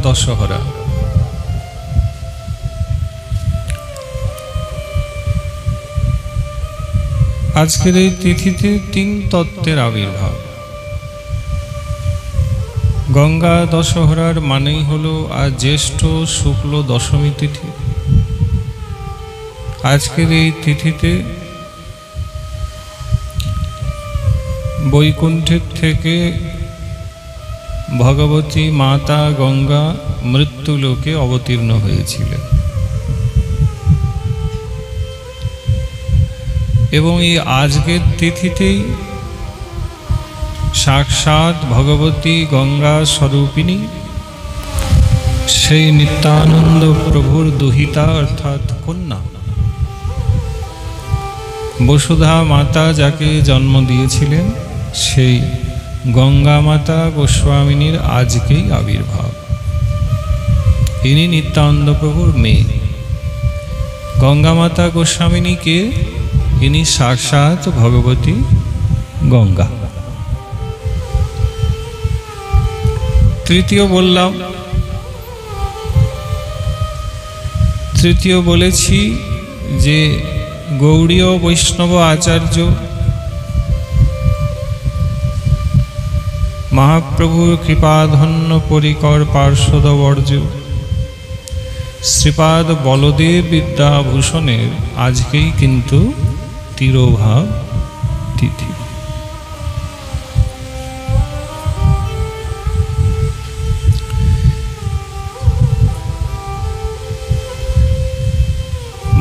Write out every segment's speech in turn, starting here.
দশহরা। আজকের এই তিথিতে তিন তত্ত্বের আবির্ভাব। গঙ্গা দশহরার মানেই হলো আজ জ্যৈষ্ঠ শুক্ল দশমী তিথি। আজকের এই তিথিতে বৈকুণ্ঠের থেকে ভগবতী মাতা গঙ্গা মৃত্যুলোকে অবতীর্ণ হয়েছিলেন এবং এই আজকের তিথিতেই সাক্ষাৎ ভগবতী গঙ্গা স্বরূপিণী সেই নিত্যানন্দ প্রভুর দুহিতা অর্থাৎ কন্যা বসুধা মাতা যাকে জন্ম দিয়েছিলেন সেই গঙ্গা মাতা গোস্বামিনীর আজকেই আবির্ভাব। ইনি নিত্যানন্দ প্রভুর মেয়ে। গঙ্গা মাতা গোস্বামিনীকে ইনি সাক্ষাৎ ভগবতী গঙ্গা। তৃতীয় বলেছি যে গৌড়ীয় বৈষ্ণব আচার্য মহাপ্রভুর কৃপাধন্য পরিকর পার্শ্বদবর্জ শ্রীপাদ বলদেব বিদ্যাভূষণের আজকেই কিন্তু তিরোভাব তিথি।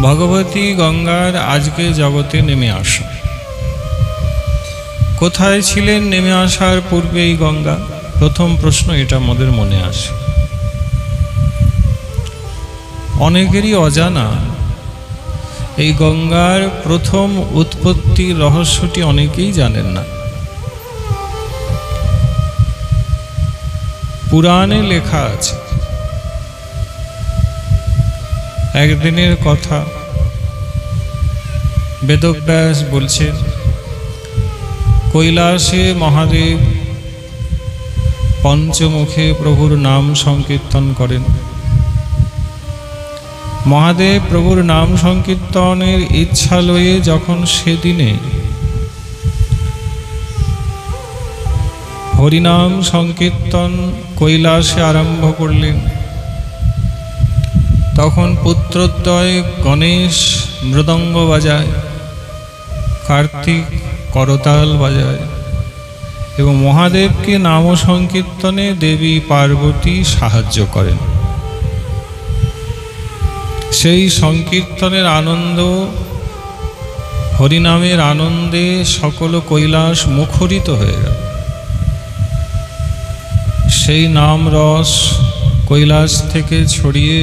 ভগবতী গঙ্গার আজকে জগতে নেমে আসা। কোথায় ছিলেন নেমে আসার পূর্বে এই গঙ্গা? প্রথম প্রশ্ন এটা আমাদের মনে আসে। অনেকেরই অজানা এই গঙ্গার প্রথম উৎপত্তির রহস্যটি অনেকেই জানেন না। পুরাণে লেখা আছে, একদিনের কথা বেদব্যাস বলছেন, কৈলাসে মহাদেব পঞ্চমুখে প্রভুর নাম সংকীর্তন করেন। মহাদেব প্রভুর নাম সংকীর্তনের ইচ্ছা লয়ে যখন সেদিনে হরিনাম সংকীর্তন কৈলাসে আরম্ভ করলেন, তখন পুত্রদ্বয় গণেশ মৃদঙ্গ বাজায়, কার্তিক করতাল বাজায় এবং মহাদেবকে নাম সংকীর্তনে দেবী পার্বতী সাহায্য করেন। সেই সংকীর্তনের আনন্দ, হরিনামের আনন্দে সকল কৈলাস মুখরিত হয়ে গেল। সেই নাম রস কৈলাস থেকে ছড়িয়ে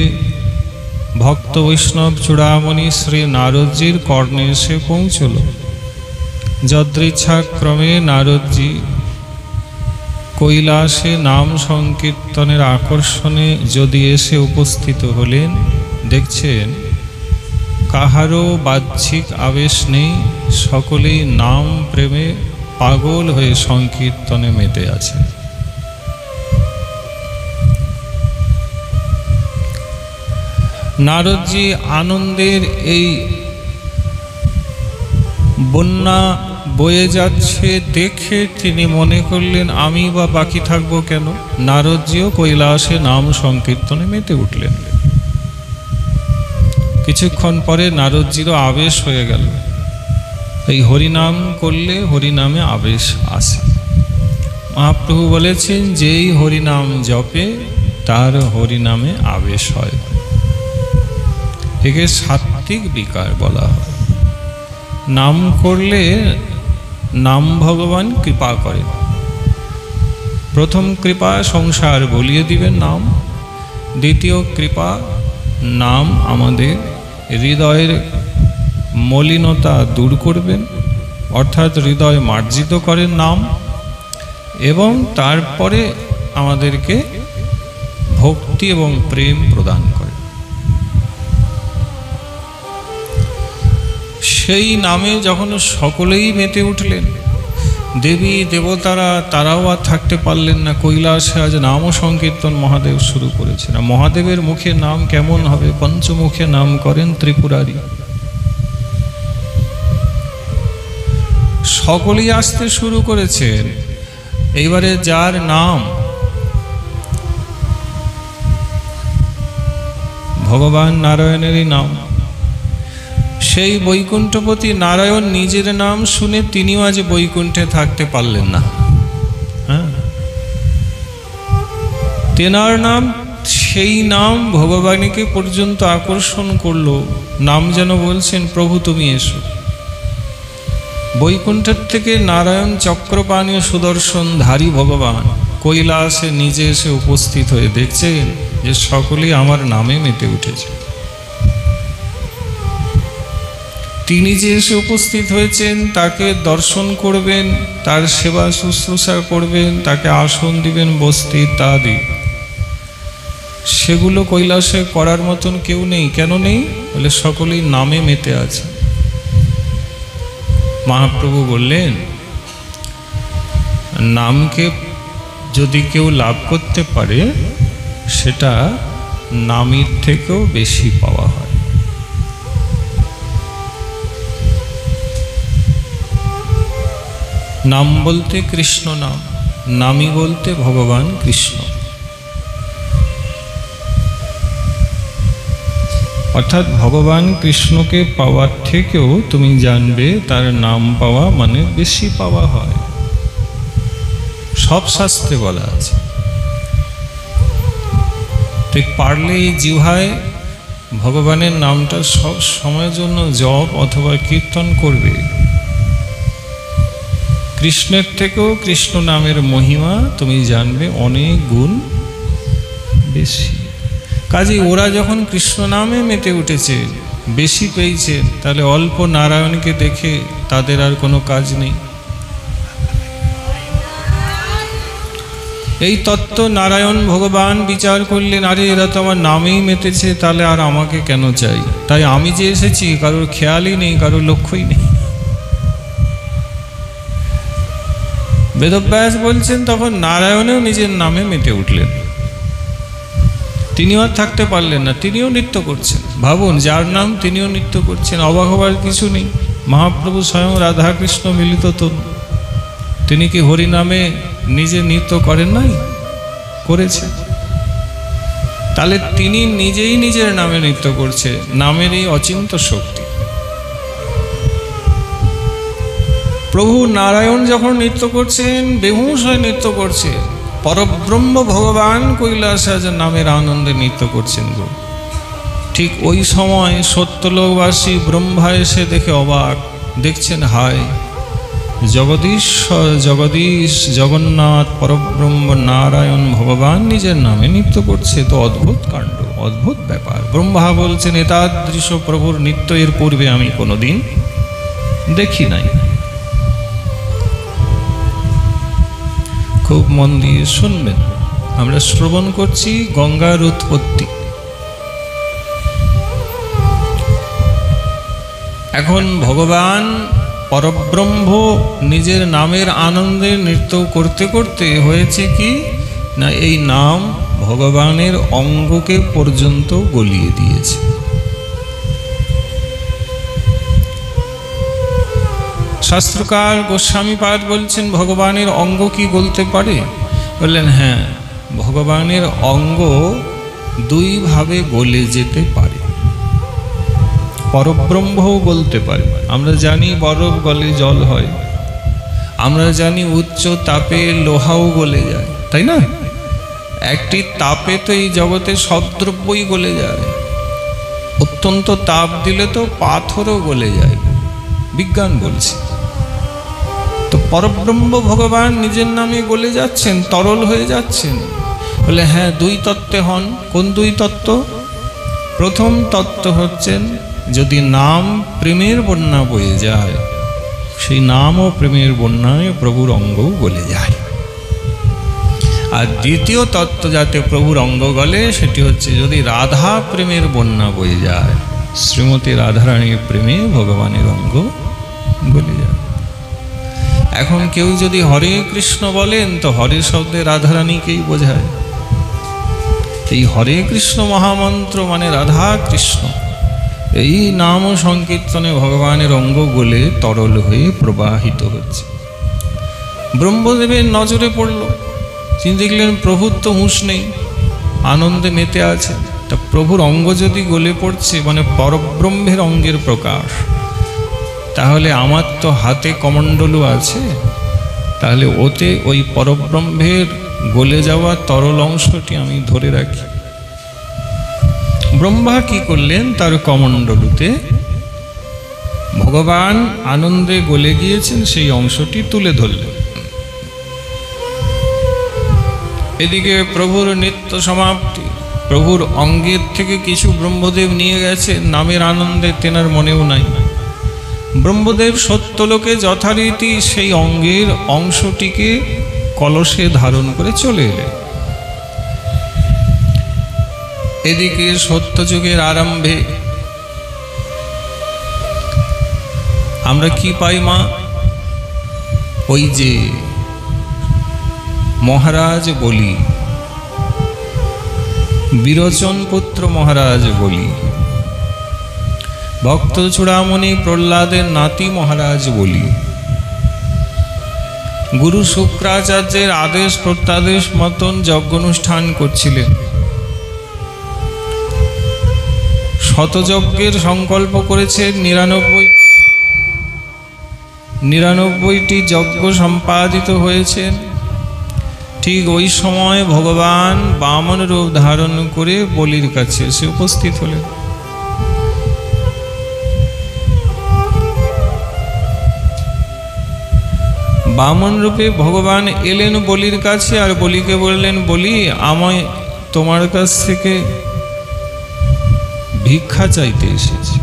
ভক্ত বৈষ্ণব চূড়ামণি শ্রী নারদজির কর্ণে এসে পৌঁছল। যদৃচ্ছাক্রমে নারদজি কৈলাসে নাম সংকীর্তনের আকর্ষণে যদি এসে উপস্থিত হলেন, দেখছেন কাহারও বাহ্যিক আবেশ নেই, সকলেই নাম প্রেমে পাগল হয়ে সংকীর্তনে মেতে আছে। নারদজি আনন্দের এই বন্যা বয়ে যাচ্ছে দেখে তিনি মনে করলেন, আমি বা বাকি থাকবো কেন? নারদজিও কৈলাসে নাম সংকীর্তনে মেতে উঠলেন। কিছুক্ষণ পরে নারদজিরও আবেশ হয়ে গেল। এই হরিনাম করলে হরিনামে আবেশ আসে। মহাপ্রভু বলেছেন, যেই হরিনাম জপে তার হরিনামে আবেশ হয়। একে সাত্ত্বিক বিকার বলা হয়। নাম করলে নাম ভগবান কৃপা করেন। প্রথম কৃপা সংসার বলিয়ে দিবেন নাম। দ্বিতীয় কৃপা নাম আমাদের হৃদয়ের মলিনতা দূর করবেন, অর্থাৎ হৃদয় মার্জিত করেন নাম, এবং তারপরে আমাদেরকে ভক্তি এবং প্রেম প্রদান করে। সেই নামে যখন সকলেই মেতে উঠলেন, দেবী দেবতারা তারাও আর থাকতে পারলেন না, কৈলাসে আজ নাম সংকীর্তন মহাদেব শুরু করেছেন। মহাদেবের মুখে নাম কেমন হবে? পঞ্চমুখে নাম করেন ত্রিপুরারি। সকলেই আসতে শুরু করেছেন। এইবারে যার নাম ভগবান নারায়ণেরই নাম, সেই বৈকুণ্ঠপতি নারায়ণ নিজের নাম শুনে তিনিও আজ বৈকুণ্ঠে থাকতে পারলেন না। হ্যাঁ, তেনার নাম, সেই নাম ভগবানকে পর্যন্ত আকর্ষণ করলো। নাম যেন বলছেন, প্রভু তুমি এসো। বৈকুণ্ঠের থেকে নারায়ণ চক্রপাণী সুদর্শনধারী ভগবান কৈলাসে নিজে এসে উপস্থিত হয়ে দেখছেন যে সকলেই আমার নামে মেতে উঠেছে। তিনি যে এসে উপস্থিত হয়েছেন, তাকে দর্শন করবেন, তার সেবা শুশ্রূষা করবেন, তাকে আসন দিবেন, বসতে ইত্যাদি, সেগুলো কৈলাসে করার মতন কেউ নেই। কেন নেই? বলে সকলেই নামে মেতে আছে। মহাপ্রভু বললেন, নামকে যদি কেউ লাভ করতে পারে, সেটা নামের থেকেও বেশি পাওয়া হয়। নাম বলতে কৃষ্ণ নাম, নামী বলতে ভগবান কৃষ্ণ। অর্থাৎ ভগবান কৃষ্ণকে পাওয়ার থেকেও তুমি জানবে তার নাম পাওয়া মানে বেশি পাওয়া হয়। সব শাস্ত্রে বলা আছে। ঠিক পারলে এই জিহ্বায় ভগবানের নামটা সব সময়ের জন্য জপ অথবা কীর্তন করবে। কৃষ্ণের থেকেও কৃষ্ণ নামের মহিমা তুমি জানবে অনেক গুণ বেশি। কাজেই ওরা যখন কৃষ্ণ নামে মেতে উঠেছে, বেশি পেয়েছে, তাহলে অল্প নারায়ণকে দেখে তাদের আর কোনো কাজ নেই। এই তত্ত্ব নারায়ণ ভগবান বিচার করলেন, আরে এরা তো আমার নামেই মেতেছে, তাহলে আর আমাকে কেন চাই? তাই আমি যে এসেছি কারোর খেয়ালই নেই, কারোর লক্ষ্যই নেই। বেদব্যাস বলছেন, তখন নারায়ণেও নিজের নামে মেতে উঠলেন। তিনিও আর থাকতে পারলেন না, তিনিও নৃত্য করছেন। ভাবুন, যার নাম তিনিও নৃত্য করছেন, অবাক হবার কিছু নেই। মহাপ্রভু স্বয়ং রাধাকৃষ্ণ মিলিত তো, তিনি কি হরি নামে নিজে নৃত্য করেন নাই? করেছেন। তাহলে তিনি নিজেই নিজের নামে নৃত্য করছে। নামের এই অচিন্ত শক্তি। প্রভু নারায়ণ যখন নৃত্য করছেন, বেহুশ হয়ে নৃত্য করছে, পরব্রহ্ম ভগবান কৈলাসে আজ নামের আনন্দে নৃত্য করছেন গো। ঠিক ওই সময় সত্যলোকবাসী ব্রহ্মা এসে দেখে অবাক, দেখছেন হায়, জগদীশ্বর জগদীশ জগন্নাথ পরব্রহ্ম নারায়ণ ভগবান নিজের নামে নৃত্য করছে। তো অদ্ভুত কাণ্ড, অদ্ভুত ব্যাপার। ব্রহ্মা বলছেন, এতাদৃশ প্রভুর নৃত্য এর পূর্বে আমি কোনোদিন দেখি নাই। খুব মন দিয়ে শুনবেন। আমরা শ্রবণ করছি গঙ্গার উৎপত্তি। এখন ভগবান পরব্রহ্ম নিজের নামের আনন্দে নৃত্য করতে করতে হয়েছে কি না, এই নাম ভগবানের অঙ্গকে পর্যন্ত গলিয়ে দিয়েছে। শাস্ত্রকার গোস্বামীপাদ বলছেন, ভগবানের অঙ্গ কি গলতে পারে? বললেন, হ্যাঁ, ভগবানের অঙ্গ দুইভাবে গলে যেতে পারে। পরব্রহ্মও গলতে পারে। আমরা জানি বরফ গলে জল হয়, আমরা জানি উচ্চ তাপে লোহাও গলে যায়, তাই না? একটি তাপে তো এই জগতে সব দ্রব্যই গলে যায়। অত্যন্ত তাপ দিলে তো পাথরও গলে যায়, বিজ্ঞান বলছে। তো পরব্রহ্ম ভগবান নিজের নামে গলে যাচ্ছেন, তরল হয়ে যাচ্ছেন। বলে, হ্যাঁ, দুই তত্ত্বে হন। কোন দুই তত্ত্ব? প্রথম তত্ত্ব হচ্ছেন, যদি নাম প্রেমের বন্যা বয়ে যায়, সেই নাম ও প্রেমের বন্যায় প্রভুর অঙ্গও গলে যায়। আর দ্বিতীয় তত্ত্ব যাতে প্রভুর অঙ্গ গলে, সেটি হচ্ছে যদি রাধা প্রেমের বন্যা বয়ে যায়, শ্রীমতী রাধারানীর প্রেমে ভগবানের অঙ্গ গলে যায়। এখন কেউ যদি হরে কৃষ্ণ বলেন তো হরে শব্দে রাধারানীকেই বোঝায়। এই হরে কৃষ্ণ মহামন্ত্র মানে রাধা কৃষ্ণ, এই নাম সংকীর্তনে ভগবানের অঙ্গ গলে তরল হয়ে প্রবাহিত হচ্ছে। ব্রহ্মদেবের নজরে পড়ল, তিনি দেখলেন প্রভুর তো হুঁশ নেই, আনন্দে মেতে আছে। তা প্রভুর অঙ্গ যদি গলে পড়ছে মানে পরব্রহ্মের অঙ্গের প্রকাশ, তাহলে আমার তো হাতে কমণ্ডলু আছে, তাহলে ওতে ওই পরব্রহ্মের গলে যাওয়া তরল অংশটি আমি ধরে রাখি। ব্রহ্মা কি করলেন, তার কমণ্ডলুতে ভগবান আনন্দে গলে গিয়েছেন সেই অংশটি তুলে ধরলেন। এদিকে প্রভুর নিত্য সমাপ্তি, প্রভুর অঙ্গের থেকে কিছু ব্রহ্মদেব নিয়ে গেছে, নামের আনন্দে তেনার মনেও নাই। ব্রহ্মদেব সত্যলোকে যথারীতি সেই অঙ্গের অংশটিকে কলসে ধারণ করে চলে এলেন। এদিকে সত্যযুগের আরম্ভে আমরা কি পাই মা, ওই যে মহারাজ বলি, বিরোচন পুত্র মহারাজ বলি, ভক্ত চূড়ামণি প্রহ্লাদের নাতি মহারাজ বলি, গুরু শুক্রাচার্যের আদেশ প্রত্যাদেশ মতন যজ্ঞানুষ্ঠান করছিলেন। শতযজ্ঞের সংকল্প করেছেন, 99টি যজ্ঞ সম্পাদিত হয়েছেন। ঠিক ওই সময় ভগবান বামন রূপ ধারণ করে বলির কাছে এসে উপস্থিত হলেন। বামন রূপে ভগবান এলেন বলির কাছে, আর বলিকে বললেন, বলি আমায় তোমার কাছ থেকে ভিক্ষা চাইতে এসেছি।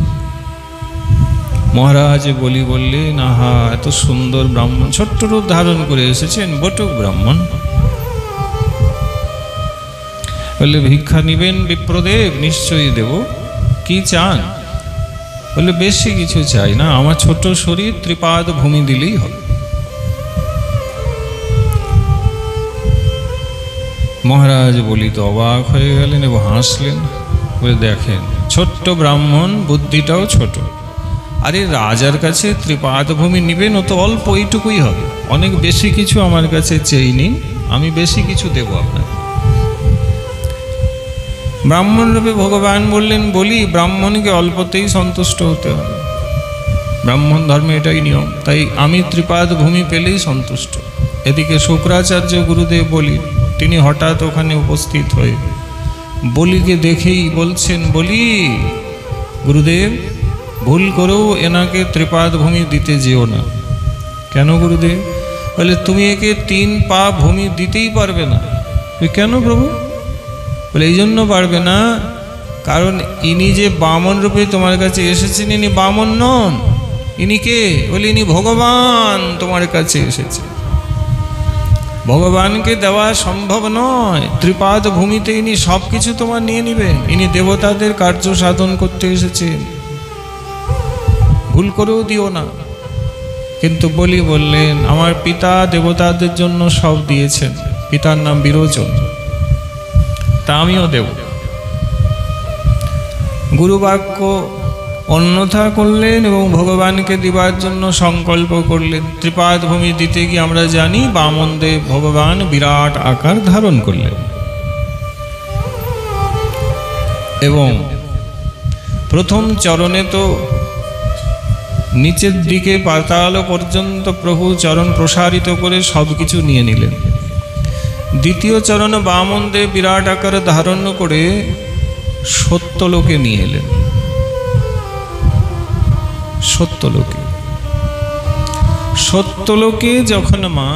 মহারাজ বলি বললেন, আহা, এত সুন্দর ব্রাহ্মণ ছোট্ট রূপ ধারণ করে এসেছেন, বটুক ব্রাহ্মণ। বললে, ভিক্ষা নিবেন বিপ্রদেব? নিশ্চয়ই দেব। কি চান? বললে, বেশি কিছু চাই না, আমার ছোট শরীর ত্রিপাদ ভূমি দিলেই হবে। মহারাজ বলি তো অবাক হয়ে গেলেন এবং হাসলেন, বলে, দেখেন ছোট্ট ব্রাহ্মণ, বুদ্ধিটাও ছোট, আরে রাজার কাছে ত্রিপাদ ভূমি নিবেন, ও তো অল্প, এইটুকুই হবে, অনেক বেশি কিছু আমার কাছে চেয়ে নিন, আমি বেশি কিছু দেব আপনাকে। ব্রাহ্মণ রূপে ভগবান বললেন, বলি ব্রাহ্মণকে অল্পতেই সন্তুষ্ট হতে হবে, ব্রাহ্মণ ধর্মে এটাই নিয়ম, তাই আমি ত্রিপাদ ভূমি পেলেই সন্তুষ্ট। এদিকে শুক্রাচার্য গুরুদেব বলি, তিনি হঠাৎ ওখানে উপস্থিত হয়ে বলিকে দেখেই বলছেন, বলি গুরুদেব ভুল করেও এনাকে ত্রিপাদ ভূমি দিতে যেও না। কেন গুরুদেব? বলে, তুমি একে 3 পা ভূমি দিতেই পারবে না। কেন প্রভু? বলে, এই জন্য পারবে না, কারণ ইনি যে বামন রূপে তোমার কাছে এসেছেন, ইনি বামন নন। ইনি কে? বলে, ইনি ভগবান তোমার কাছে এসেছে। ভগবানকে দেওয়া সম্ভব নয়, ত্রিপাদ ভূমিতে ইনি সব কিছু তোমার নিয়ে নেবেন। ইনি দেবতাদের কার্য সাধন করতে এসেছেন, ভুল করেও দিও না। কিন্তু বলি বললেন, আমার পিতা দেবতাদের জন্য সব দিয়েছেন, পিতার নাম বিরোচন, তা আমিও দেব। গুরুবাক্য অন্যথা করলেন এবং ভগবানকে দিবার জন্য সংকল্প করলেন। ত্রিপাদ ভূমি দিতে গিয়ে আমরা জানি বামনদেব ভগবান বিরাট আকার ধারণ করলেন এবং প্রথম চরণে তো নিচের দিকে পাতাল পর্যন্ত প্রভু চরণ প্রসারিত করে সব কিছু নিয়ে নিলেন। দ্বিতীয় চরণে বামনদেব বিরাট আকার ধারণ করে সত্যলোকে নিয়ে এলেন। সত্যলোকে যখন মা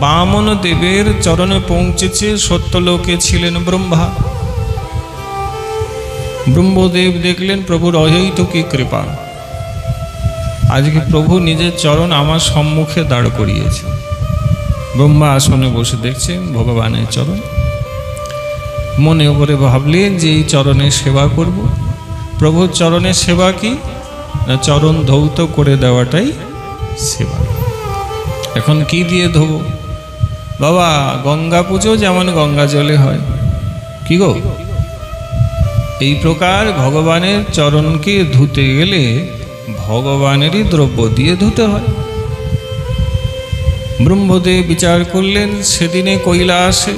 বামন দেবের চরণে পৌঁছেছে, সত্যলোকে ছিলেন ব্রহ্মা। ব্রহ্মদেব দেখলেন প্রভুর অহৈতুকী কৃপা, আজকে প্রভু নিজের চরণ আমার সম্মুখে দাঁড় করিয়েছে। ব্রহ্মা আসনে বসে দেখছেন ভগবানের চরণ, মনে করে ভাবলেন যে এই চরণের সেবা করব। প্রভুর চরণের সেবা কি না, চরণ ধৌত করে দেওয়াটাই সেবা। এখন কি দিয়ে ধোবো? বাবা, গঙ্গা পুজো যেমন গঙ্গা জলে হয়, কি গো? এই প্রকার ভগবানের চরণকে ধুতে গেলে ভগবানেরই দ্রব্য দিয়ে ধুতে হয়। ব্রহ্মদেব বিচার করলেন, সেদিনে কৈলাসে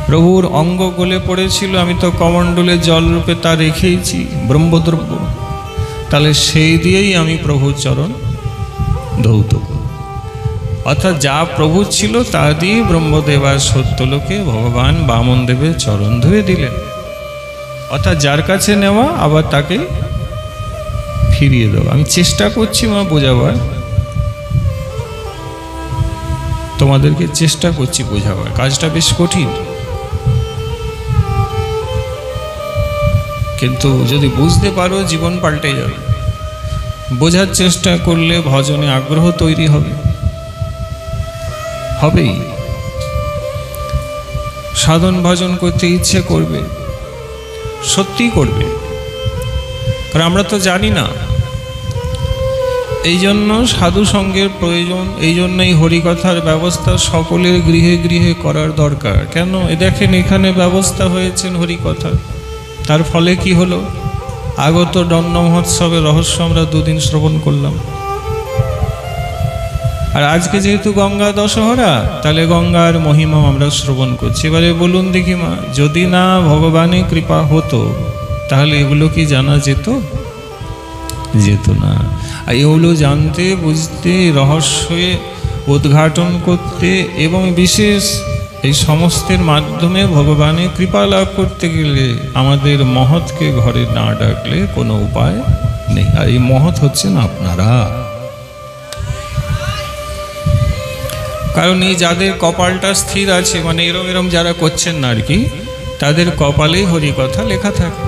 প্রভুর অঙ্গ গলে পড়েছিল, আমি তো কমণ্ডলে জল রূপে তা রেখেইছি ব্রহ্মদ্রব্য, তাহলে সেই দিয়েই আমি প্রভুর চরণ ধৌত করব। অর্থাৎ যা প্রভু ছিল তা দিয়ে ব্রহ্মদেব আর সত্যলোকে ভগবান বামন দেবের চরণ ধুয়ে দিলেন। অর্থাৎ যার কাছে নেওয়া আবার তাকে ফিরিয়ে দেওয়া। আমি চেষ্টা করছি মা বোঝাবার, তোমাদেরকে চেষ্টা করছি বোঝাবার। কাজটা বেশ কঠিন, কিন্তু যদি বুঝতে পারো জীবন পাল্টে যাবে। বোঝার চেষ্টা করলে ভজনে আগ্রহ তৈরি হবে, হবেই। সাধন ভজন করতে ইচ্ছে করবে, সত্যি করবে, কারণ আমরা তো জানি না। এই জন্য সাধু সঙ্গের প্রয়োজন, এই জন্যই হরিকথার ব্যবস্থা সকলের গৃহে গৃহে করার দরকার। কেন? দেখেন এখানে ব্যবস্থা হয়েছেন হরিকথার, তার ফলে কি হলো? আগত দণ্ড মহোৎসবের রহস্য আমরা 2 দিন শ্রবণ করলাম। আর আজকে যেহেতু গঙ্গা দশহরা, তাহলে গঙ্গার মহিমা আমরা শ্রবণ করছি। এবারে বলুন দেখি মা, যদি না ভগবানের কৃপা হতো তাহলে এগুলো কি জানা যেত? যেত না। আর এগুলো জানতে, বুঝতে, রহস্যে উদ্ঘাটন করতে এবং বিশেষ এই সমস্তের মাধ্যমে ভগবানের কৃপা লাভ করতে গেলে আমাদের মহৎকে ঘরে না ডাকলে কোনো উপায় নেই। আর এই মহৎ হচ্ছেন আপনারা। কারণ এই যাদের কপালটা স্থির আছে, মানে এরম এরম যারা করছেন না আর কি, তাদের কপালেই হরিকথা লেখা থাকে।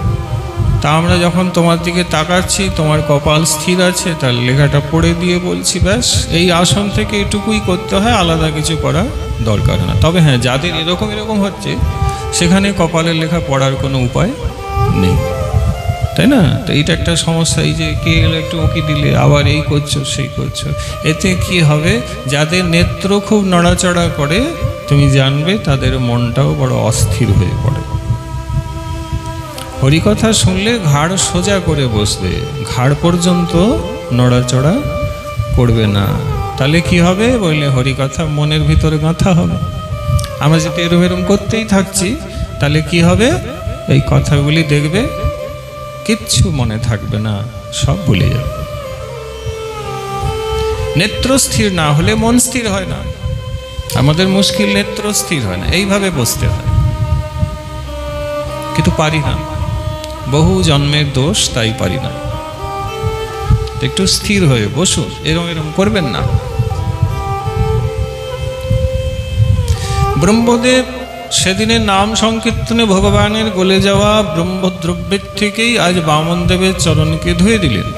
তা আমরা যখন তোমার দিকে তাকাচ্ছি, তোমার কপাল স্থির আছে, তার লেখাটা পড়ে দিয়ে বলছি, ব্যাস এই আসন থেকে এটুকুই করতে হয়, আলাদা কিছু করার দরকার না। তবে হ্যাঁ, যাদের এরকম এরকম হচ্ছে সেখানে কপালের লেখা পড়ার কোনো উপায় নেই, তাই না? তো এইটা একটা সমস্যা। এই যে কে এলো একটু উঁকি দিলে আবার এই করছো সেই করছো, এতে কি হবে? যাদের নেত্র খুব নড়াচড়া করে তুমি জানবে তাদের মনটাও বড় অস্থির হয়ে পড়ে। হরিকথা শুনলে ঘাড় সোজা করে বসবে, ঘাড় পর্যন্ত নড়াচড়া করবে না। তাহলে কি হবে বললে, হরিকথা মনের ভিতরে গাঁথা হবে। আমরা যদি এরম এরম করতেই থাকছি তাহলে কি হবে? এই কথাগুলি দেখবে কিচ্ছু মনে থাকবে না, সব ভুলে যাবে। নেত্র স্থির না হলে মন স্থির হয় না। আমাদের মুশকিল, নেত্র স্থির হয় না, এইভাবে বসতে হয়, কিন্তু পারি না। বহু জন্মের দোষ, তাই পারি না। একটু স্থির হয়ে বসুন, এরম এরম করবেন না। ব্রহ্মদেব সেদিনের নাম সংকীর্তনে ভগবানের গলে যাওয়া ব্রহ্মদ্রব্যের থেকেই আজ বামনদেবের চরণকে ধুয়ে দিলেন।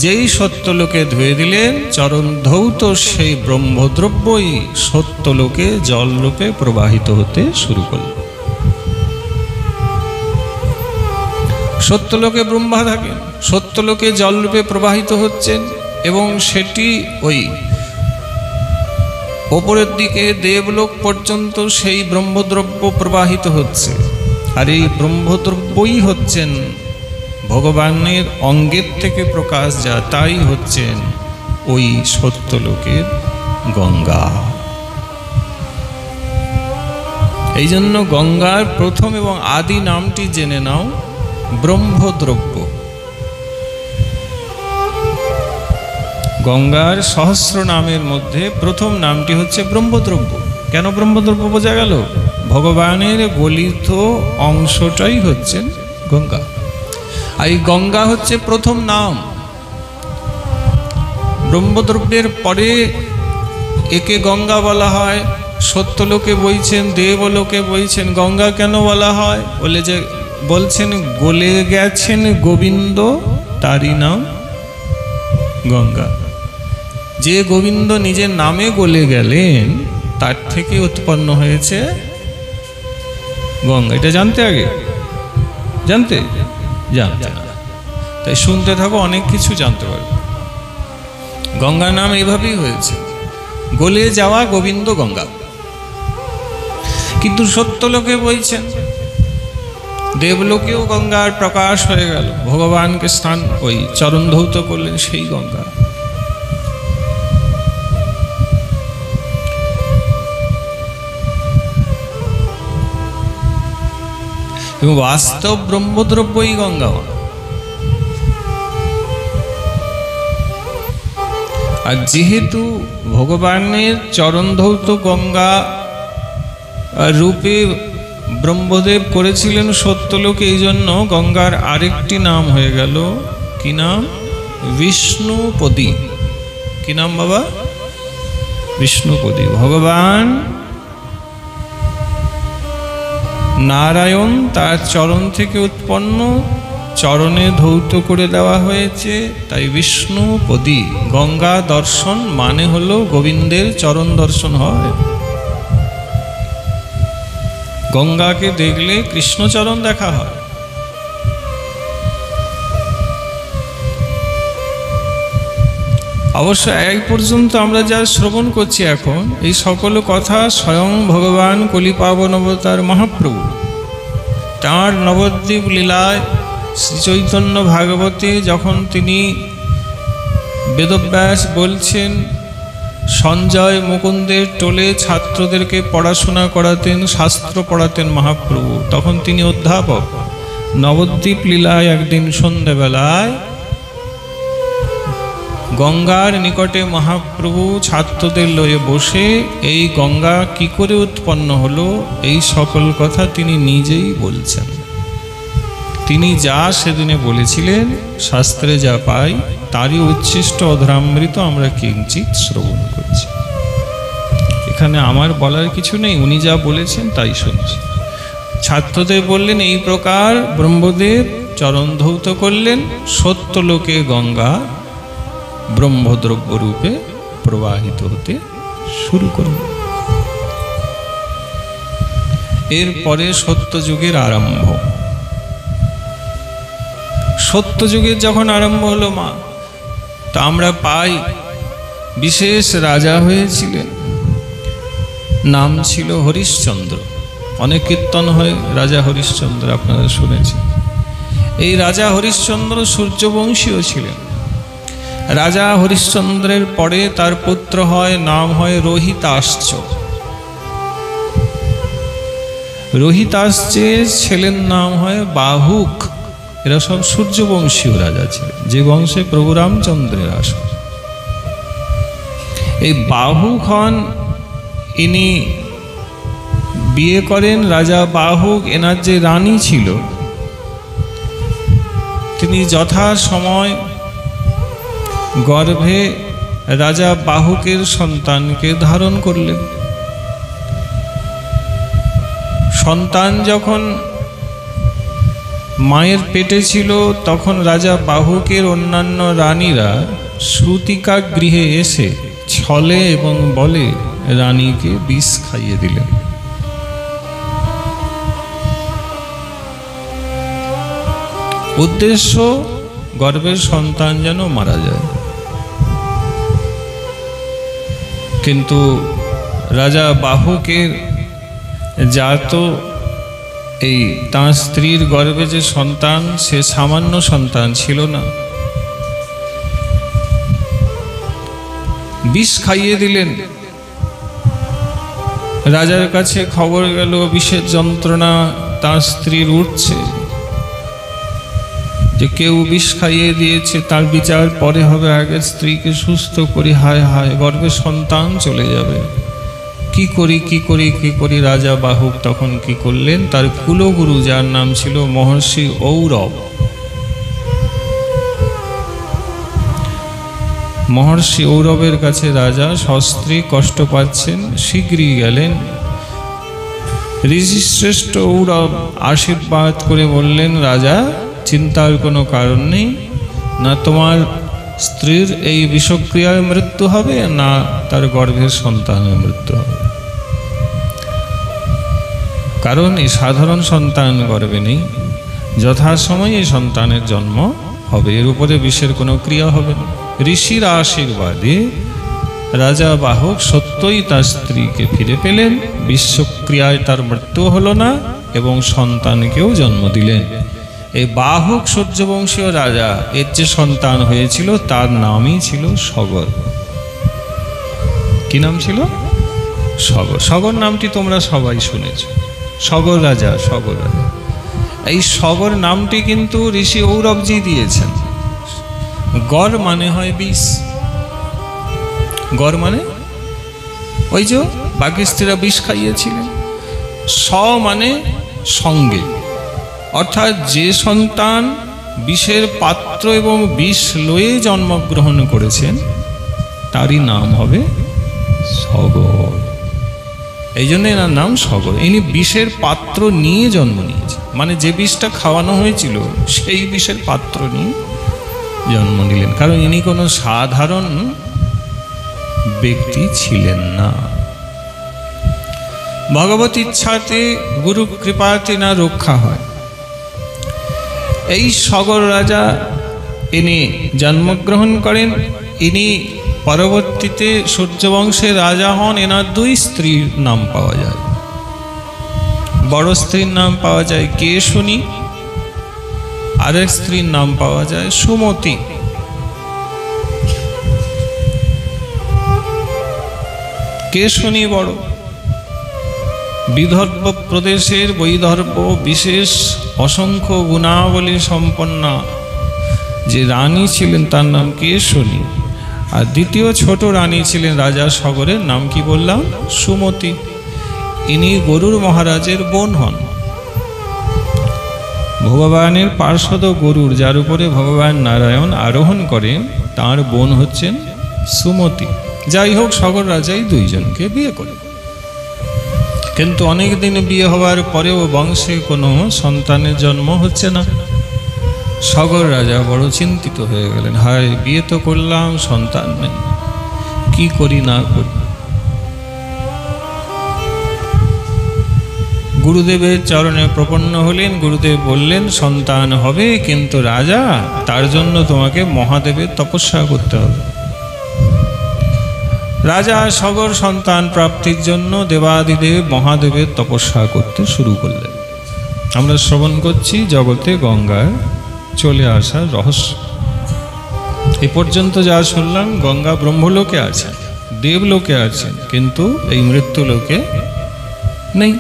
যেই সত্যলোকে ধুয়ে দিলেন, চরণ ধৌত সেই ব্রহ্মদ্রব্যই সত্যলোকে জলরূপে প্রবাহিত হতে শুরু করল। সত্যলোকে ব্রহ্মা থাকেন, সত্যলোকে জলরূপে প্রবাহিত হচ্ছেন, এবং সেটি ওই ওপরের দিকে দেবলোক পর্যন্ত সেই ব্রহ্মদ্রব্য প্রবাহিত হচ্ছে। আর এই ব্রহ্মদ্রব্যই হচ্ছেন ভগবানের অঙ্গের থেকে প্রকাশ, যা তাই হচ্ছেন ওই সত্যলোকের গঙ্গা। এই জন্য গঙ্গার প্রথম এবং আদি নামটি জেনে নাও, ব্রহ্মদ্রব্য। গঙ্গার সহস্র নামের মধ্যে প্রথম নামটি হচ্ছে ব্রহ্মদ্রব্য। কেন ব্রহ্মদ্রব্য বোঝা গেল? ভগবানের গলিত অংশটাই হচ্ছেন গঙ্গা। আর এই গঙ্গা হচ্ছে প্রথম নাম। ব্রহ্মদ্রব্যের পরে একে গঙ্গা বলা হয়। সত্যলোকে বইছেন, দেবলোকে বইছেন। গঙ্গা কেন বলা হয়? বলে যে বলছেন গলে গেছেন গোবিন্দ, তারই নাম গঙ্গা। যে গোবিন্দ নিজের নামে গলে গেলেন, তার থেকে উৎপন্ন হয়েছে গঙ্গা। এটা জানতে আগে জানতে না, তাই শুনতে থাকো, অনেক কিছু জানতে পারবে। গঙ্গার নাম এভাবেই হয়েছে, গলে যাওয়া গোবিন্দ গঙ্গা। কিন্তু সত্যলোকে বলছেন, দেবলোকেও গঙ্গার প্রকাশ হয়ে গেল, ভগবানকে স্নান ওই চরণ ধৌত করলেন সেই গঙ্গা। এবং বাস্তব ব্রহ্মদ্রব্যই গঙ্গা। আর যেহেতু ভগবানের চরণ ধৌত গঙ্গা রূপে ব্রহ্মদেব করেছিলেন সত্যলোকে, এই জন্য গঙ্গার আরেকটি নাম হয়ে গেল, কি নাম? বিষ্ণুপদী। কি নাম বাবা? বিষ্ণুপদী। ভগবান নারায়ণ তার চরণ থেকে উৎপন্ন, চরণে ধৌত করে দেওয়া হয়েছে, তাই বিষ্ণুপদী। গঙ্গা দর্শন মানে হলো গোবিন্দের চরণ দর্শন হয়। গঙ্গাকে দেখলে কৃষ্ণচরণ দেখা হয়। অবশ্য এক পর্যন্ত আমরা যা শ্রবণ করছি এখন, এই সকল কথা স্বয়ং ভগবান কলিপাবন অবতার মহাপ্রভু তাঁর নবদ্বীপ লীলায় শ্রী চৈতন্য ভাগবতে যখন তিনি বেদব্যাস বলছেন, সঞ্জয় মুকুন্দের টোলে ছাত্রদেরকে পড়াশোনা করাতেন, শাস্ত্র পড়াতেন মহাপ্রভু, তখন তিনি অধ্যাপক। নবদ্বীপ লীলায় একদিন সন্ধ্যাবেলায় গঙ্গার নিকটে মহাপ্রভু ছাত্রদের লয়ে বসে এই গঙ্গা কি করে উৎপন্ন হলো এই সকল কথা তিনি নিজেই বলছেন। তিনি যা সেদিনে বলেছিলেন, শাস্ত্রে যা পাই তারই উচ্ছিষ্ট অধরামৃত আমরা কিঞ্চিত শ্রবণ করছি। এখানে আমার বলার কিছু নেই, উনি যা বলেছেন তাই শুনছি। ছাত্রদের বললেন, এই প্রকার ব্রহ্মদেব চরণ ধৌত করলেন, সত্যলোকে গঙ্গা ব্রহ্মদ্রব্য রূপে প্রবাহিত হতে শুরু করল। এরপরে সত্যযুগের আরম্ভ। সত্যযুগের যখন আরম্ভ হলো মা, তা আমরা পাই বিশেষ রাজা হয়েছিলেন, নাম ছিল হরিশ্চন্দ্র। অনেক কীর্তন হয় রাজা হরিশ্চন্দ্র, আপনারা শুনেছেন। এই রাজা হরিশ্চন্দ্র সূর্যবংশীয় ছিলেন। রাজা হরিশ্চন্দ্রের পরে তার পুত্র হয়, নাম হয় রোহিতাশ্চ। রোহিতাশ্চের ছেলের নাম হয় বাহুক। এরা সব সূর্যবংশীয় রাজা ছিলেন, যে বংশে প্রভু রামচন্দ্রের আসন। এই বাহুক হন, ইনি বিয়ে করেন রাজা বাহুক। এনার যে রানী ছিল, তিনি যথা সময় গর্ভে রাজা বাহুকের সন্তানকে ধারণ করলেন। সন্তান যখন মায়ের পেটে ছিল, তখন রাজা বাহুকের অন্যান্য রানীরা শ্রুতিকা গৃহে এসে ছলে এবং বলে রানীকে বিষ খাইয়ে দিলেন। উদ্দেশ্য গর্ভের সন্তান যেন মারা যায়। কিন্তু রাজা বাহুকের জাত এই তাঁর স্ত্রীর গর্ভে যে সন্তান, সে সামান্য সন্তান ছিল না। বিষ খাইয়ে দিলেন। রাজার কাছে খবর গেল বিষের যন্ত্রণা তাঁর স্ত্রীর উঠছে, যে কেউ বিষ খাইয়ে দিয়েছে, তার বিচার পরে হবে, আগে স্ত্রীকে সুস্থ করি। হায় হায়, গর্ভে সন্তান চলে যাবে, কি করি কি করি কি করি। রাজা বাহুক তখন কি করলেন, তার কুলগুরু যার নাম ছিল মহর্ষি ঔরব, মহর্ষি ঔরবের কাছে রাজা সস্ত্রী কষ্ট পাচ্ছেন, শীঘ্রই গেলেন। ঋষিশ্রেষ্ঠ ঔরব আশীর্বাদ করে বললেন, রাজা চিন্তার কোনো কারণ নেই, না তোমার স্ত্রীর এই বিষক্রিয়ায় মৃত্যু হবে, না তার গর্ভের সন্তানের মৃত্যু হবে। কারণ এই সাধারণ সন্তান গর্ভে নেই, যথাসময়ে এই সন্তানের জন্ম হবে, এর উপরে বিষের কোনো ক্রিয়া হবে না। ঋষির আশীর্বাদে রাজা বাহক সত্যই তার স্ত্রীকে ফিরে পেলেন, বিশ্বক্রিয়ায় তার মৃত্যু হলো না এবং সন্তানকেও জন্ম দিলেন। এই বাহক সূর্যবংশীয় রাজা এর যে সন্তান হয়েছিল তার নামই ছিল সগর। কি নাম ছিল? সগর। সগর নামটি তোমরা সবাই শুনেছ, সগর রাজা, সগর রাজা। এই সগর নামটি কিন্তু ঋষি ঔরবজি দিয়েছেন। গড় মানে হয় বিষ, গড় মানে ওই যে বাঘেস্ত্রীরা বিষ খাইয়েছিলেন। স মানে সঙ্গে, অর্থাৎ যে সন্তান বিষের পাত্র এবং বিষ লয়ে জন্মগ্রহণ করেছেন তারই নাম হবে সগর। এই জন্য এনার নাম সগর। ইনি বিষের পাত্র নিয়ে জন্ম নিয়েছেন, মানে যে বিষটা খাওয়ানো হয়েছিল সেই বিষের পাত্র নিয়ে জন্ম নিলেন, কারণ ইনি কোনো সাধারণ ব্যক্তি ছিলেন না। ভগবত ইচ্ছাতে গুরু কৃপাতে না রক্ষা হয়। এই সগর রাজা ইনি জন্মগ্রহণ করেন। ইনি পরবর্তীতে সূর্যবংশের রাজা হন। এনার দুই স্ত্রীর নাম পাওয়া যায়। বড় স্ত্রীর নাম পাওয়া যায় কেশনী, আরেক স্ত্রীর নাম পাওয়া যায় সুমতি। কেশনী বড়, বিদর্ভ প্রদেশের বৈদর্ভ বিশেষ অসংখ্য গুণাবলী সম্পন্না যে রানী ছিলেন তার নাম কেশনী। আর দ্বিতীয় ছোট রানী ছিলেন রাজা সগরের, নাম কি বললাম? সুমতি। ইনি গরুর মহারাজের বোন হন। ভগবানের পার্শ্বদ গরুর, যার উপরে ভগবান নারায়ণ আরোহণ করেন, তার বোন হচ্ছেন সুমতি। যাই হোক, সগর রাজাই দুইজনকে বিয়ে করেন, কিন্তু অনেক দিন বিয়ে হওয়ার পরেও বংশে কোনো সন্তানের জন্ম হচ্ছে না। সগর রাজা বড় চিন্তিত হয়ে গেলেন। হায়, বিয়ে তো করলাম, সন্তান নেই, কি করি না করি। গুরুদেবের চরণে প্রপন্ন হলেন। গুরুদেব বললেন সন্তান হবে, কিন্তু রাজা তার জন্য তোমাকে মহাদেবের তপস্যা করতে হবে। রাজা সগর সন্তান প্রাপ্তির জন্য দেবাদিদেব মহাদেবের তপস্যা করতে শুরু করলেন। আমরা শ্রবণ করছি জগতে গঙ্গার চলে আসার রহস্য। এ পর্যন্ত যা শুনলাম, গঙ্গা ব্রহ্মলোকে আছেন, দেবলোকে আছেন, কিন্তু এই মৃত্যুলোকে নেই।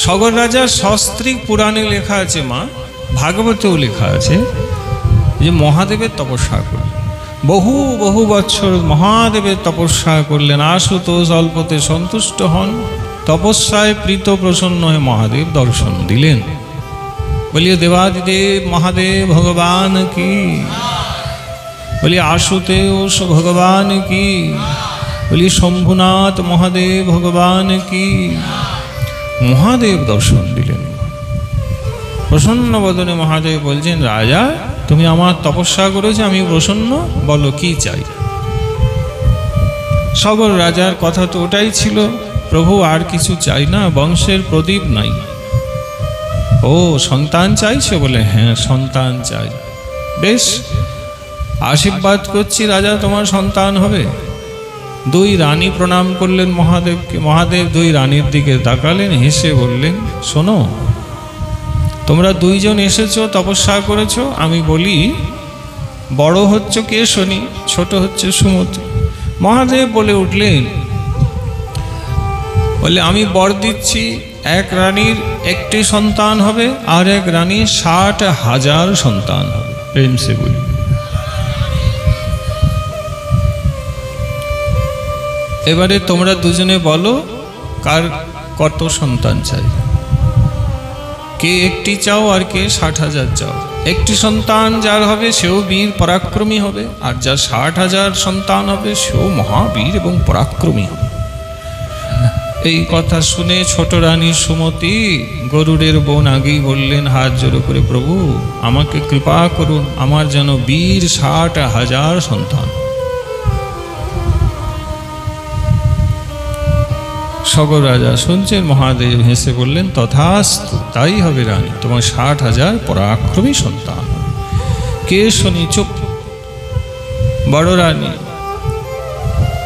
সগর রাজার সস্ত্রীক পুরাণে লেখা আছে, মা ভাগবতেও লেখা আছে যে মহাদেবের তপস্যা করলেন। বহু বহু বৎসর মহাদেবের তপস্যা করলেন। আশুতোষ অল্পতে সন্তুষ্ট হন, তপস্যায় প্রীত প্রসন্ন হয়ে মহাদেব দর্শন দিলেন। বলিয়ে দেবাদিদেব মহাদেব ভগবান কি, বলিয়ে আশুতোষ ভগবান কি, বলিয়ে শম্ভুনাথ মহাদেব ভগবান কি। মহাদেব দর্শন দিলেন। প্রসন্ন বদনে মহাদেব বলছেন, রাজা তুমি আমার তপস্যা করেছো, আমি প্রসন্ন, বলো কি চাই। সগর রাজার কথা তো ওটাই ছিল, প্রভু আর কিছু চাই না, বংশের প্রদীপ নাই। ও সন্তান চাইছে? বলে হ্যাঁ সন্তান চাই। বেশ, আশীর্বাদ করছি রাজা, তোমার সন্তান হবে। দুই রানী প্রণাম করলেন মহাদেবকে। মহাদেব দুই রানীর দিকে তাকালেন, হেসে বললেন, শোনো, তোমরা দুইজন এসেছো, তপস্যা করেছো। আমি বলি, বড় হচ্ছে কেশনী, ছোট হচ্ছে সুমতি। মহাদেব বলে উঠলেন, বলে আমি বর দিচ্ছি, এক রানীর একটি সন্তান হবে, আর এক রানীর 60,000 সন্তান হবে। প্রেম সে বলি। এবারে তোমরা দুজনে বলো কার কত সন্তান চাই। কে একটি চাও আর কে 60,000 চাও। একটি সন্তান যার হবে সেও বীর পরাক্রমী হবে, আর যার 60,000 সন্তান হবে সেও মহাবীর এবং পরাক্রমী হবে। এই কথা শুনে ছোট রানী সুমতি, গরুড়ের বোন, আগেই বললেন হাত জোড়ো করে, প্রভু আমাকে কৃপা করুন, আমার যেন বীর 60,000 সন্তান। সগর রাজা শুনছেন, মহাদেব হেসে বললেন, তথাস্তু, তাই হবে রানী, তোমার 60,000 পরাক্রমী সন্তান। কে শুনি চুপ। বড় রানী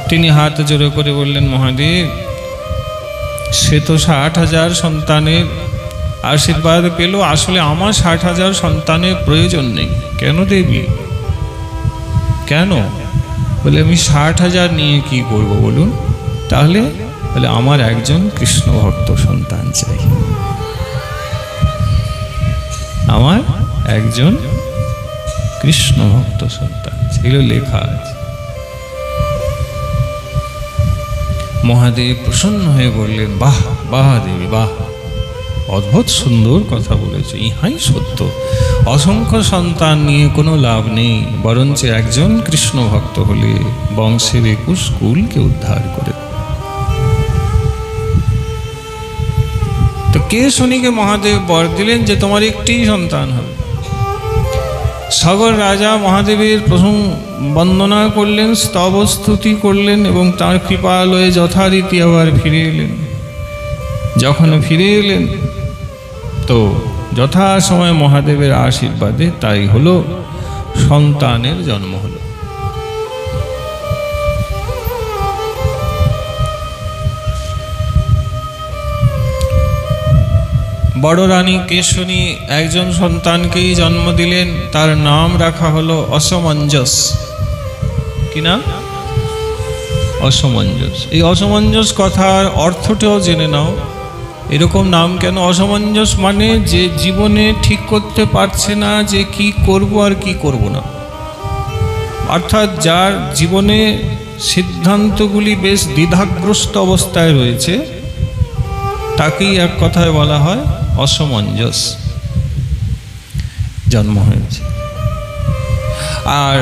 তিনি হাত জোড়ে করে বললেন, মহাদেব সে তো 60,000 সন্তানের আশীর্বাদ পেল, আসলে আমার 60,000 সন্তানের প্রয়োজন নেই। কেন দেবী, কেন? বলে, আমি 60,000 নিয়ে কি করব বলুন? তাহলে বলে, আমার একজন কৃষ্ণ ভক্ত সন্তান চাই, আমার একজন কৃষ্ণ ভক্ত সন্তান। এগুলো লেখা আছে। মহাদেব প্রসন্ন হয়ে বললেন, বাহ বাহ দেবী, বাহ, অদ্ভুত সুন্দর কথা বলেছে, ইহাই সত্য। অসংখ্য সন্তান নিয়ে কোনো লাভ নেই, বরঞ্চ একজন কৃষ্ণ ভক্ত হলে বংশের 21 কুলকে উদ্ধার করে। তো কে শনিকে মহাদেব বর দিলেন যে তোমার একটি সন্তান হবে। সগর রাজা মহাদেবের প্রথম বন্দনা করলেন, স্তব স্তুতি করলেন এবং তাঁর কৃপালয়ে যথারীতি আবার ফিরে এলেন। যখন ফিরে এলেন তো যথাসময়ে মহাদেবের আশীর্বাদে তাই হলো, সন্তানের জন্ম হলো। বড় রানী কেশনী একজন সন্তানকেই জন্ম দিলেন, তার নাম রাখা হলো অসমঞ্জস। কি নাম? অসমঞ্জস। এই অসমঞ্জস কথার অর্থটাও জেনে নাও। এরকম নাম কেন অসমঞ্জস? মানে যে জীবনে ঠিক করতে পারছে না যে কি করব আর কি করব না, অর্থাৎ যার জীবনে সিদ্ধান্তগুলি বেশ দ্বিধাগ্রস্ত অবস্থায় রয়েছে, তাকেই এক কথায় বলা হয় অসমঞ্জস জন্ম হয়েছে। আর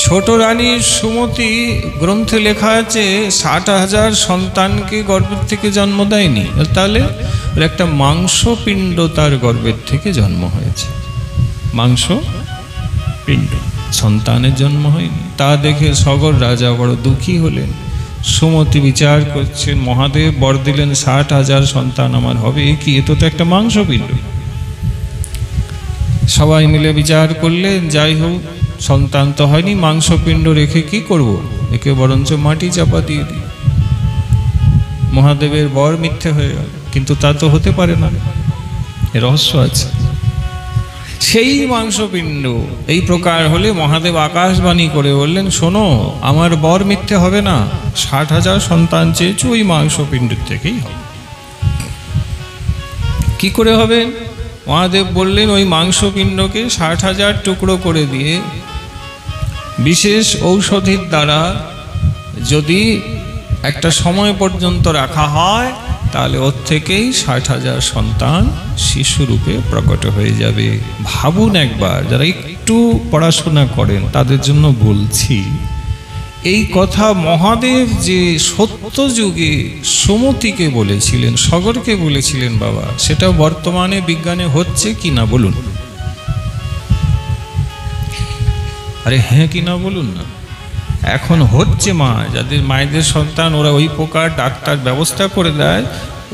ছোট রানী সুমতি গ্রন্থে লেখা আছে 60,000 সন্তানকে গর্ভের থেকে জন্ম দেয়নি, তাহলে একটা মাংসপিণ্ড তার গর্ভের থেকে জন্ম হয়েছে। মাংসপিণ্ড, সন্তানের জন্ম হয়নি। তা দেখে সগর রাজা বড় দুঃখী হলেন। সুমতি বিচার করছেন, মহাদেব বর দিলেন 60,000 সন্তান আমার হবে, কি এ তো একটা মাংসপিণ্ড। সবাই মিলে বিচার করলেন, যাই হোক সন্তান তো হয়নি, মাংসপিণ্ড রেখে কি করব, একে বরঞ্চ মাটি চাপা দিয়ে দিই। মহাদেবের বর মিথ্যে হয়ে গেল, কিন্তু তা তো হতে পারে না, এর রহস্য আছে। সেই মাংসপিণ্ড এই প্রকার হলে মহাদেব আকাশবাণী করে বললেন, শোনো, আমার বর মিথ্যে হবে না, 60,000 সন্তান চেয়েছো, ওই মাংসপিণ্ডের থেকেই হবে। কি করে হবে? মহাদেব বললেন, ওই মাংসপিণ্ডকে 60,000 টুকরো করে দিয়ে বিশেষ ঔষধির দ্বারা যদি একটা সময় পর্যন্ত রাখা হয়, তাহলে ওর থেকেই 60,000 সন্তান শিশুরূপে প্রকট হয়ে যাবে। ভাবুন একবার, যারা একটু পড়াশোনা করেন তাদের জন্য বলছি, এই কথা মহাদেব যে সত্য যুগে সুমতিকে বলেছিলেন, সগরকে বলেছিলেন বাবা, সেটা বর্তমানে বিজ্ঞানে হচ্ছে কি না বলুন? আরে হ্যাঁ কি না বলুন না। এখন হচ্ছে, মা যাদের মায়েদের সন্তান, ওরা ওই প্রকার ডাক্তার ব্যবস্থা করে দেয়,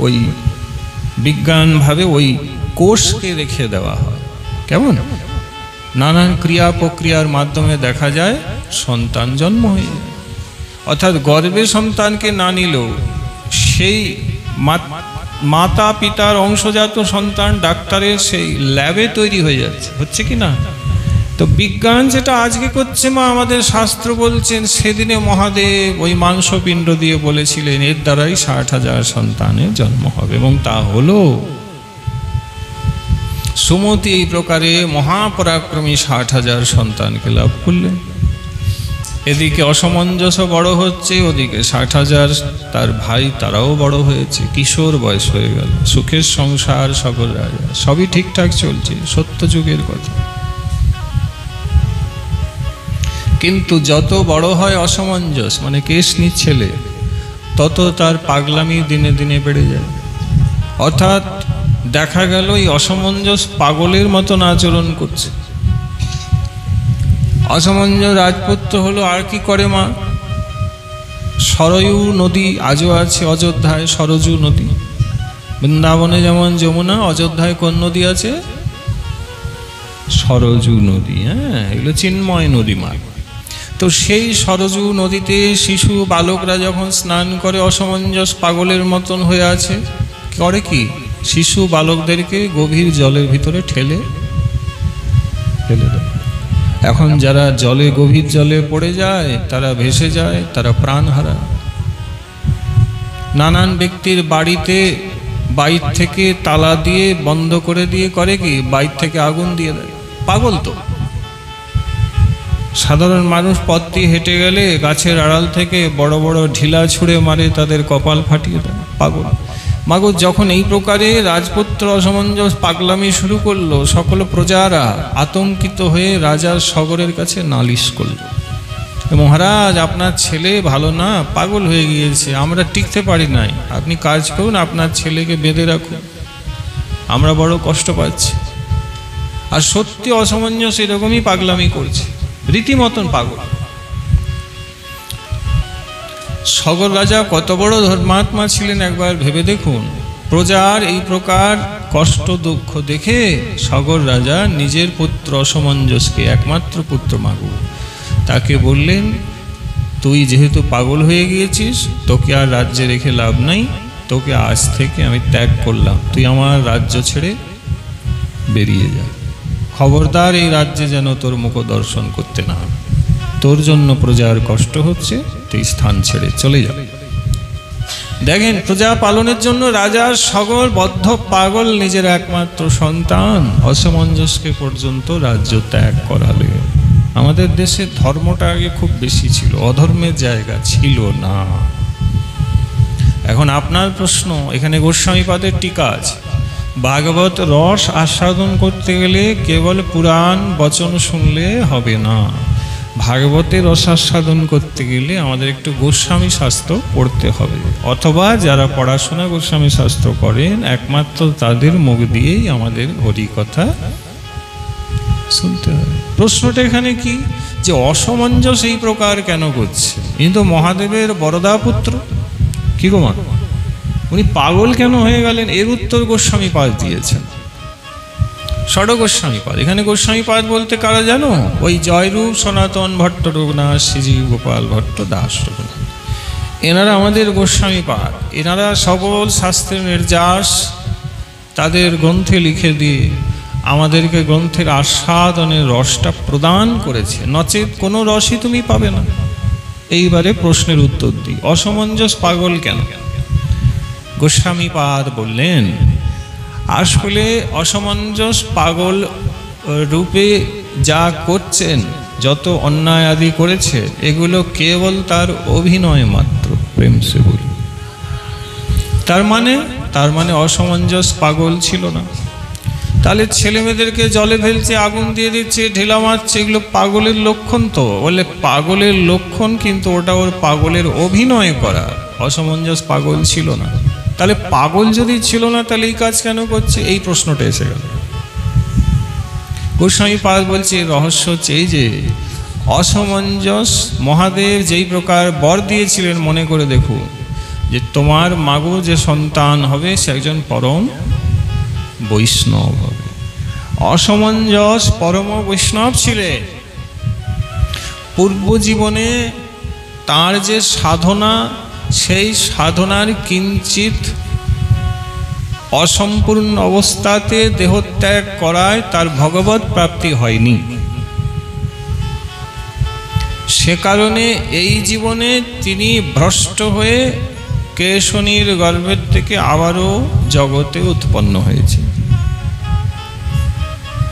ওই বিজ্ঞানভাবে ওই কোষকে রেখে দেওয়া হয়। কেমন নানান ক্রিয়া প্রক্রিয়ার মাধ্যমে দেখা যায় সন্তান জন্ম হয়ে যায়। অর্থাৎ গর্ভে সন্তানকে না নিলেও সেই মাতা পিতার অংশজাত সন্তান ডাক্তারের সেই ল্যাবে তৈরি হয়ে যাচ্ছে, হচ্ছে কি না? তো বিজ্ঞান যেটা আজকে করছে, মা আমাদের শাস্ত্র বলছেন, সেদিনে মহাদেব ওই মাংসপিণ্ড দিয়ে বলেছিলেন এর দ্বারাই 60,000 সন্তানের জন্ম হবে, এবং তা হলো। সুমতি এই প্রকারে মহাপরাক্রমী 60,000 সন্তানকে লাভ করলেন। এদিকে অসমঞ্জস বড় হচ্ছে, ওদিকে 60,000 তার ভাই তারাও বড় হয়েছে, কিশোর বয়স হয়ে গেল, সুখের সংসার, সকল রাজা সবই ঠিকঠাক চলছে, সত্য যুগের কথা। কিন্তু যত বড় হয় অসমঞ্জস, মানে কেশনির ছেলে, তত তার পাগলামি দিনে দিনে বেড়ে যায়। অর্থাৎ দেখা গেল এই অসমঞ্জস পাগলের মতন আচরণ করছে। অসমঞ্জস রাজপুত্র হলো, আর কি করে মা? সরয়ু নদী আজও আছে অযোধ্যায়, সরযূ নদী। বৃন্দাবনে যেমন যমুনা, অযোধ্যায় কোন নদী আছে? সরযূ নদী। হ্যাঁ, এগুলো চিন্ময় নদী মার্গ। তো সেই সরযূ নদীতে শিশু বালকরা যখন স্নান করে অসমঞ্জস পাগলের মতন হয়ে আছে, করে কি? শিশু বালকদেরকে গভীর জলের ভিতরে ঠেলে দেয়। এখন যারা জলে, গভীর জলে পড়ে যায়, তারা ভেসে যায়, তারা প্রাণ হারায়। নানান ব্যক্তির বাড়িতে বাইর থেকে তালা দিয়ে বন্ধ করে দিয়ে করে কি? বাইর থেকে আগুন দিয়ে দেয়। পাগল তো। সাধারণ মানুষ পথ দিয়ে হেঁটে গেলে গাছের আড়াল থেকে বড় বড় ঢিলা ছুঁড়ে মারে, তাদের কপাল ফাটিয়ে দেয়। পাগল। মাগো যখন এই প্রকারে রাজপুত্র অসমঞ্জস পাগলামি শুরু করলো, সকল প্রজারা আতঙ্কিত হয়ে রাজার সগরের কাছে নালিশ করল। মহারাজ, আপনার ছেলে ভালো না, পাগল হয়ে গিয়েছে, আমরা টিকতে পারি নাই, আপনি কাজ করুন, আপনার ছেলেকে বেঁধে রাখুন, আমরা বড় কষ্ট পাচ্ছি। আর সত্যি অসমঞ্জস এরকমই পাগলামি করছে, রীতিমতন পাগল। সগর রাজা কত বড় ধর্মাত্মা ছিলেন একবার ভেবে দেখুন। প্রজার এই প্রকার কষ্ট দুঃখ দেখে সগর রাজা নিজের পুত্র অসমঞ্জসকে, একমাত্র পুত্র মাগু, তাকে বললেন, তুই যেহেতু পাগল হয়ে গিয়েছিস, তোকে আর রাজ্যে রেখে লাভ নাই, তোকে আজ থেকে আমি ত্যাগ করলাম, তুই আমার রাজ্য ছেড়ে বেরিয়ে যা। খবরদার এই রাজ্যে যেন তোর মুখ দর্শন করতে না হবে, তোর জন্য প্রজার কষ্ট হচ্ছে, তুই স্থান ছেড়ে চলে যা। দেখেন, প্রজা পালনের জন্য রাজার সগর বদ্ধ পাগল নিজের একমাত্র সন্তান অসমঞ্জসকে পর্যন্ত রাজ্য ত্যাগ করালে। আমাদের দেশে ধর্মটা আগে খুব বেশি ছিল, অধর্মের জায়গা ছিল না। এখন আপনার প্রশ্ন, এখানে গোস্বামীপাদের টিকা আছে, ভাগবত রস আস্বাদন করতে গেলে কেবল পুরাণ বচন শুনলে হবে না, ভাগবতের রসাস্বাদন করতে গেলে আমাদের একটু গোস্বামী শাস্ত্র পড়তে হবে, অথবা যারা পড়াশোনা গোস্বামী শাস্ত্র করেন একমাত্র তাদের মুখ দিয়েই আমাদের হরি কথা শুনতে হবে। প্রশ্নটা এখানে কি, যে অসমঞ্জস এই প্রকার কেন করছে? কিন্তু মহাদেবের বরদা পুত্র, কি গো মা, উনি পাগল কেন হয়ে গেলেন? এর উত্তর গোস্বামীপাদ দিয়েছেন, ষড় গোস্বামীপাদ। এখানে গোস্বামীপাদ বলতে কারা জানো? ওই জয়রূপ, সনাতন ভট্ট, রঘুনাথ, শ্রীজীব গোপাল ভট্ট, দাস রঘুনাথ, এনারা আমাদের গোস্বামীপাদ। এনারা সকল শাস্ত্রের নির্যাস তাদের গ্রন্থে লিখে দিয়ে আমাদেরকে গ্রন্থের আস্বাদনের রসটা প্রদান করেছে, নচেত কোনো রসই তুমি পাবে না। এইবারে প্রশ্নের উত্তর দিই, অসমঞ্জস পাগল কেন? গোস্বামীপাদ বললেন, আসলে অসমঞ্জস পাগল রূপে যা করছেন, যত অন্যায় আদি করেছে, এগুলো কেবল তার অভিনয় মাত্র, প্রেম সে বলি। তার মানে অসমঞ্জস পাগল ছিল না। তাহলে ছেলে মেয়েদেরকে জলে ফেলছে, আগুন দিয়ে দিচ্ছে, ঢেলা মারছে, এগুলো পাগলের লক্ষণ তো? বলে পাগলের লক্ষণ, কিন্তু ওটা ওর পাগলের অভিনয় করা, অসমঞ্জস পাগল ছিল না। তাহলে পাগল যদি ছিল না, তাহলে এই কাজ কেন করছে? এই প্রশ্নটা এসে গেল। গোস্বামীপাদ বলছে, রহস্য হচ্ছে এই যে অসমঞ্জস মহাদেব যেই প্রকার বর দিয়েছিলেন, মনে করে দেখুন যে তোমার মাগো যে সন্তান হবে সে একজন পরম বৈষ্ণব হবে। অসমঞ্জস পরম বৈষ্ণব ছিলেন। পূর্ব জীবনে তার যে সাধনা, সেই সাধনার কিঞ্চিত অসম্পূর্ণ অবস্থাতে দেহত্যাগ করায় তার ভগবৎ প্রাপ্তি হয়নি। সে কারণে এই জীবনে তিনি ভ্রষ্ট হয়ে কেশনীর গর্ভের থেকে আবারও জগতে উৎপন্ন হয়েছে।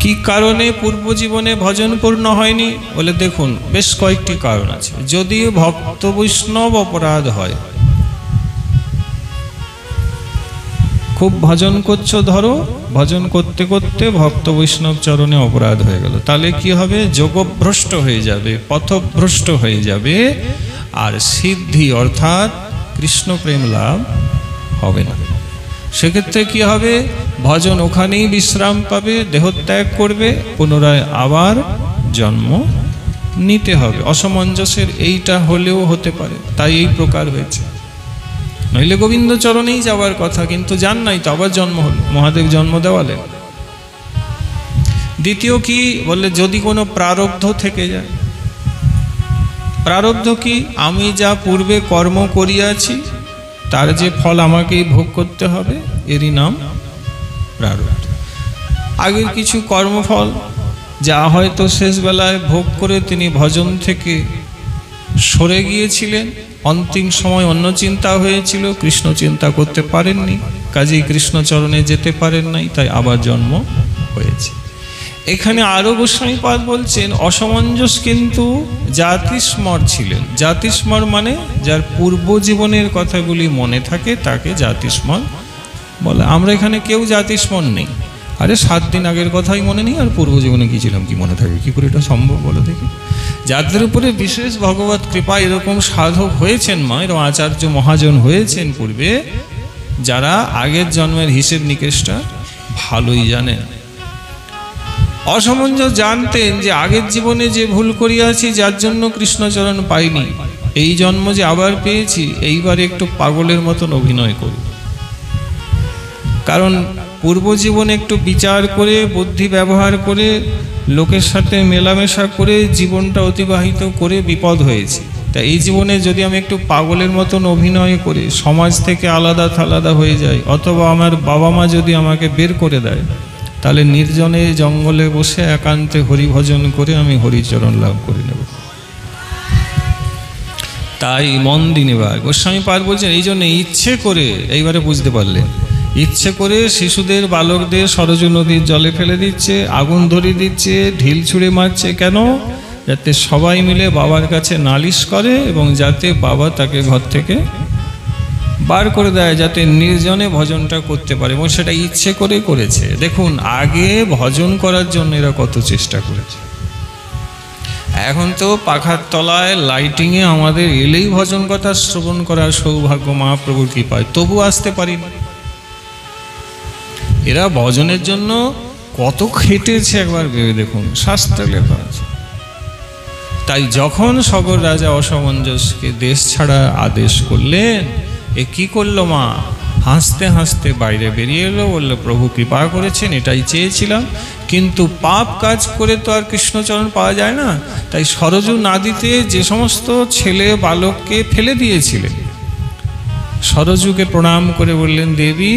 কি কারণে পূর্ব জীবনে ভজন পূর্ণ হয়নি? বলে দেখুন, বেশ কয়েকটি কারণ আছে। যদি ভক্ত বৈষ্ণব অপরাধ হয়, খুব ভজন করছো, ধরো ভজন করতে করতে ভক্ত বৈষ্ণব চরণে অপরাধ হয়ে গেল, তাহলে কি হবে? যোগভ্রষ্ট হয়ে যাবে, পথভ্রষ্ট হয়ে যাবে, আর সিদ্ধি অর্থাৎ কৃষ্ণ প্রেম লাভ হবে না। সেক্ষেত্রে কি হবে? ভজন ওখানেই বিশ্রাম পাবে, দেহত্যাগ করবে, পুনরায় আবার জন্ম নিতে হবে। অসামঞ্জস্যের এইটা হলেও হতে পারে, তাই এই প্রকার হয়েছে, নইলে গোবিন্দ চরণেই যাওয়ার কথা, কিন্তু যান নাই তো আবার জন্ম হল, মহাদেব জন্ম দেওয়ালেন। দ্বিতীয় কি বললে, যদি কোনো প্রারব্ধ থেকে যায়। প্রারব্ধ কি? আমি যা পূর্বে কর্ম করিয়াছি তার যে ফল আমাকেই ভোগ করতে হবে, এরই নাম প্রারব্ধ। আগের কিছু কর্মফল যা হয়তো শেষ বেলায় ভোগ করে তিনি ভজন থেকে সরে গিয়েছিলেন, অন্তিম সময় অন্য চিন্তা হয়েছিল, কৃষ্ণ চিন্তা করতে পারেননি, কাজেই কৃষ্ণচরণে যেতে পারেন নাই, তাই আবার জন্ম হয়েছে। এখানে আরো গোস্বামীপাদ বলছেন, অসমঞ্জস কিন্তু জাতিস্মর ছিলেন। জাতিস্মর মানে যার পূর্ব জীবনের কথাগুলি মনে থাকে তাকে জাতিস্মর বলে। আমরা এখানে কেউ জাতিস্মর নেই। আরে 7 দিন আগের কথাই মনে নেই, আর পূর্ব জীবনে কি ছিলাম কি মনে থাকে? কি করে এটা সম্ভব বলো দেখি? যাদের উপরে বিশেষ ভগবত কৃপা, এরকম সাধক হয়েছেন মা, এরকম আচার্য মহাজন হয়েছেন পূর্বে, যারা আগের জন্মের হিসেব নিকেশটা ভালোই জানেন। অসমঞ্জস জানতেন যে আগের জীবনে যে ভুল করিয়াছি, যার জন্য কৃষ্ণচরণ পাইনি, এই জন্ম যে আবার পেয়েছি, এইবারে একটু পাগলের মতন অভিনয় করি। কারণ পূর্ব জীবনে একটু বিচার করে, বুদ্ধি ব্যবহার করে, লোকের সাথে মেলামেশা করে জীবনটা অতিবাহিত করে বিপদ হয়েছে। তা এই জীবনে যদি আমি একটু পাগলের মতন অভিনয় করে সমাজ থেকে আলাদা থালাদা হয়ে যাই, অথবা আমার বাবা মা যদি আমাকে বের করে দেয়, তাহলে নির্জনে জঙ্গলে বসে একান্তে হরিভজন করে আমি হরিচরণ লাভ করে নেব। তাই মন দিনেবার গোস্বামীপাদ বলছেন, এই জন্য ইচ্ছে করে, এইবারে বুঝতে পারলেন, ইচ্ছে করে শিশুদের, বালকদের সরজু নদীর জলে ফেলে দিচ্ছে, আগুন ধরিয়ে দিচ্ছে, ঢিল ছুঁড়ে মারছে। কেন? যাতে সবাই মিলে বাবার কাছে নালিশ করে এবং যাতে বাবা তাকে ঘর থেকে বার করে দেয়, যাতে নির্জনে ভজনটা করতে পারে, এবং সেটা ইচ্ছে করে করেছে। দেখুন, আগে ভজন করার জন্য এরা কত চেষ্টা করেছে। এখন তো পাখার তলায় লাইটিংয়ে আমাদের এলেই ভজন কথা শ্রবণ করার সৌভাগ্য মহাপ্রভুর কৃপায়, তবু আসতে পারি না। এরা ভজনের জন্য কত খেটেছে একবার ভেবে দেখুন, শাস্ত্রে লেখা আছে। তাই যখন সগর রাজা অসমঞ্জসকে দেশ ছাড়া আদেশ করলেন, এ কি করলো মা? হাসতে হাসতে বাইরে বেরিয়ে এলো, বললো, প্রভু কৃপা করেছেন, এটাই চেয়েছিলাম, কিন্তু পাপ কাজ করে তো আর কৃষ্ণচরণ পাওয়া যায় না। তাই সরজু নদীতে যে সমস্ত ছেলে বালককে ফেলে দিয়েছিলেন, সরজুকে প্রণাম করে বললেন, দেবী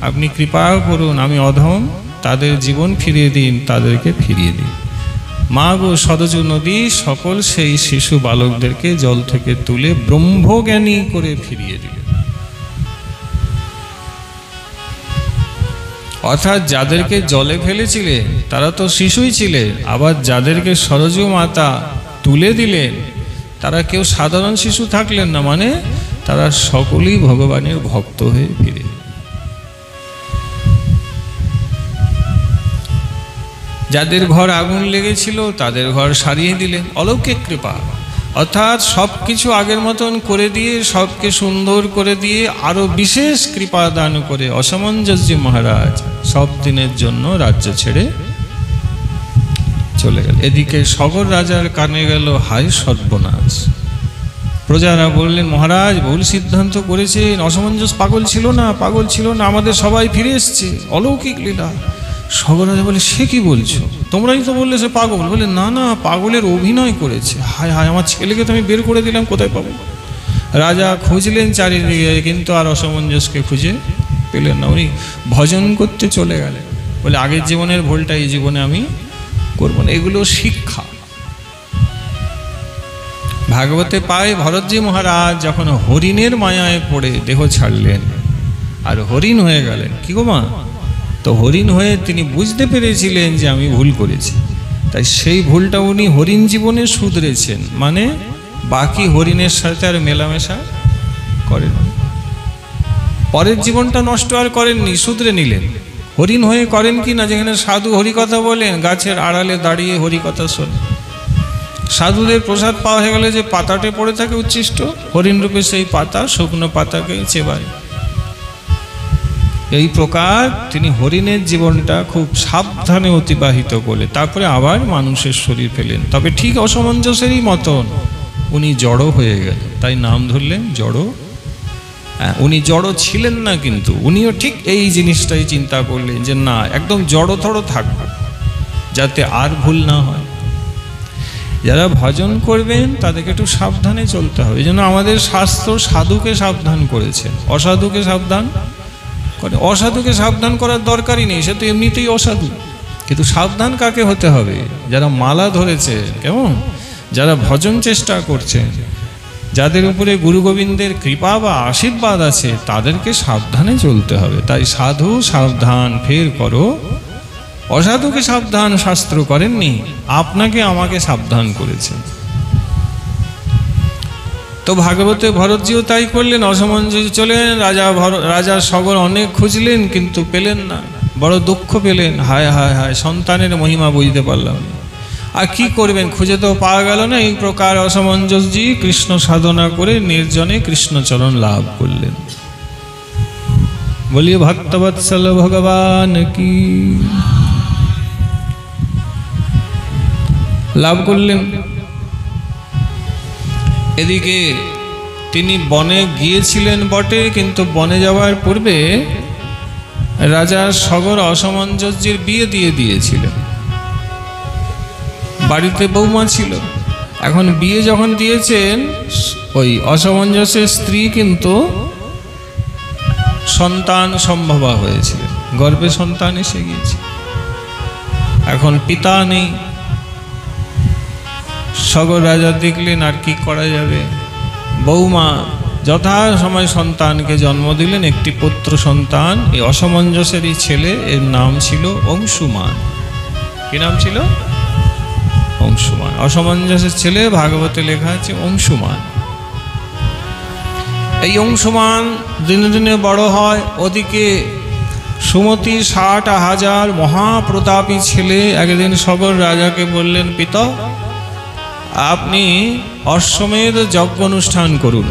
আপনি কৃপা করুন, আমি অধম, তাদের জীবন ফিরিয়ে দিন, তাদেরকে ফিরিয়ে দিন। মা গো, সরজু নদী সকল সেই শিশু বালকদেরকে জল থেকে তুলে ব্রহ্মজ্ঞানী করে ফিরিয়ে দিলেন। অর্থাৎ যাদেরকে জলে ফেলেছিলেন তারা তো শিশুই ছিলেন, আবার যাদেরকে সরজু মাতা তুলে দিলেন তারা কেউ সাধারণ শিশু থাকলেন না, মানে তারা সকলেই ভগবানের ভক্ত হয়ে ফিরে। যাদের ঘর আগুন লেগেছিল তাদের ঘর সারিয়ে দিলেন, অলৌকিক কৃপা। অর্থাৎ সব কিছু আগের মতন করে দিয়ে, সবকে সুন্দর করে দিয়ে, আরো বিশেষ কৃপা দান করে অসমঞ্জসজি মহারাজ সব দিনের জন্য রাজ্য ছেড়ে চলে গেল। এদিকে সগর রাজার কানে গেল, হায় সর্বনাশ। প্রজারা বললেন, মহারাজ ভুল সিদ্ধান্ত করেছেন, অসমঞ্জস পাগল ছিল না, পাগল ছিল না, আমাদের সবাই ফিরে এসছে, অলৌকিক লীলা। সগর রাজা বলে, সে কি বলছো? তোমরাই তো বললে সে পাগল। বলে, না না, পাগলের অভিনয় করেছে। হায় হায়, আমার ছেলেকে তো আমি বের করে দিলাম, কোথায় পাবো? রাজা খুঁজলেন চারিদিকে, কিন্তু আর অসমঞ্জসকে খুঁজে পেলেন না। উনি ভজন করতে চলে গেলেন, বলে আগের জীবনের ভুলটা এই জীবনে আমি করবো না। এগুলো শিক্ষা ভাগবতে পায়। ভরতজি মহারাজ যখন হরিণের মায়ায় পড়ে দেহ ছাড়লেন আর হরিণ হয়ে গেলেন, কি গো মা? তো হরিণ হয়ে তিনি বুঝতে পেরেছিলেন যে আমি ভুল করেছি, তাই সেই ভুলটা উনি হরিণ জীবনে শুধরেছেন, মানে বাকি হরিণের সাথে আর মেলামেশা করেন, পরের জীবনটা নষ্ট আর করেননি, শুধরে নিলেন। হরিণ হয়ে করেন কি না, যেখানে সাধু হরিকথা বলেন, গাছের আড়ালে দাঁড়িয়ে হরিকথা শোনেন। সাধুদের প্রসাদ পাওয়া হয়ে গেলে যে পাতাটে পড়ে থাকে উচ্ছিষ্ট, হরিণ রূপে সেই পাতা, শুকনো পাতাকে চেবায়। এই প্রকার তিনি হরিণের জীবনটা খুব সাবধানে অতিবাহিত করলেন, তারপরে আবার মানুষের শরীর পেলেন। তবে ঠিক অসামঞ্জস্যেরই মতন উনি জড়ো হয়ে গেলেন, তাই নাম ধরলেন জড়ো। উনি জড়ো ছিলেন না, কিন্তু উনিও ঠিক এই জিনিসটাই চিন্তা করলেন যে না, একদম জড়ো থড়ো থাকবো যাতে আর ভুল না হয়। যারা ভজন করবেন তাদেরকে একটু সাবধানে চলতে হবে। এই জন্য আমাদের শাস্ত্র সাধুকে সাবধান করেছে, অসাধুকে সাবধান করে। অসাধুকে সাবধান করার দরকারই নেই, সে তো এমনিতেই অসাধু। কিন্তু সাবধান কাকে হতে হবে? যারা মালা ধরেছে, কেমন, যারা ভজন চেষ্টা করছেন, যাদের উপরে গুরু গোবিন্দের কৃপা বা আশীর্বাদ আছে, তাদেরকে সাবধানে চলতে হবে। তাই সাধু সাবধান ফের করো, অসাধুকে সাবধান শাস্ত্র করেননি, আপনাকে আমাকে সাবধান করেছেন। তো ভাগবতে ভরতজিও তাই করলেন, অসামঞ্জস্য চলে গেলেন। রাজা সগর অনেক খুঁজলেন কিন্তু পেলেন না, বড় দুঃখ পেলেন। হায় হায় হায়, সন্তানের মহিমা বুঝতে পারলাম না। আর কি করবেন, খুঁজে তো পাওয়া গেল না। এই প্রকার অসামঞ্জস্যজি কৃষ্ণ সাধনা করে নির্জনে কৃষ্ণচরণ লাভ করলেন। বলিয়ে ভক্তবৎসল ভগবান কি লাভ করলেন। এদিকে তিনি বনে গিয়েছিলেন বটে, কিন্তু বনে যাওয়ার পূর্বে রাজা সগর অসামঞ্জস্যের বিয়ে দিয়ে দিয়েছিলেন। বাড়িতে বৌমা ছিল, এখন বিয়ে যখন দিয়েছেন, ওই অসামঞ্জস্যের স্ত্রী কিন্তু সন্তান সম্ভবা হয়েছিলেন, গর্ভে সন্তান এসে গিয়েছে। এখন পিতা নেই। সগর রাজা দেখলেন আর কি করা যাবে। বৌমা যথা সময় সন্তানকে জন্ম দিলেন, একটি পুত্র সন্তান। এই অসামঞ্জস্যেরই ছেলে, এর নাম ছিল অংশুমান। কি নাম ছিল? অংশুমান। অসামঞ্জস্যের ছেলে, ভাগবতে লেখা আছে অংশুমান। এই অংশুমান দিনে দিনে বড় হয়। ওদিকে সুমতি 60,000 মহাপ্রতাপী ছেলে একদিন সগর রাজাকে বললেন, পিতা আপনি অশ্বমেধ যজ্ঞ অনুষ্ঠান করুন,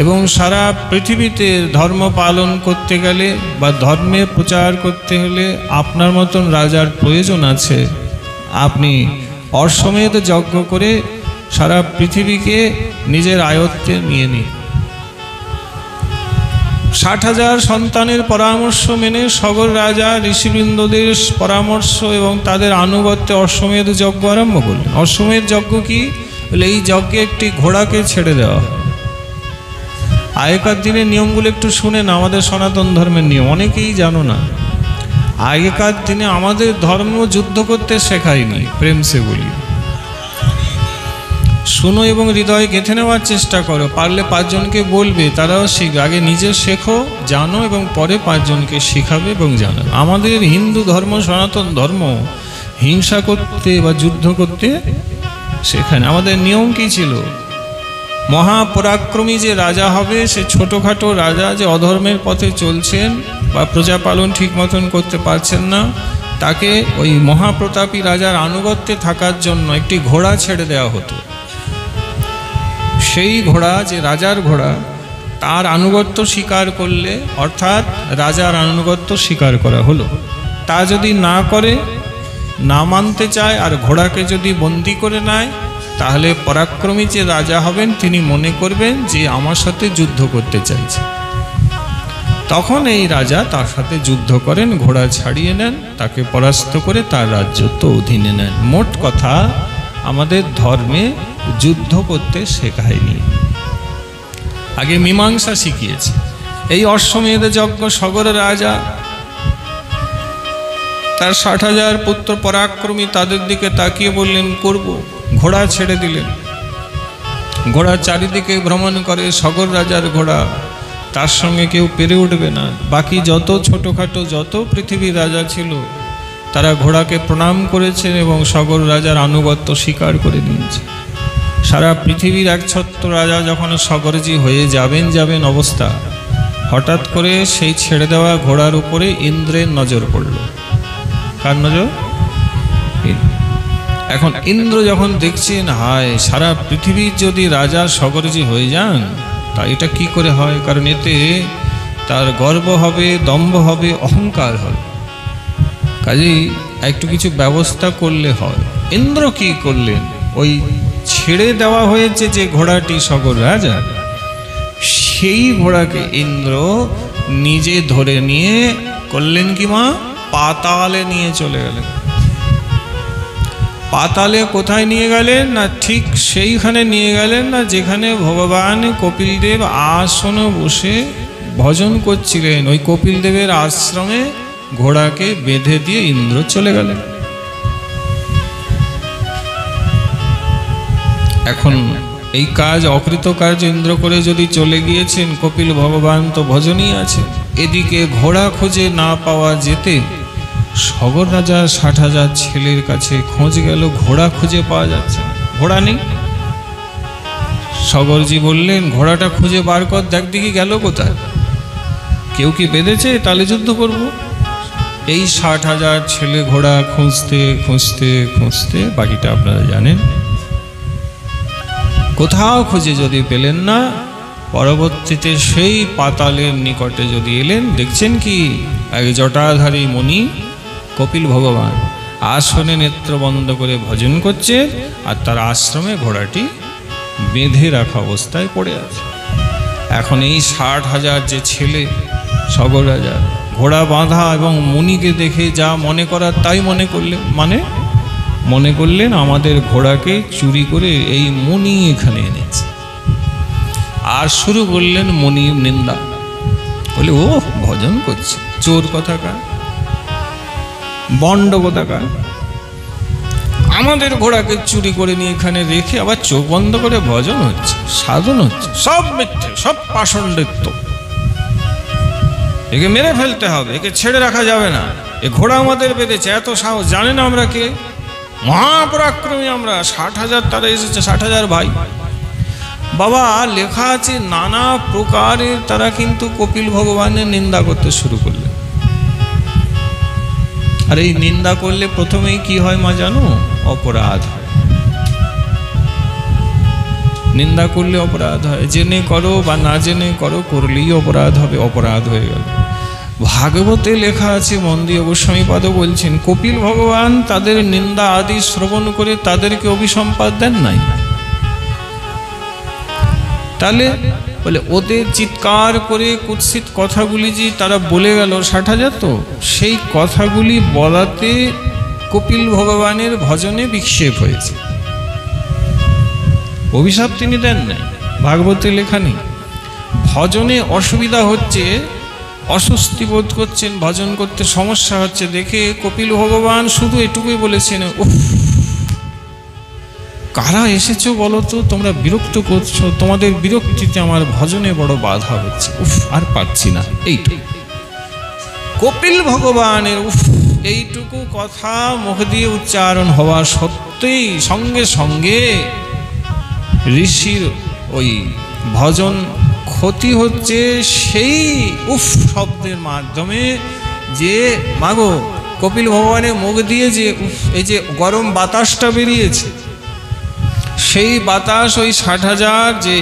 এবং সারা পৃথিবীতে ধর্ম পালন করতে গেলে বা ধর্মের প্রচার করতে হলে আপনার মতন রাজার প্রয়োজন আছে। আপনি অশ্বমেধ যজ্ঞ করে সারা পৃথিবীকে নিজের আয়ত্তে নিয়ে নিন। 60,000 সন্তানের পরামর্শ মেনে সগর রাজা ঋষিবৃন্দদের পরামর্শ এবং তাদের আনুগত্যে অশ্বমেধ যজ্ঞ আরম্ভ করলেন। অশ্বমেধ যজ্ঞ কি? বলে এই যজ্ঞে একটি ঘোড়াকে ছেড়ে দেওয়া হয়। আগেকার দিনের নিয়মগুলো একটু শুনে না, আমাদের সনাতন ধর্মের নিয়ম অনেকেই জানো না। আগেকার দিনে আমাদের ধর্ম যুদ্ধ করতে শেখায়নি, প্রেম সে বলি। শুনো এবং হৃদয়ে গেঁথে নেওয়ার চেষ্টা করো, পারলে 5 জনকে বলবে, তারাও শিখবে। আগে নিজে শেখো, জানো, এবং পরে 5 জনকে শিখাবে এবং জানাবে। আমাদের হিন্দু ধর্ম, সনাতন ধর্ম হিংসা করতে বা যুদ্ধ করতে শেখায় না। আমাদের নিয়ম কি ছিল? মহাপরাক্রমী যে রাজা হবে, সে ছোটোখাটো রাজা যে অধর্মের পথে চলছেন বা প্রজা পালন ঠিক মতন করতে পারছেন না, তাকে ওই মহাপ্রতাপী রাজার আনুগত্যে থাকার জন্য একটি ঘোড়া ছেড়ে দেওয়া হতো। সেই ঘোড়া, যে রাজার ঘোড়া, তার আনুগত্য স্বীকার করলে, অর্থাৎ রাজার আনুগত্য স্বীকার করা হলো। তা যদি না করে, না মানতে চায়, আর ঘোড়াকে যদি বন্দি করে নেয়, তাহলে পরাক্রমী যে রাজা হবেন তিনি মনে করবেন যে আমার সাথে যুদ্ধ করতে চাইছে। তখন এই রাজা তার সাথে যুদ্ধ করেন, ঘোড়া ছাড়িয়ে নেন, তাকে পরাস্ত করে তার রাজ্যত্ব অধীনে নেন। মোট কথা, আমাদের ধর্মে যুদ্ধ করতে শেখায়নি, আগে মীমাংসা শিখিয়েছে। এই অশ্বমেধ যজ্ঞ সগর রাজা তার 60,000 পুত্র পরাক্রমী, তাদের দিকে তাকিয়ে বললেন করব। ঘোড়া ছেড়ে দিলেন। ঘোড়া চারিদিকে ভ্রমণ করে। সগর রাজার ঘোড়া, তার সঙ্গে কেউ পেরে উঠবে না। বাকি যত ছোটোখাটো যত পৃথিবীর রাজা ছিল, তারা ঘোড়াকে প্রণাম করেছেন এবং সগর রাজার আনুগত্য স্বীকার করে নিয়েছে। সারা পৃথিবীর একছত্র রাজা যখন সগরজি হয়ে যাবেন অবস্থা, হঠাৎ করে সেই ছেড়ে দেওয়া ঘোড়ার উপরে ইন্দ্রের নজর পড়ল। কার নজর? এখন ইন্দ্র যখন দেখছেন, হায়, সারা পৃথিবীর যদি রাজা সগরজি হয়ে যান, তা এটা কি করে হয়? কারণ এতে তার গর্ব হবে, দম্ভ হবে, অহংকার হবে। কাজেই একটু কিছু ব্যবস্থা করলে হয়। ইন্দ্র কি করলেন? ওই ছেড়ে দেওয়া হয়েছে যে ঘোড়াটি সগর রাজা, সেই ঘোড়াকে ইন্দ্র নিজে ধরে নিয়ে করলেন কি মা? পাতালে নিয়ে চলে গেলেন। পাতালে কোথায় নিয়ে গেলেন? না ঠিক সেইখানে নিয়ে গেলেন না যেখানে ভগবান কপিলদেব আসনে বসে ভজন করছিলেন। ওই কপিলদেবের আশ্রমে ঘোড়াকে বেঁধে দিয়ে ইন্দ্র চলে গেলেন। এখন এই কাজ অকৃতকার্য ইন্দ্র করে যদি চলে গিয়েছেন, কপিল ভগবান তো ভজনই আছে। এদিকে ঘোড়া খুঁজে না পাওয়া যেতে সগর রাজার 60,000 ছেলের কাছে খোঁজ গেল, ঘোড়া খুঁজে পাওয়া যাচ্ছে না, ঘোড়া নেই। সগরজি বললেন, ঘোড়াটা খুঁজে বার কর, দেখ দেখি গেল কোথায়, কেউ কি বেঁধেছে, তাহলে যুদ্ধ করব। এই 60,000 ছেলে ঘোড়া খুঁজতে খুঁজতে খুঁজতে, বাকিটা আপনারা জানেন, কোথাও খুঁজে যদি পেলেন না, পরবর্তীতে সেই পাতালের নিকটে যদি এলেন, দেখছেন কি এক জটাধারী মুনি কপিল ভগবান আসনে নেত্র বন্ধ করে ভজন করছে, আর তার আশ্রমে ঘোড়াটি বেঁধে রাখা অবস্থায় পড়ে আছে। এখন এই 60,000 যে ছেলে সগর রাজা, ঘোড়া বাঁধা এবং মুনিকে দেখে যা মনে করার তাই মনে করলেন আমাদের ঘোড়াকে চুরি করে এই মুনি এখানে এনেছে। আর শুরু করলেন মুনির নিন্দা, বলে ও ভজন করছে, চোর কোথাকার, বন্ড কোথাকার, আমাদের ঘোড়াকে চুরি করে নিয়ে এখানে রেখে আবার চোখ বন্ধ করে ভজন হচ্ছে, সাধন হচ্ছে, সব মিথ্যে, সব পাষণ্ডিত্য, একে মেরে ফেলতে হবে, একে ছেড়ে রাখা যাবে না, এ ঘোড়া আমাদের বেঁধেছে, এত সাহস, জানেন আমরা কে? মহাপরাক্রমী আমরা, 60,000 তারা এসেছে, 60,000 ভাই। বাবা লেখা আছে নানা প্রকারের তারা কিন্তু কপিল ভগবানের নিন্দা করতে শুরু করলেন। আর এই নিন্দা করলে প্রথমেই কি হয় মা জানো? অপরাধ হয়। নিন্দা করলে অপরাধ হয়, জেনে করো বা না জেনে করো, করলেই অপরাধ হবে, অপরাধ হয়ে গেল। ভাগবতে লেখা আছে, মন্দীয় গোস্বামী পাদ বলছেন, কপিল ভগবান তাদের নিন্দা আদি শ্রবণ করে তাদেরকে অভিসম্পাদ দেন নাই। তাহলে বলে ওদের চিৎকার করে কুৎসিত কথাগুলি যে তারা বলে গেল 60,000, তো সেই কথাগুলি বলাতে কপিল ভগবানের ভজনে বিক্ষেপ হয়েছে, অভিশাপ তিনি দেন নাই, ভাগবতে লেখা নেই। ভজনে অসুবিধা হচ্ছে, অস্বস্তি বোধ করছেন, ভজন করতে সমস্যা হচ্ছে দেখে কপিল ভগবান শুধু এটুকুই বলেছেন, উফ কারা এসেছো বলো তো, তোমরা বিরক্ত করছো, তোমাদের বিরক্তিতে আমার ভজনে বড় বাধা হচ্ছে, উফ আর পারছি না। এইটুকু কপিল ভগবানের উফ এইটুকু কথা মুখ দিয়ে উচ্চারণ হওয়া সত্যিই সঙ্গে সঙ্গে ঋষির ওই ভজন ক্ষতি হচ্ছে সেই উফ শব্দের মাধ্যমে। যে মাগো কপিল ভগবানের মুখ দিয়ে যে উফ এই যে গরম বাতাসটা বেরিয়েছে, সেই বাতাস ওই 60,000 যে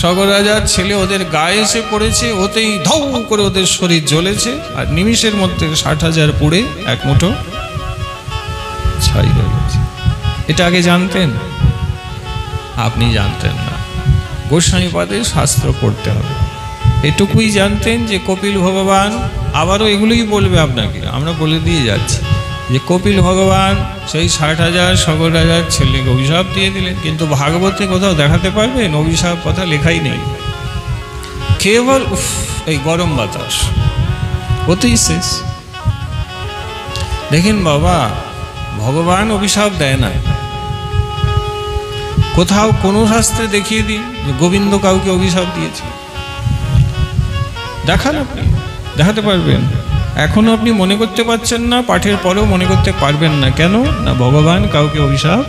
সগর রাজার ছেলে ওদের গায়ে এসে পড়েছে, ওতেই ধৌ করে ওদের শরীর জ্বলেছে, আর নিমিষের মধ্যে 60,000 পুড়ে এক মুঠো ছাই হয়ে গেছে। এটা আগে জানতেন? আপনি জানতেন না, গোস্বামীপাদের শাস্ত্র পড়তে হবে। এটুকুই জানতেন যে কপিল ভগবান, আবারও এগুলোই বলবে আপনাকে, আমরা বলে দিয়ে যাচ্ছি যে কপিল ভগবান সেই 60,000 সগর রাজার ছেলেকে অভিশাপ দিয়ে দিলেন, কিন্তু ভাগবতে কোথাও দেখাতে পারবেন অভিশাপ কথা লেখাই নেই, কেবল উফ এই গরম বাতাস, ওতেই শেষ। দেখেন বাবা, ভগবান অভিশাপ দেয় না। কোথাও কোনো শাস্ত্রে দেখিয়ে দিন যে গোবিন্দ কাউকে অভিশাপ দিয়েছে, দেখান, আপনি দেখাতে পারবেন? এখনো আপনি মনে করতে পারছেন না, পাঠের পরেও মনে করতে পারবেন না। কেন না? ভগবান কাউকে অভিশাপ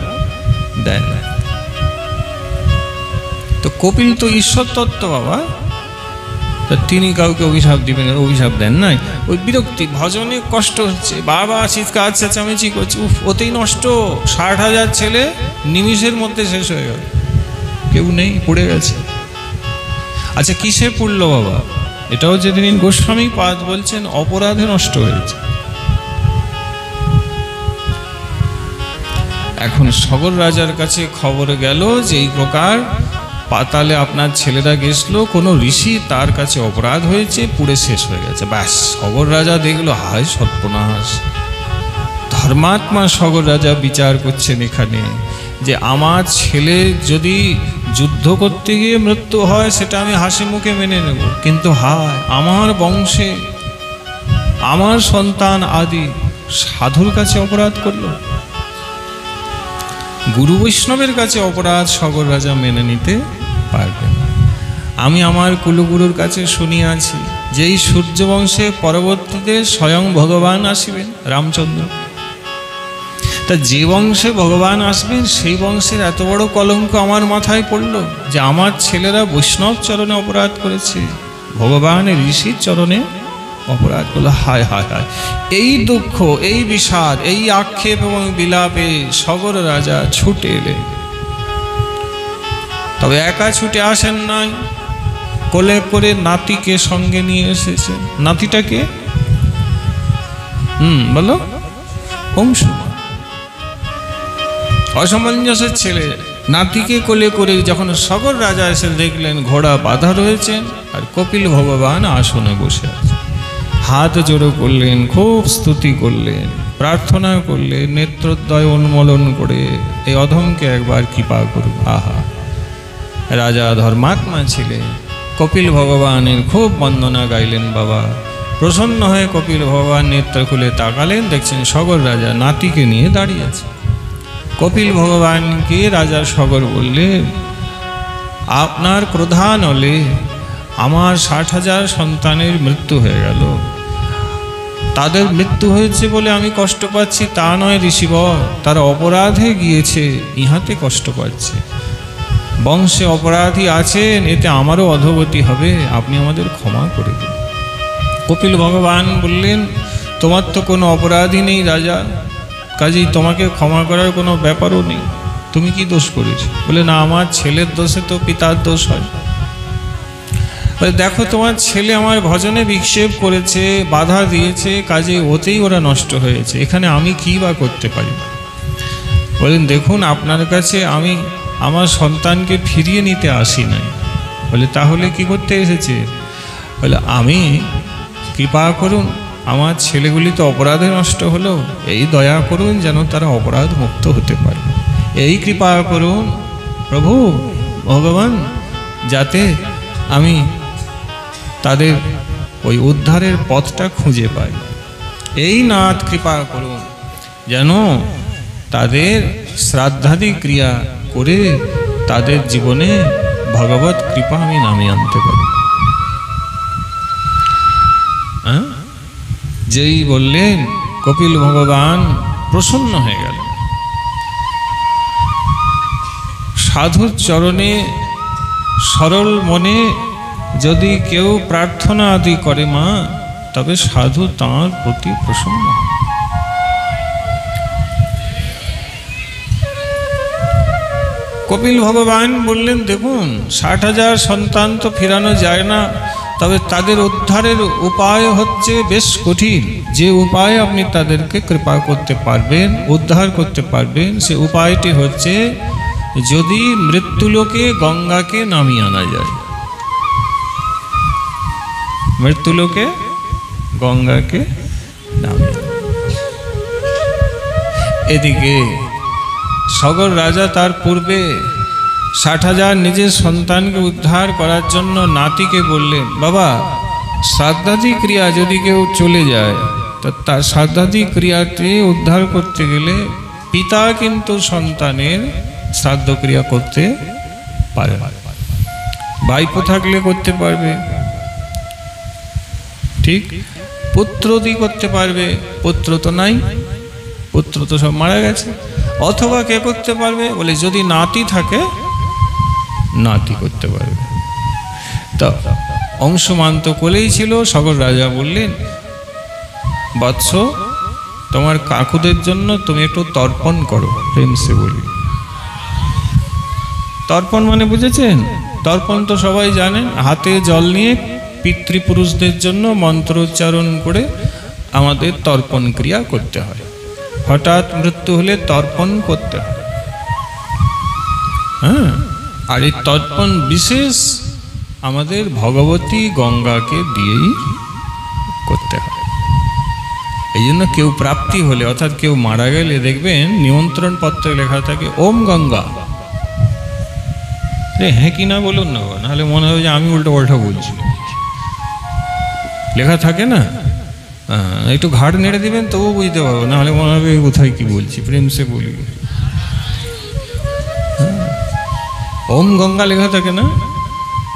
দেন না। তো কপিল তো ঈশ্বর তত্ত্ব বাবা, তা তিনি কাউকে অভিশাপ দিবেন? অভিশাপ দেন নাই। ওই বিরক্তি, ভজনে কষ্ট হচ্ছে, বাবা চিৎকার চেঁচামেচি করছে, উফ ওতেই নষ্ট। 60,000 ছেলে নিমিষের মধ্যে শেষ হয়ে গেল, কেউ নেই, পড়ে গেছে। আচ্ছা কিসে পড়লো বাবা? এটাও যেদিন গোস্বামী পাদ বলছেন অপরাধে নষ্ট হয়েছে। এখন সগর রাজার কাছে খবর গেল যে এই প্রকার পাতালে আপনার ছেলেরা গেছিল, কোনো ঋষি তার কাছে অপরাধ হয়েছে, পুড়ে শেষ হয়ে গেছে। ব্যাস, সগর রাজা দেখলো, হায় সর্বনাশ। ধর্মাত্মা সগর রাজা বিচার করছেন এখানে যে আমার ছেলে যদি যুদ্ধ করতে গিয়ে মৃত্যু হয় সেটা আমি হাসি মুখে মেনে নেব, কিন্তু হায় আমার বংশে আমার সন্তান আদি সাধুর কাছে অপরাধ করলো, গুরু বৈষ্ণবের কাছে অপরাধ সগর রাজা মেনে নিতে পারবে না। আমি আমার কুলগুরুর কাছে শুনিয়াছি যে এই সূর্যবংশে পরবর্তীতে স্বয়ং ভগবান আসিবেন, রামচন্দ্র। তা যে বংশে ভগবান আসবেন সেই বংশের এত বড় কলঙ্ক আমার মাথায় পড়ল যে আমার ছেলেরা বৈষ্ণব চরণে অপরাধ করেছে, ভগবানের ঋষির চরণে অপরাধ করলো। হায় হায় হায়, এই দুঃখ, এই বিষাদ, এই আক্ষেপ এবং বিলাপে সগর রাজা ছুটে এলেন। তবে একা ছুটে আসেন নাই, কোলে করে নাতিকে সঙ্গে নিয়ে এসেছেন। নাতিটাকে বলো, অংশুমান, অসামঞ্জস্যের ছেলে। নাতিকে কোলে করে যখন সগর রাজা এসে দেখলেন ঘোড়া বাঁধা রয়েছেন আর কপিল ভগবান আসনে বসে আছে, হাত জোড়ো করলেন, খুব স্তুতি করলেন, প্রার্থনা করলেন, নেত্রোদ্বয় উন্মোলন করে এই অধমকে একবার কৃপা করুন। আহা, রাজা ধর্মাত্মা ছিলেন, কপিল ভগবানের খুব বন্দনা গাইলেন। বাবা প্রসন্ন হয়ে কপিল ভগবান নেত্র খুলে তাকালেন, দেখছেন সগর রাজা নাতিকে নিয়ে দাঁড়িয়ে আছে। কপিল ভগবানকে রাজা সগর বললেন, আপনার প্রধান হলে আমার 60,000 সন্তানের মৃত্যু হয়ে গেল, তাদের মৃত্যু হয়েছে বলে আমি কষ্ট পাচ্ছি তা নয় ঋষিবর, তারা অপরাধে গিয়েছে ইহাতে কষ্ট পাচ্ছে, বংশে অপরাধী আছেন, এতে আমারও অধোগতি হবে, আপনি আমাদের ক্ষমা করে দিন। কপিল ভগবান বললেন, তোমার তো কোনো অপরাধী নেই রাজা, কাজেই তোমাকে ক্ষমা করার কোনো ব্যাপারও নেই, তুমি কি দোষ করেছো? বলে, না, আমার ছেলের দোষে তো পিতার দোষ হয়। বলে, দেখো তোমার ছেলে আমার ভজনে বিক্ষেপ করেছে, বাধা দিয়েছে, কাজে ওতেই ওরা নষ্ট হয়েছে, এখানে আমি কি বা করতে পারি? বলেন, দেখুন আপনার কাছে আমি আমার সন্তানকে ফিরিয়ে নিতে আসি নাই। বলে, তাহলে কি করতে এসেছে? বলে, আমি কৃপা করুন, আমার ছেলেগুলি তো অপরাধে নষ্ট হলো, এই দয়া করুন যেন তারা অপরাধ মুক্ত হতে পারে, এই কৃপা করুন প্রভু ভগবান, যাতে আমি তাদের ওই উদ্ধারের পথটা খুঁজে পাই। এই নাথ কৃপা করুন যেন তাদের শ্রাদ্ধাদি ক্রিয়া করে তাদের জীবনে ভগবত কৃপা আমি নামিয়ে আনতে পারি। যেই বললেন কপিল ভগবান প্রসন্ন হয়ে গেল। সাধুর চরণে সরল মনে যদি কেউ প্রার্থনা আদি করে মা, তবে সাধু তাঁর প্রতি প্রসন্ন হয়। কপিল ভগবান বললেন, দেখুন 60,000 সন্তান তো ফেরানো যায় না, তবে তাদের উদ্ধারের উপায় হচ্ছে বেশ কঠিন। যে উপায় আপনি তাদেরকে কৃপা করতে পারবেন, উদ্ধার করতে পারবেন, সে উপায়টি হচ্ছে যদি মৃত্যুলোকে গঙ্গাকে নামিয়ে আনা যায়। মৃত্যুলোকে গঙ্গাকে নামিয়ে, এদিকে সগর রাজা তার পূর্বে 60,000 নিজের সন্তানকে উদ্ধার করার জন্য নাতিকে বললেন, বাবা শ্রাদ্ধাদি ক্রিয়া যদি কেউ চলে যায় তো তার শ্রাদ্ধাদি ক্রিয়াতে উদ্ধার করতে গেলে পিতা কিন্তু সন্তানের শ্রাদ্ধ ক্রিয়া করতে পারে, ভাইপো থাকলে করতে পারবে, ঠিক, পুত্রদি করতে পারবে, পুত্র তো নাই, পুত্র তো সব মারা গেছে। অথবা কে করতে পারবে? বলে, যদি নাতি থাকে নাতি করতে পারবে। তা অংশুমান তো কোলেই ছিল। সগর রাজা বললেন, বৎস, তোমার কাকুদের জন্য তুমি একটু তর্পণ করো। প্রেম সে বলি, তর্পণ মানে বুঝেছেন? তর্পণ তো সবাই জানেন, হাতে জল নিয়ে পিতৃপুরুষদের জন্য মন্ত্রোচ্চারণ করে আমাদের তর্পণ ক্রিয়া করতে হয়। হঠাৎ মৃত্যু হলে তর্পণ করতে হয়। হ্যাঁ, আর এই তর্পণ বিশেষ আমাদের ভগবতী গঙ্গাকে দিয়েই করতে হয়। এই জন্য কেউ প্রাপ্তি হলে, অর্থাৎ কেউ মারা গেলে দেখবেন নিমন্ত্রণ পত্রে লেখা থাকে ওম গঙ্গা। হ্যাঁ কি না বলুন না, নাহলে মনে হবে যে আমি উল্টো পাল্টা বলছি। লেখা থাকে না, একটু ঘাড় নেড়ে দিবেন তবু বুঝতে পারবো, নাহলে মনে হবে কোথায় কি বলছি, প্রেম সে বলি। ওম গঙ্গা লেখা থাকে না,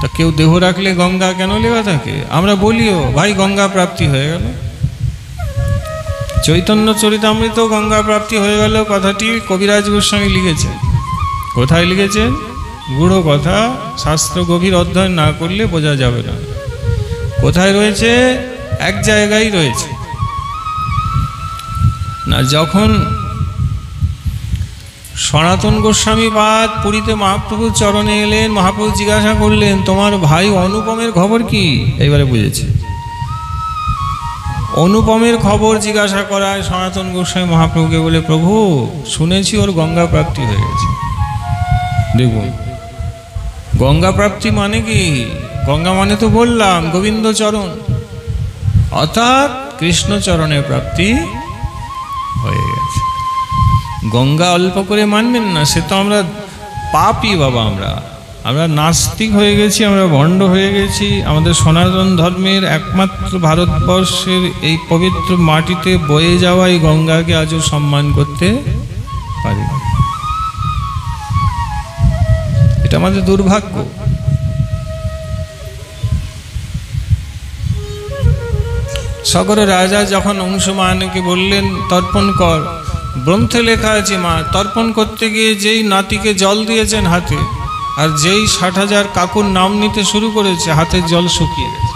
তা কেউ দেহ রাখলে গঙ্গা কেন লেখা থাকে? আমরা বলিও ভাই গঙ্গা প্রাপ্তি হয়ে গেল। চৈতন্য চরিতামৃত গঙ্গা প্রাপ্তি হয়ে গেল কথাটি কবিরাজ গোস্বামী লিখেছেন। কোথায় লিখেছেন? গূঢ় কথা, শাস্ত্র গভীর অধ্যয়ন না করলে বোঝা যাবে না। কোথায় রয়েছে? এক জায়গায় রয়েছে না। যখন সনাতন গোস্বামী পাদ পুরীতে মহাপ্রভুর চরণে এলেন, মহাপ্রভু জিজ্ঞাসা করলেন তোমার ভাই অনুপমের খবর কি? এইবারে বুঝেছি। অনুপমের খবর জিজ্ঞাসা করায় সনাতন গোস্বামী মহাপ্রভুকে বলে, প্রভু শুনেছি ওর গঙ্গা প্রাপ্তি হয়ে গেছে। দেখুন গঙ্গা প্রাপ্তি মানে কি? গঙ্গা মানে তো বললাম গোবিন্দ চরণ, অর্থাৎ কৃষ্ণ চরণের প্রাপ্তি হয়ে গেছে। গঙ্গা অল্প করে মানবেন না, সে তো আমরা পাপী বাবা, আমরা নাস্তিক হয়ে গেছি, আমরা ভণ্ড হয়ে গেছি। আমাদের সনাতন ধর্মের একমাত্র ভারতবর্ষের এই পবিত্র মাটিতে বয়ে যাওয়া এই গঙ্গাকে আজও সম্মান করতে পারি না। এটা আমাদের দুর্ভাগ্য। সগর রাজা যখন অংশুমানকে বললেন তর্পণ কর, গ্রন্থে লেখা আছে মা তর্পণ করতে গিয়ে যেই নাতিকে জল দিয়েছেন হাতে, আর যেই 60,000 কাকুর নাম নিতে শুরু করেছে, হাতের জল শুকিয়ে গেছে।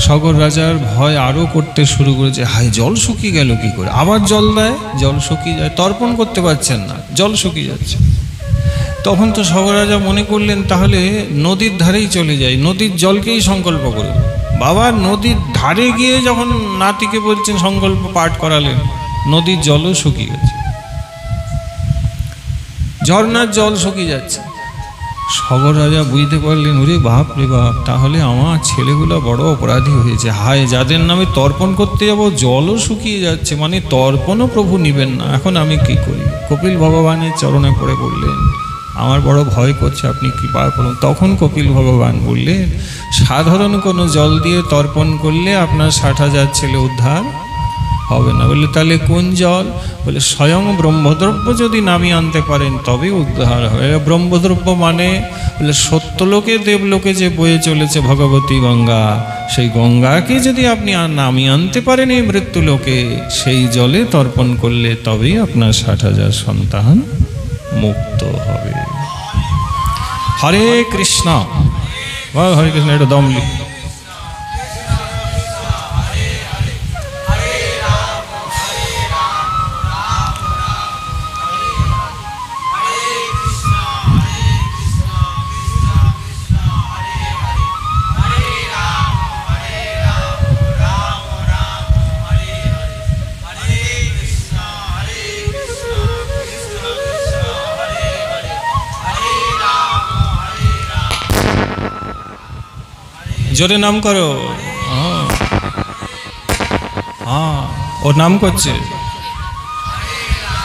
সগর রাজার ভয় আরো করতে শুরু করেছে, হায় জল শুকিয়ে গেল কি করে? আবার জল দেয়, জল শুকিয়ে যায়, তর্পণ করতে পারছেন না, জল শুকিয়ে যাচ্ছে। তখন তো সগর রাজা মনে করলেন তাহলে নদীর ধারেই চলে যায়, নদীর জলকেই সংকল্প করে। বাবা নদীর ধারে গিয়ে যখন নাতিকে বলছেন সংকল্প পাঠ করালেন, নদীর জলও শুকিয়ে গেছে, ঝর্ণার জল শুকিয়ে যাচ্ছে। সগর রাজা বুঝতে পারলেন, ওরে বাপ রে বাপ, তাহলে আমার ছেলেগুলো বড় অপরাধী হয়েছে। হায়, যাদের নামে তর্পণ করতে যাব জলও শুকিয়ে যাচ্ছে, মানে তর্পণও প্রভু নিবেন না, এখন আমি কি করি? কপিল ভগবানের চরণে পড়ে বললেন, আমার বড় ভয় করছে, আপনি কৃপা করুন। তখন কপিল ভগবান বললেন, সাধারণ কোনো জল দিয়ে তর্পণ করলে আপনার 60,000 ছেলে উদ্ধার হবে না। বললে তাহলে কোন জল? বলে স্বয়ং ব্রহ্মদ্রব্য যদি নামিয়ে আনতে পারেন তবে উদ্ধার হবে। ব্রহ্মদ্রব্য মানে বলে সত্যলোকে দেবলোকে যে বয়ে চলেছে ভগবতী গঙ্গা, সেই গঙ্গাকে যদি আপনি নামিয়ে আনতে পারেন এই মৃত্যুলোকে, সেই জলে তর্পণ করলে তবেই আপনার 60,000 সন্তান মুক্ত হবে। হরে কৃষ্ণ, হরে কৃষ্ণ। এটা দমলি জোরে নাম করো। হ্যাঁ, ওর নাম করছে,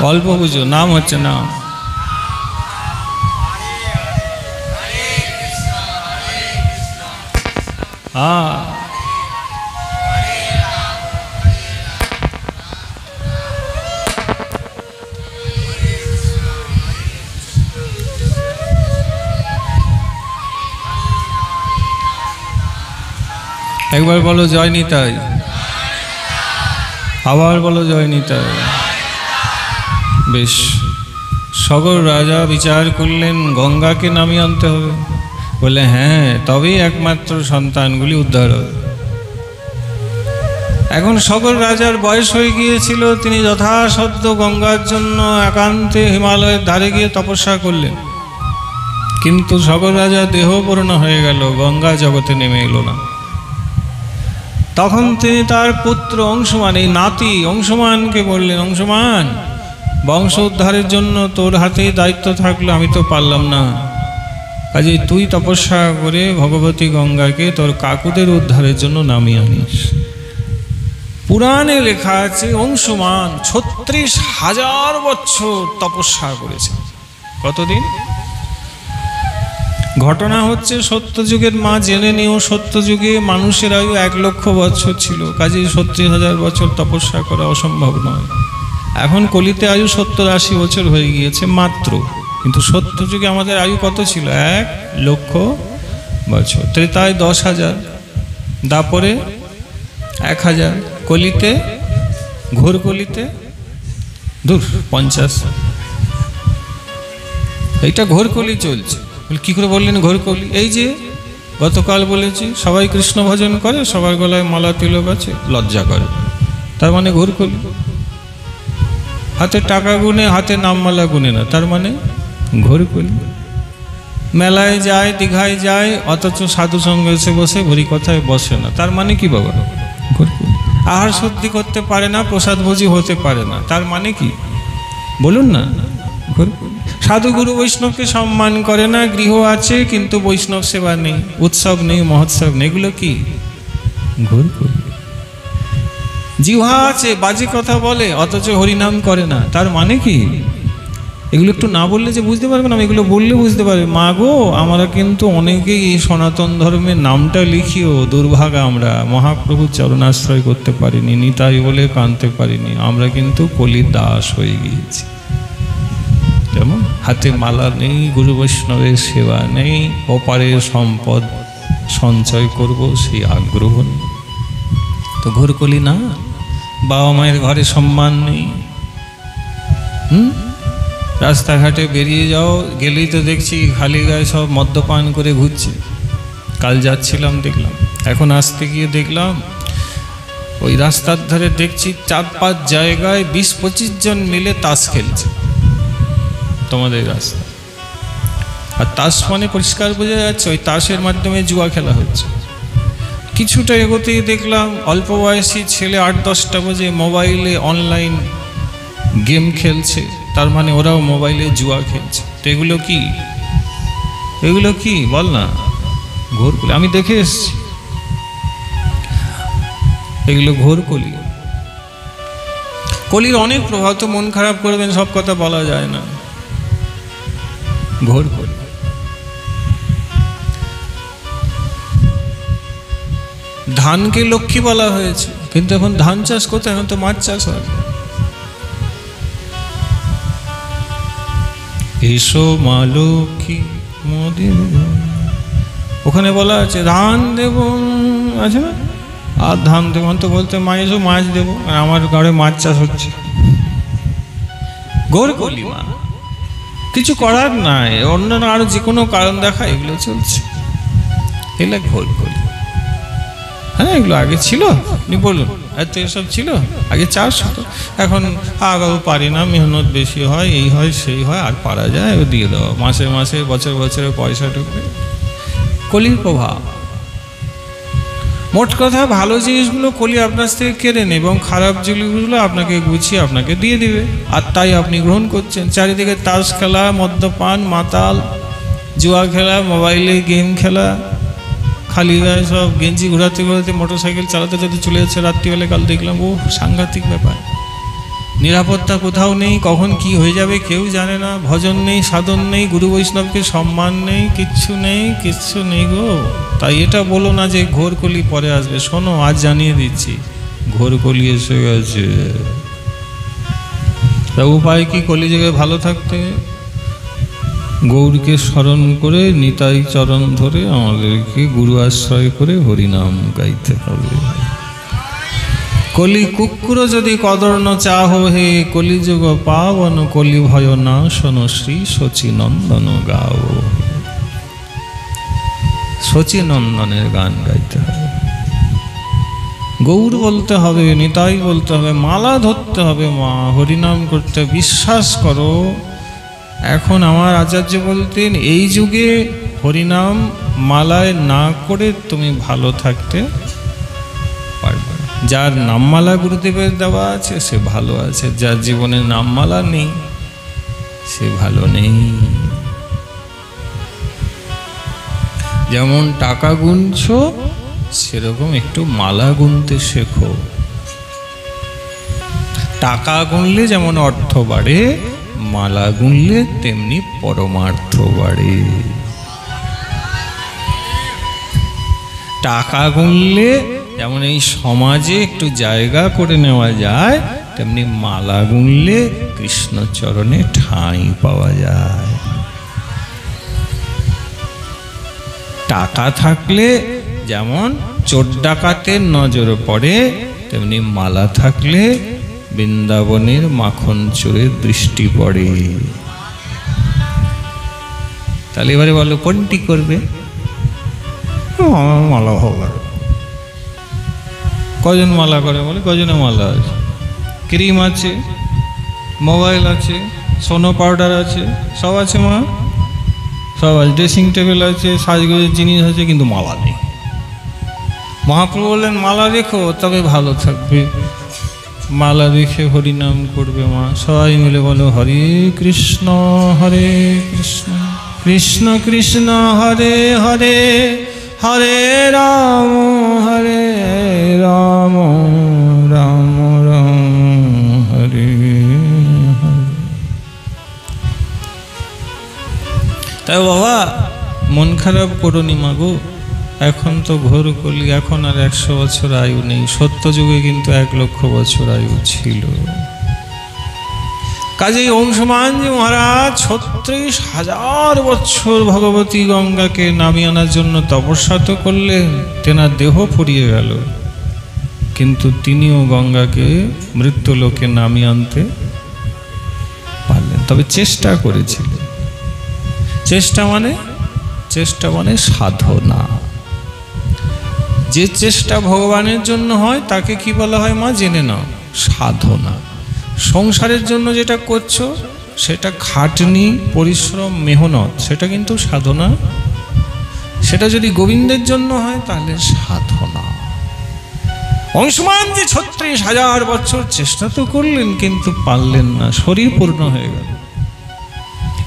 অল্প বুঝো, নাম হচ্ছে নাম। হ্যাঁ, একবার বলো জয় নিতাই, আবার বলো জয় নিতাই। বেশ, সগর রাজা বিচার করলেন গঙ্গাকে নামিয়ে আনতে হবে। বলে হ্যাঁ, তবেই একমাত্র সন্তানগুলি উদ্ধার হবে। এখন সগর রাজার বয়স হয়ে গিয়েছিল, তিনি যথাসাধ্য গঙ্গার জন্য একান্তে হিমালয়ের ধারে গিয়ে তপস্যা করলেন। কিন্তু সকল রাজা দেহপূর্ণ হয়ে গেল, গঙ্গা জগতে নেমে এলো না। তখন তিনি তার পুত্র অংশুমান, এই নাতি অংশুমানকে বললেন, অংশুমান, বংশ উদ্ধারের জন্য তোর হাতেই দায়িত্ব থাকলো, আমি তো পারলাম না, কাজে তুই তপস্যা করে ভগবতী গঙ্গাকে তোর কাকুদের উদ্ধারের জন্য নামিয়ে আনিস। পুরাণে লেখা আছে অংশুমান 36,000 বছর তপস্যা করেছে। কতদিন? ঘটনা হচ্ছে সত্যযুগের মা, জেনে নিও, সত্যযুগে মানুষের আয়ু 1 লক্ষ বছর ছিল, কাজেই 36,000 বছর তপস্যা করা অসম্ভব নয়। এখন কলিতে আয়ু 70-80 বছর হয়ে গিয়েছে মাত্র, কিন্তু সত্যযুগে আমাদের আয়ু কত ছিল? 1 লক্ষ বছর। ত্রেতায় 10,000, দাপরে 1,000, কলিতে, ঘোর কলিতে 50। এইটা ঘোর কলি চলছে। কি করে বললেন ঘোর কলি? এই যে গতকাল বলেছি, সবাই কৃষ্ণ ভজন করে, সবার গলায় মালা তিলক আছে, লজ্জা করে, তার মানে ঘোর কলি। হাতে টাকা গুনে, হাতে নামমালা গুনে না, তার মানে ঘোর কলি। মেলায় যায়, দীঘায় যায়, অথচ সাধু সঙ্গে এসে বসে ভরি কথায় বসে না, তার মানে কি বাবা? ঘোর কলি। আহার শুদ্ধি করতে পারে না, প্রসাদ ভোজি হতে পারে না, তার মানে কি বলুন না? ঘোর কলি। সাধু গুরু বৈষ্ণবকে সম্মান করে না, গৃহ আছে কিন্তু বৈষ্ণব সেবা নেই, উৎসব নেই, মহোৎসব নেই, এগুলো কি? ঘোর কলি। জিহ্বা আছে, বাজে কথা বলে, অথচ হরিনাম করে না, তার মানে কি? এগুলো একটু না বললে যে বুঝতে পারবে না, এগুলো বললে বুঝতে পারবে। মা গো, আমরা কিন্তু অনেকেই এই সনাতন ধর্মের নামটা লিখিও দুর্ভাগা, আমরা মহাপ্রভুর চরণাশ্রয় করতে পারিনি, নিতাই বলে কাঁদতে পারিনি, আমরা কিন্তু কলির দাস হয়ে গিয়েছি। যেমন হাতে মালা নেই, গুরু বৈষ্ণবের সেবা নেই, অপারের সম্পদ সঞ্চয় করব সেই আগ্রহ নেই, তো ঘোর কলি না? বাবা মায়ের ঘরে সম্মান নেই। রাস্তাঘাটে বেরিয়ে যাও, গেলেই তো দেখছি খালি গায়ে সব মদ্যপান করে ঘুরছে। কাল যাচ্ছিলাম দেখলাম, এখন আসতে গিয়ে দেখলাম ওই রাস্তার ধারে দেখছি 4-5 জায়গায় 20-25 জন মিলে তাস খেলছে তোমাদের রাস্তা। আর তাস মানে পরিষ্কার বোঝা যাচ্ছে ওই তাসের মাধ্যমে জুয়া খেলা হচ্ছে। কিছুটা এগোতেই দেখলাম অল্প বয়সী ছেলে 8-10টা বাজে মোবাইলে অনলাইন গেম খেলছে, তার মানে ওরাও মোবাইলে জুয়া খেলছে। তো এগুলো কি? এগুলো কি বল না? ঘোর কলি। আমি দেখে এসছি, এগুলো ঘোর কলি। কলির অনেক প্রভাব, তো মন খারাপ করবেন, সব কথা বলা যায় না। ঘোর কলি। ধানকে লক্ষ্মী বলা হয়েছে, কিন্তু এখন ধান চাষ করতে, এখন তো মাছ চাষ হয়। এসো মা লক্ষ্মী মোদের, ওখানে বলা আছে ধান দেব, আছে না? আর ধান দেব তো বলতে মা এসো মাছ দেবো, আর আমার ঘরে মাছ চাষ হচ্ছে। ঘোর কলি মা, কিছু করার নাই, অন্যান্য আরো যে কোনো কারণ দেখা এগুলো চলছে, এগুলো ঘোর কলি। হ্যাঁ, এগুলো আগে ছিল, আপনি বলুন, এত এসব ছিল আগে, চাষ হতো। এখন আগাও পারি না, মেহনত বেশি হয়, এই হয় সেই হয়, আর পারা যায় ও দিয়ে দেওয়া, মাসে মাসে বছর বছরে পয়সা ঢুকবে। কলির প্রভাব। মোট কথা, ভালো জিনিসগুলো কলি আপনার থেকে কেড়ে নেবে এবং খারাপ জিনিসগুলো আপনাকে গুছিয়ে আপনাকে দিয়ে দিবে, আর তাই আপনি গ্রহণ করছেন। চারিদিকে তাস খেলা, মদ্যপান, মাতাল, জুয়া খেলা, মোবাইলে গেম খেলা, খালি গায়ে সব গেঞ্জি ঘোরাতে ঘোরাতে মোটরসাইকেল চালাতে যদি চলে যাচ্ছে রাত্রিবেলা। কাল দেখলাম, ও সাংঘাতিক ব্যাপার। নিরাপত্তা কোথাও নেই, কখন কি হয়ে যাবে কেউ জানে না। ভজন নেই, সাধন নেই, গুরু বৈষ্ণবকে সম্মান নেই, কিচ্ছু নেই, কিচ্ছু নেই গো। তাই এটা বলো না যে ঘোর কলি পরে আসবে। শোনো, আজ জানিয়ে দিচ্ছি, ঘোর কলি এসে গেছে। তা উপায় কি কলিযুগে ভালো থাকতে? গৌরকে স্মরণ করে, নিতাই চরণ ধরে আমাদেরকে গুরু আশ্রয় করে হরিনাম গাইতে হবে। কলি কুকুর যদি কদর্ণ চাহ হে, কলিযুগ পাবন কলি ভয় না শোন, শ্রী শচীনন্দন গাও। শচীনন্দনের গান গাইতে হবে, গৌর বলতে হবে, নিতাই বলতে হবে, মালা ধরতে হবে, মা হরিনাম করতে। বিশ্বাস করো, এখন আমার আচার্য বলতেন এই যুগে হরিনাম মালায় না করে তুমি ভালো থাকতে পারবে না। যার নামমালা গুরুদেবের দেওয়া আছে সে ভালো আছে, যার জীবনে নামমালা নেই সে ভালো নেই। যেমন টাকা গুনছো সেরকম একটু মালা গুনতে শেখো। টাকা গুনলে যেমন অর্থ বাড়ে, মালা গুনলে তেমনি পরমার্থ বাড়ে। টাকা গুনলে যেমন এই সমাজে একটু জায়গা করে নেওয়া যায়, তেমনি মালা গুনলে কৃষ্ণচরণে ঠাঁই পাওয়া যায়। টাকা থাকলে যেমন চোর ডাকাতের নজর পড়ে, তেমনি মালা থাকলে বৃন্দাবনের মাখন চোরের দৃষ্টি পড়ে। তাহলে এবারে বলো কোনটি করবে? আমার মালা হবে। কজন মালা করে বলে? কজনে মালা আছে? ক্রিম আছে, মোবাইল আছে, সোনো পাউডার আছে, সব আছে মা, সব আছে। ড্রেসিং টেবিল আছে, সাজগোজের জিনিস আছে, কিন্তু মালা নেই। মহাপ্রভু বললেন মালা রেখো তবে ভালো থাকবে। মালা রেখে হরিনাম করবে মা। সবাই মিলে বলো হরে কৃষ্ণ কৃষ্ণ কৃষ্ণ হরে হরে, হরে রাম রাম রাম হরে হরে। তাই বাবা মন খারাপ করোনি মাগো, এখন তো ঘোর কলি, এখন আর 100 বছর আয়ু নেই। সত্যযুগে কিন্তু 1 লক্ষ বছর আয়ু ছিল। কাজেই অংশুমানজি মহারাজ 36,000 বছর ভগবতী গঙ্গাকে নামিয়ে আনার জন্য তপস্যা তো করলেন, তেনার দেহ ফুরিয়ে গেল, কিন্তু তিনিও গঙ্গাকে মৃত্যুলোকে নামিয়ে আনতে পারলেন। তবে চেষ্টা করেছিলেন। চেষ্টা মানে সাধনা। যে চেষ্টা ভগবানের জন্য হয় তাকে কি বলা হয় মা জেনে নাও? সাধনা। সংসারের জন্য যেটা করছো সেটা খাটনি, পরিশ্রম, মেহনত, সেটা কিন্তু সাধনা। সেটা যদি গোবিন্দের জন্য হয় তাহলে সাধনা। অংশুমানজি 36,000 বছর চেষ্টা তো করলেন কিন্তু পারলেন না, শরীর পূর্ণ হয়ে গেল।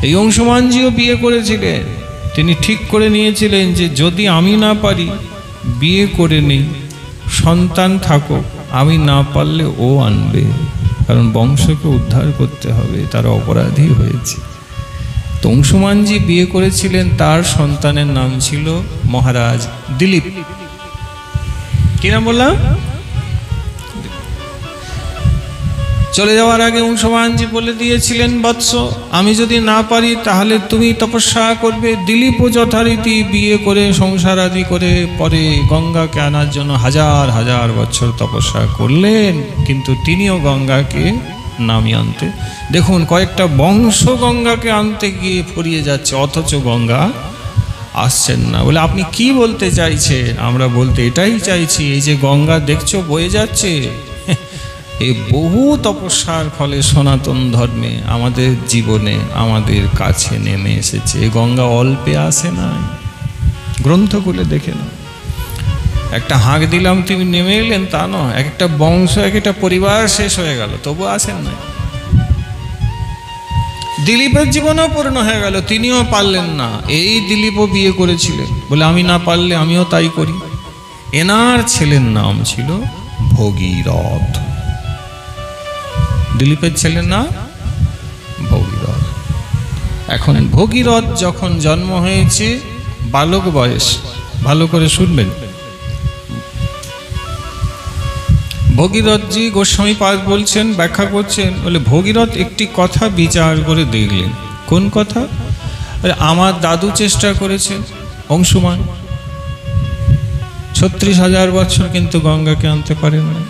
এই অংশুমানজিও বিয়ে করেছিলেন। তিনি ঠিক করে নিয়েছিলেন যে যদি আমি না পারি বিয়ে করে নেই, সন্তান থাকুক, আমি না পারলে ও আনবে, কারণ বংশকে উদ্ধার করতে হবে, তারা অপরাধী হয়েছে। তো অংশুমানজি বিয়ে করেছিলেন, তার সন্তানের নাম ছিল মহারাজ দিলীপ। কি নাম বললাম? চলে যাওয়ার আগে অংশুমানজি বলে দিয়েছিলেন, বৎস আমি যদি না পারি তাহলে তুমি তপস্যা করবে। দিলীপও যথারীতি বিয়ে করে সংসার আদি করে পরে গঙ্গাকে আনার জন্য 1000 বছর তপস্যা করলেন, কিন্তু তিনিও গঙ্গাকে নামিয়ে আনতে, দেখুন কয়েকটা বংশ গঙ্গাকে আনতে গিয়ে ফুরিয়ে যাচ্ছে, অথচ গঙ্গা আসছেন না। বলে আপনি কি বলতে চাইছেন? আমরা বলতে এটাই চাইছি, এই যে গঙ্গা দেখছো বয়ে যাচ্ছে, এই বহু তপস্যার ফলে সনাতন ধর্মে আমাদের জীবনে আমাদের কাছে নেমে এসেছে। এই গঙ্গা অল্পে আসে না, গ্রন্থগুলো দেখে না। একটা হাঁক দিলাম তিনি নেমে এলেন তা নয়, একটা বংশ একটা পরিবার শেষ হয়ে গেল, তবু আসেন না। দিলীপের জীবনও পূর্ণ হয়ে গেল, তিনিও পারলেন না। এই দিলীপও বিয়ে করেছিলেন, বলে আমি না পারলে আমিও তাই করি। এনার ছেলের নাম ছিল ভগীরথ। দিলীপের ছেলের নাম ভগীরথ। এখন ভগীরথ যখন জন্ম হয়েছে বালক বয়স, ভালো করে শুনবেন, ভগীরথজি গোস্বামী পাদ বলছেন, ব্যাখ্যা করছেন, বলে ভগীরথ একটি কথা বিচার করে দেখলেন। কোন কথা? আমার দাদু চেষ্টা করেছেন অংশুমান, 36,000 বছর কিন্তু গঙ্গাকে আনতে পারেন না।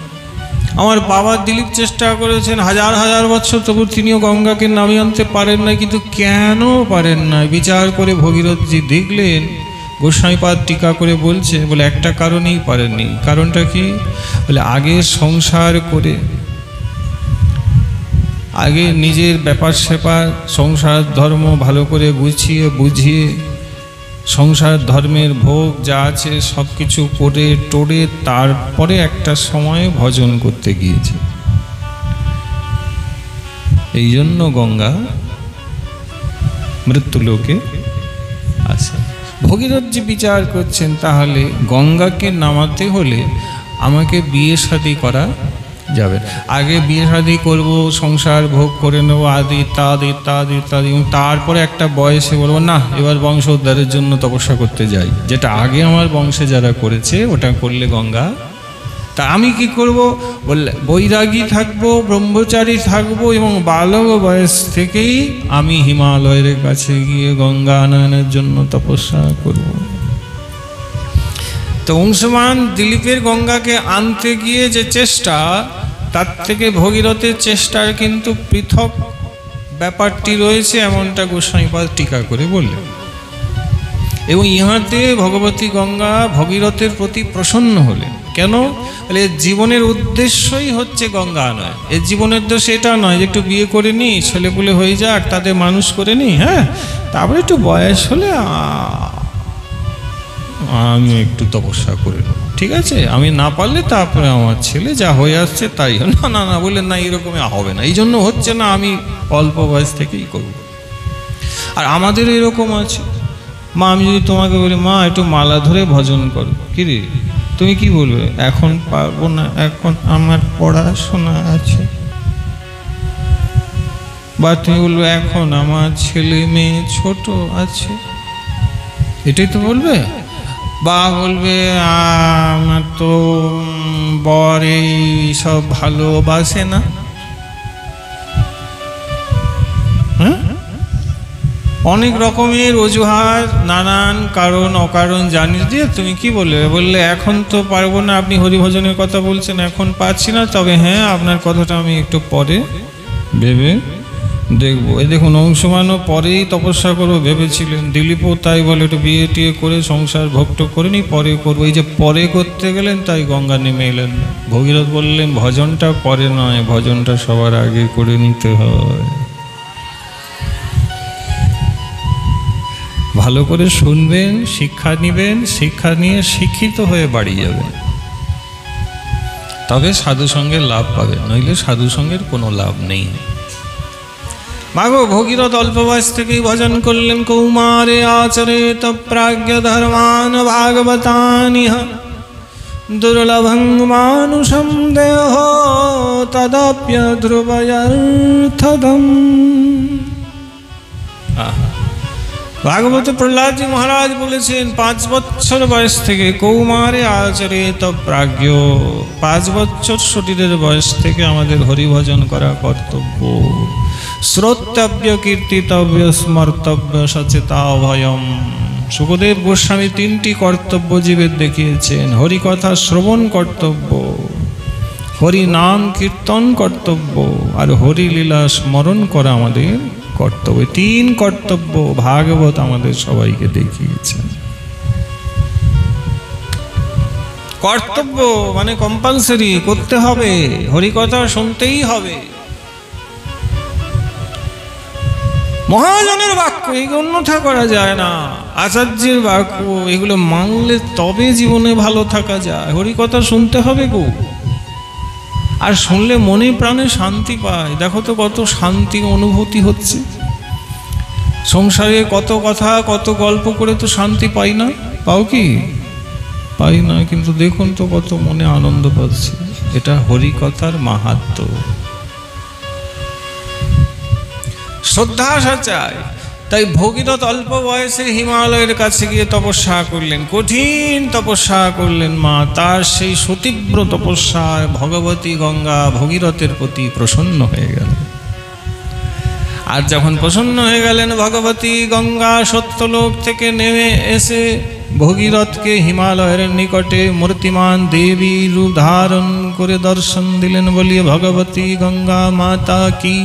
আমার বাবা দিলীপ চেষ্টা করেছেন 1000 বছর, তবু তিনিও গঙ্গাকে নামিয়ে আনতে পারেন না। কিন্তু কেন পারেন না বিচার করে ভগীরথজি দেখলেন, গোস্বামীপাদ টিকা করে বলছে, বলে একটা কারণেই পারেননি। কারণটা কি? বলে আগে সংসার করে আগে নিজের ব্যাপার স্যাপার সংসার ধর্ম ভালো করে গুছিয়ে বুঝিয়ে সংসার ধর্মের ভোগ যা আছে সব কিছু করে টোরে তারপরে একটা সময় ভজন করতে গিয়েছে। এই জন্য গঙ্গা মৃত্যুলোকে আসে। ভগীরথ যে বিচার করছেন, তাহলে গঙ্গাকে নামাতে হলে আমাকে বিয়ে শাদী করা যাবে। আগে বিয়ে শাদী করবো, সংসার ভোগ করে নেবো, আদি ইত্যাদি ইত্যাদি ইত্যাদি, এবং তারপরে একটা বয়সে বলবো না এবার বংশ উদ্ধারের জন্য তপস্যা করতে যাই। যেটা আগে আমার বংশে যারা করেছে ওটা করলে গঙ্গা। তা আমি কি করব? বললে বৈরাগী থাকবো, ব্রহ্মচারী থাকবো, এবং বালক বয়স থেকেই আমি হিমালয়ের কাছে গিয়ে গঙ্গা আনয়নের জন্য তপস্যা করব। তো অংশমান দিলীপের গঙ্গাকে আনতে গিয়ে যে চেষ্টা, তার থেকে ভগীরথের চেষ্টার কিন্তু পৃথক ব্যাপারটি রয়েছে, এমনটা গোস্বামীপাদ টিকা করে বললেন। এবং ইহাতে ভগবতী গঙ্গা ভগীরথের প্রতি প্রসন্ন হলেন। কেন? বলে জীবনের উদ্দেশ্যই হচ্ছে গঙ্গা আনয়ন। এর জীবনের উদ্দেশ্য এটা নয় যে একটু বিয়ে করে নি, ছেলেপুলে হয়ে যাক, তাদের মানুষ করে নি, হ্যাঁ, তারপরে একটু বয়স হলে আমি একটু তপস্যা করে নেব, ঠিক আছে, আমি না পারলে তারপরে আমার ছেলে যা হয়ে আসছে তাই। না না না, বললেন না, এরকমই হবে না, এই জন্য হচ্ছে না, আমি অল্প বয়স থেকেই করব। আর আমাদের এরকম আছে, মা আমি যদি তোমাকে বলি মা একটু মালা ধরে ভজন করো, কি রে তুমি কি বলবে? এখন পারবো না, এখন আমার পড়াশোনা আছে। বা তুমি বলবে এখন আমার ছেলে মেয়ে ছোট আছে, এটাই তো বলবে। বা বলবে আমার তো বর এই সব ভালোবাসে না, হ্যাঁ, অনেক রকমের অজুহাত, নানান কারণ অকারণ জানিয়ে দিয়ে তুমি কি বলবে? বললে এখন তো পারবো না, আপনি হরিভজনের কথা বলছেন, এখন পাচ্ছি না, তবে হ্যাঁ আপনার কথাটা আমি একটু পরে ভেবে দেখবো। এই দেখুন, অংশমানও পরেই তপস্যা করবো ভেবেছিলেন, দিলীপও তাই বলে একটু বিয়ে টিয়ে করে সংসার ভোগ করে নি, পরে করবো। এই যে পরে করতে গেলেন, তাই গঙ্গা নেমে এলেন। ভগীরথ বললেন ভজনটা পরে নয়, ভজনটা সবার আগে করে নিতে হয়। ভালো করে শুনবেন, শিক্ষা নিবেন, শিক্ষা নিয়ে শিক্ষিত হয়ে বাড়ি যাবেন, তবে সাধু সঙ্গের লাভ পাবেন, নইলে সাধু সঙ্গের কোনো লাভ নেই। মাগো ভগীরথ অল্প বয়স থেকেই ভজন করলেন। কৌমারে আচরেত প্রাজ্ঞ ধর্মান ভাগবতানিহ দুর্লভং মানুষম দেহ তদপ্য ধ্রুবয়র্থদম। ভাগবত প্রহ্লাদজি মহারাজ বলেছেন 5 বছর বয়স থেকে কৌমারে আচরেত প্রাজ্ঞ, 5 বছর শরীরের বয়স থেকে আমাদের হরিভজন করা কর্তব্য। শ্রোতব্য, কীর্তিতব্য, স্মর্তব্য, সচেতাভয়ম। সুখদেব গোস্বামী 3টি কর্তব্য জীবের দেখিয়েছেন। হরিকথা শ্রবণ কর্তব্য, হরি নাম কীর্তন কর্তব্য, আর হরিলীলা স্মরণ করা আমাদের কর্তব্য। 3 কর্তব্য ভাগবত আমাদের সবাইকে দেখিয়েছেন। কর্তব্য মানে কম্পালসারি, করতে হবে, হরিকথা শুনতেই হবে। মহাজনের বাক্য এগুলো অন্যথা করা যায় না, আচার্যের বাক্য এগুলো মানলে তবে জীবনে ভালো থাকা যায়। হরিকথা শুনতে হবে গো, আর শুনলে মনে প্রাণে শান্তি পায়। দেখো তো কত শান্তি অনুভূতি হচ্ছে। সংসারে কত কথা কত গল্প করে তো শান্তি পাই না, পাও কি? পাই না, কিন্তু দেখুন তো কত মনে আনন্দ পাচ্ছে। এটা হরিকথার মাহাত্ম্য। শ্রদ্ধা চাই। তাই ভগীরথ অল্প বয়সে হিমালয়ের কাছে গিয়ে তপস্যা করলেন, কঠিন তপস্যা করলেন। মা তার সেই সুতীব্র তপস্যায় ভগবতী গঙ্গা ভগীরথের প্রতি প্রসন্ন হয়ে গেল। আর যখন প্রসন্ন হয়ে গেলেন, ভগবতী গঙ্গা সত্যলোক থেকে নেমে এসে ভগীরথকে হিমালয়ের নিকটে মূর্তিমান দেবী রূপ ধারণ করে দর্শন দিলেন। বলিয়ে ভগবতী গঙ্গা মাতা কি।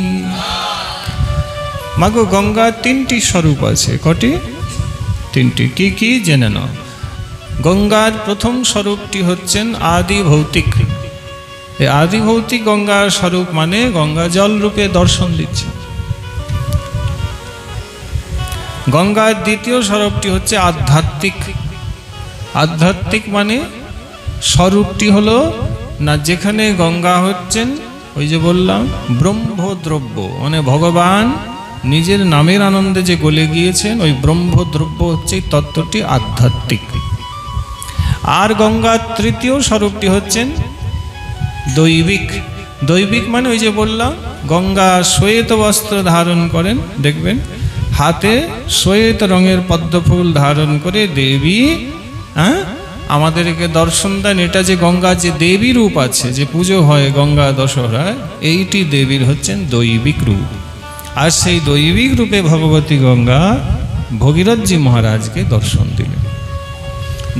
মাগো গঙ্গার 3টি স্বরূপ আছে। কটি? 3টি। কি কি জেনে নাও। গঙ্গার প্রথম স্বরূপটি হচ্ছেন আদি ভৌতিক, এই আদিভৌতিক গঙ্গার স্বরূপ মানে গঙ্গা জল রূপে দর্শন দিচ্ছে। গঙ্গার দ্বিতীয় স্বরূপটি হচ্ছে আধ্যাত্মিক। আধ্যাত্মিক মানে স্বরূপটি হলো না, যেখানে গঙ্গা হচ্ছেন ওই যে বললাম ব্রহ্মদ্রব্য, মানে ভগবান নিজের নামের আনন্দে যে গলে গিয়েছেন, ওই ব্রহ্মদ্রব্য হচ্ছে এই তত্ত্বটি আধ্যাত্মিক। আর গঙ্গার তৃতীয় স্বরূপটি হচ্ছেন দৈবিক। দৈবিক মানে ওই যে বললাম গঙ্গা শ্বেত বস্ত্র ধারণ করেন, দেখবেন হাতে শ্বেত রঙের পদ্মফুল ধারণ করে দেবী আমাদেরকে দর্শন দেন। এটা যে গঙ্গা যে দেবী রূপ আছে, যে পুজো হয় গঙ্গা দশহরায়, এইটি দেবীর হচ্ছেন দৈবিক রূপ। আর সেই দৈবিক রূপে ভগবতী গঙ্গা ভগীরথজি মহারাজকে দর্শন দিলেন।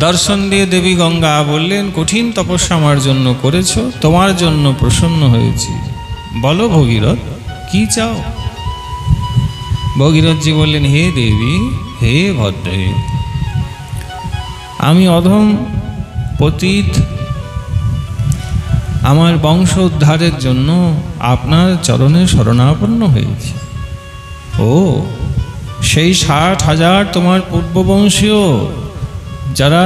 দর্শন দিয়ে দেবী গঙ্গা বললেন, কঠিন তপস্যা আমার জন্য করেছ, তোমার জন্য প্রসন্ন হয়েছি, বলো ভগীরথ কি চাও। ভগীরথজি বললেন, হে দেবী, হে ভদ্রে, আমি অধম পতিত, আমার বংশ উদ্ধারের জন্য আপনার চরণে শরণাপন্ন হয়েছি। ও সেই 60,000 তোমার পূর্ববংশীয় যারা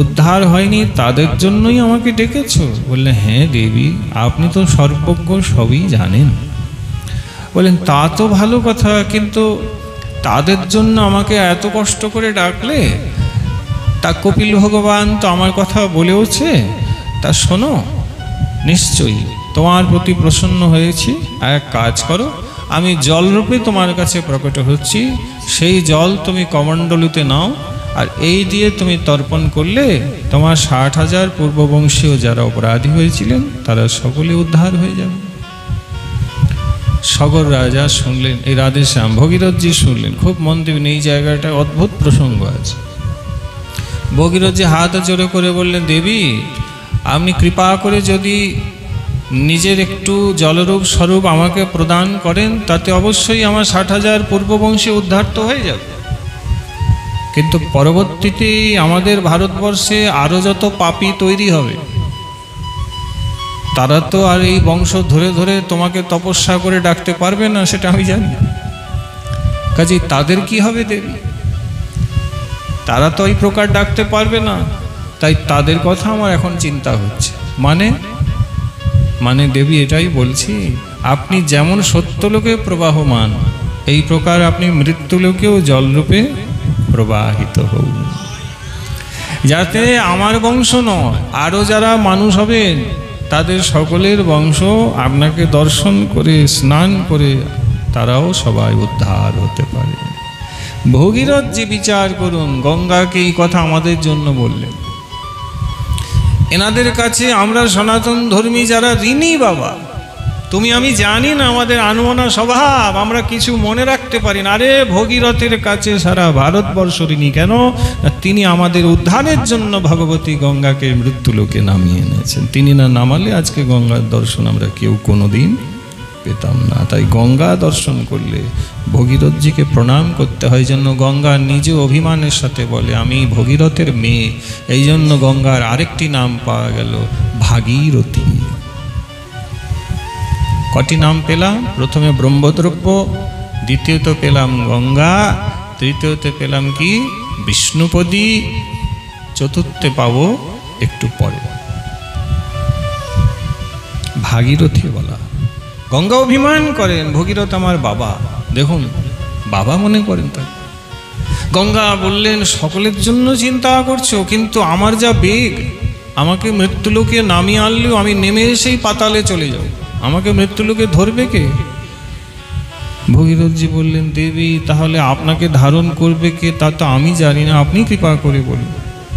উদ্ধার হয়নি তাদের জন্যই আমাকে ডেকেছ? বললে, হ্যাঁ দেবী, আপনি তো সর্বজ্ঞ, সবই জানেন। বললেন, তা তো ভালো কথা, কিন্তু তাদের জন্য আমাকে এত কষ্ট করে ডাকলে, তা কপিল ভগবান তো আমার কথা বলেওছে, তা শোনো, নিশ্চয়ই তোমার প্রতি প্রসন্ন হয়েছি। এক কাজ করো, আমি জলরূপে তোমার কাছে প্রকট হচ্ছি, সেই জল তুমি কমণ্ডলুতে নাও, আর এই দিয়ে তুমি তর্পণ করলে তোমার 60,000 পূর্ববংশীয় যারা অপরাধী হয়েছিলেন তারা সকলে উদ্ধার হয়ে যাবে। সগর রাজা শুনলেন, এই রাধেশ্যাম ভগীরথজি শুনলেন, খুব মন দেবেন, এই জায়গাটা অদ্ভুত প্রসঙ্গ আছে। ভগীরথজি হাত জোরে করে বললেন, দেবী আপনি কৃপা করে যদি নিজের একটু জলরূপ স্বরূপ আমাকে প্রদান করেন, তাতে অবশ্যই আমার 60,000 পূর্ববংশী উদ্ধার তো হয়ে যাবে। কিন্তু পরবর্তীতে আমাদের ভারতবর্ষে আরও যত পাপী তৈরি হবে, তারা তো আর এই বংশ ধরে ধরে তোমাকে তপস্যা করে ডাকতে পারবে না, সেটা আমি জানি। কাজেই তাদের কি হবে দেবী? তারা তো এই প্রকার ডাকতে পারবে না, তাই তাদের কথা আমার এখন চিন্তা হচ্ছে। মানে দেবী এটাই বলছি, আপনি যেমন সত্যলোকে প্রবাহমান, এই প্রকার আপনি মৃত্যুলোকেও জলরূপে প্রবাহিত হন, যাতে আমার বংশ নয়, আরও যারা মানুষ হবেন তাদের সকলের বংশ আপনাকে দর্শন করে স্নান করে তারাও সবাই উদ্ধার হতে পারে। ভগীরথ যে বিচার করুন, গঙ্গাকে এই কথা আমাদের জন্য বললেন। এনাদের কাছে আমরা সনাতন ধর্মী যারা ঋণী বাবা, তুমি আমি জানি না, আমাদের আনমনা স্বভাব, আমরা কিছু মনে রাখতে পারি না। আরে ভগীরথের কাছে সারা ভারতবর্ষ ঋণী কেন? তিনি আমাদের উদ্ধারের জন্য ভগবতী গঙ্গাকে মৃত্যুলোকে নামিয়ে এনেছেন। তিনি না নামালে আজকে গঙ্গার দর্শন আমরা কেউ কোনোদিন পেতাম না। তাই গঙ্গা দর্শন করলে ভগীরথজিকে প্রণাম করতে হয়। জন্য গঙ্গা নিজে অভিমানের সাথে বলে, আমি ভগীরথের মেয়ে। এই জন্য গঙ্গার আরেকটি নাম পাওয়া গেল ভাগীরথী। কটি নাম পেলাম? প্রথমে ব্রহ্মদ্রব্য, দ্বিতীয়ত পেলাম গঙ্গা, তৃতীয়তে পেলাম কি বিষ্ণুপদী, চতুর্থে পাবো একটু পরে ভাগীরথী বলা। গঙ্গা অভিমান করেন, ভগীরথ আমার বাবা, দেখুন বাবা মনে করেন তাই। গঙ্গা বললেন, সকলের জন্য চিন্তা করছো, কিন্তু আমার যা বেগ, আমাকে মৃত্যুলোকে নামিয়ে আনলেও আমি নেমে এসেই পাতালে চলে যাব, আমাকে মৃত্যুলোকে ধরবে কে? ভগীরথজি বললেন, দেবী তাহলে আপনাকে ধারণ করবে কে তা তো আমি জানি না, আপনি কৃপা করে বলুন।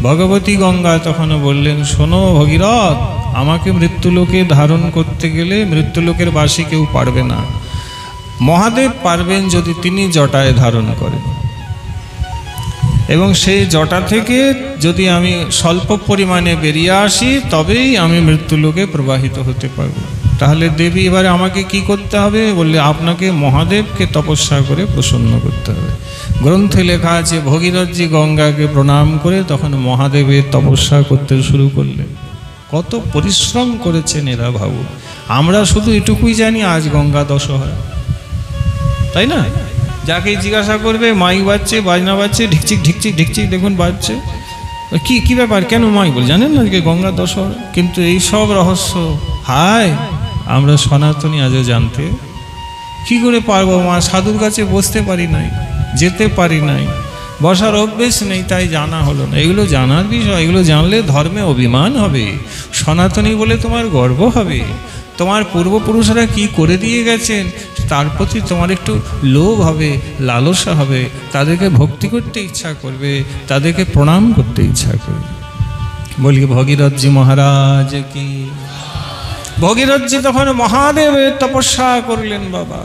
ভগবতী গঙ্গা তখনও বললেন, শোনো ভগীরথ, আমাকে মৃত্যুলোকে ধারণ করতে গেলে মৃত্যুলোকের বাসী কেউ পারবে না। মহাদেব পারবেন যদি তিনি জটায় ধারণ করেন, এবং সেই জটা থেকে যদি আমি স্বল্প পরিমাণে বেরিয়ে আসি তবেই আমি মৃত্যুলোকে প্রবাহিত হতে পারব। তাহলে দেবী এবারে আমাকে কি করতে হবে? বললে, আপনাকে মহাদেবকে তপস্যা করে প্রসন্ন করতে হবে। গ্রন্থে লেখা আছে, ভগীরথজি গঙ্গাকে প্রণাম করে তখন মহাদেবের তপস্যা করতে শুরু করলেন। কত পরিশ্রম করেছেন এরা, ভাবো। আমরা শুধু এটুকুই জানি আজ গঙ্গা দশহরা, তাই না? যাকে জিজ্ঞাসা করবে মাইক বাজছে, বাজনা বাজছে, ঢিকচিক ঢিকচিক ঢিকচিক দেখুন বাজছে, কি ব্যাপার, কেন মাইক বল, জানেন না আজকে গঙ্গা দশহরা? কিন্তু এই সব রহস্য হায় আমরা সনাতনী আজও জানতে কি করে পারবো? মা, সাধুর কাছে বসতে পারি নাই, যেতে পারি নাই, বসার অভ্যেস নেই, তাই জানা হলো না। এগুলো জানার বিষয়, এগুলো জানলে ধর্মে অভিমান হবে, সনাতনী বলে তোমার গর্ব হবে, তোমার পূর্বপুরুষরা কি করে দিয়ে গেছেন তার প্রতি তোমার একটু লোভ হবে, লালসা হবে, তাদেরকে ভক্তি করতে ইচ্ছা করবে, তাদেরকে প্রণাম করতে ইচ্ছা করবে। বলি ভগীরথজি মহারাজ কি। ভগীরথজি তখন মহাদেবের তপস্যা করলেন বাবা,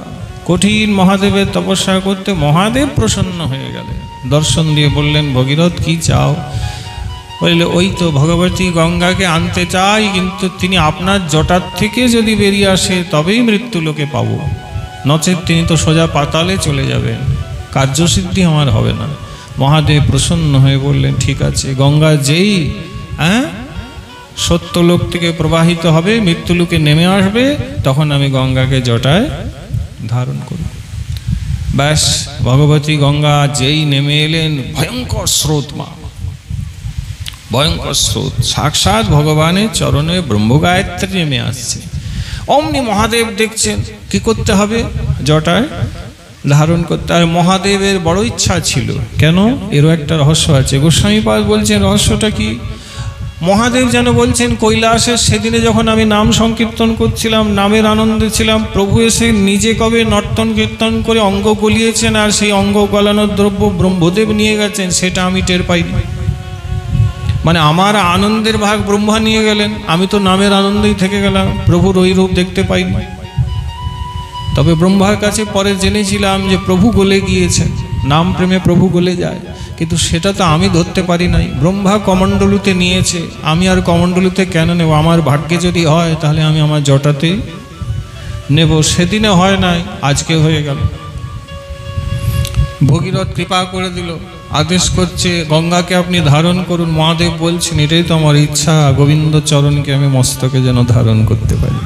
কঠিন মহাদেবের তপস্যা করতে মহাদেব প্রসন্ন হয়ে গেলেন, দর্শন দিয়ে বললেন ভগীরথ কি চাও? বললে ওই তো ভগবতী গঙ্গাকে আনতে চাই, কিন্তু তিনি আপনার জটার থেকে যদি বেরিয়ে আসে তবেই মৃত্যু লোকে পাবো, নচেত তিনি তো সোজা পাতালে চলে যাবেন, কার্যসিদ্ধি আমার হবে না। মহাদেব প্রসন্ন হয়ে বললেন ঠিক আছে, গঙ্গা যেই সত্যলোক থেকে প্রবাহিত হবে, মৃত্যুলোকে নেমে আসবে, তখন আমি গঙ্গাকে জটায় ধারণ করব। ব্যাস, ভগবতী গঙ্গা যেই নেমে এলেন, ভয়ঙ্কর স্রোত, মা ভয়ঙ্কর স্রোত, সাক্ষাৎ ভগবানের চরণে ব্রহ্মগায়ত্রী নেমে আসছে। অমনি মহাদেব দেখছেন কি করতে হবে, জটায় ধারণ করতে। আর মহাদেবের বড় ইচ্ছা ছিল, কেন? এরও একটা রহস্য আছে। গোস্বামীপাদ বলছেন রহস্যটা কি? মহাদেব যেন বলছেন কৈলাসের সেদিনে যখন আমি নাম সংকীর্তন করছিলাম, নামের আনন্দে ছিলাম, প্রভু এসে নিজে কবে নর্তন কীর্তন করে অঙ্গ গলিয়েছেন, আর সেই অঙ্গ গলানোর দ্রব্য ব্রহ্মদেব নিয়ে গেছেন, সেটা আমি টের পাইনি। মানে আমার আনন্দের ভাগ ব্রহ্মা নিয়ে গেলেন, আমি তো নামের আনন্দেই থেকে গেলাম, প্রভুর ওই রূপ দেখতে পাইনি। তবে ব্রহ্মার কাছে পরে জেনেছিলাম যে প্রভু গলে গিয়েছেন, নাম প্রেমে প্রভু গলে যায়, কিন্তু সেটা তো আমি ধরতে পারি নাই। ব্রহ্মা কমণ্ডলুতে নিয়েছে, আমি আর কমণ্ডলুতে কেন নেব? আমার ভাগ্যে যদি হয় তাহলে আমি আমার জটাতেই নেব। সেদিনে হয় নাই, আজকে হয়ে গেল। ভগীরথ কৃপা করে দিল, আদেশ করছে গঙ্গাকে আপনি ধারণ করুন। মহাদেব বলছেন এটাই তো আমার ইচ্ছা, গোবিন্দ চরণকে আমি মস্তকে যেন ধারণ করতে পারি।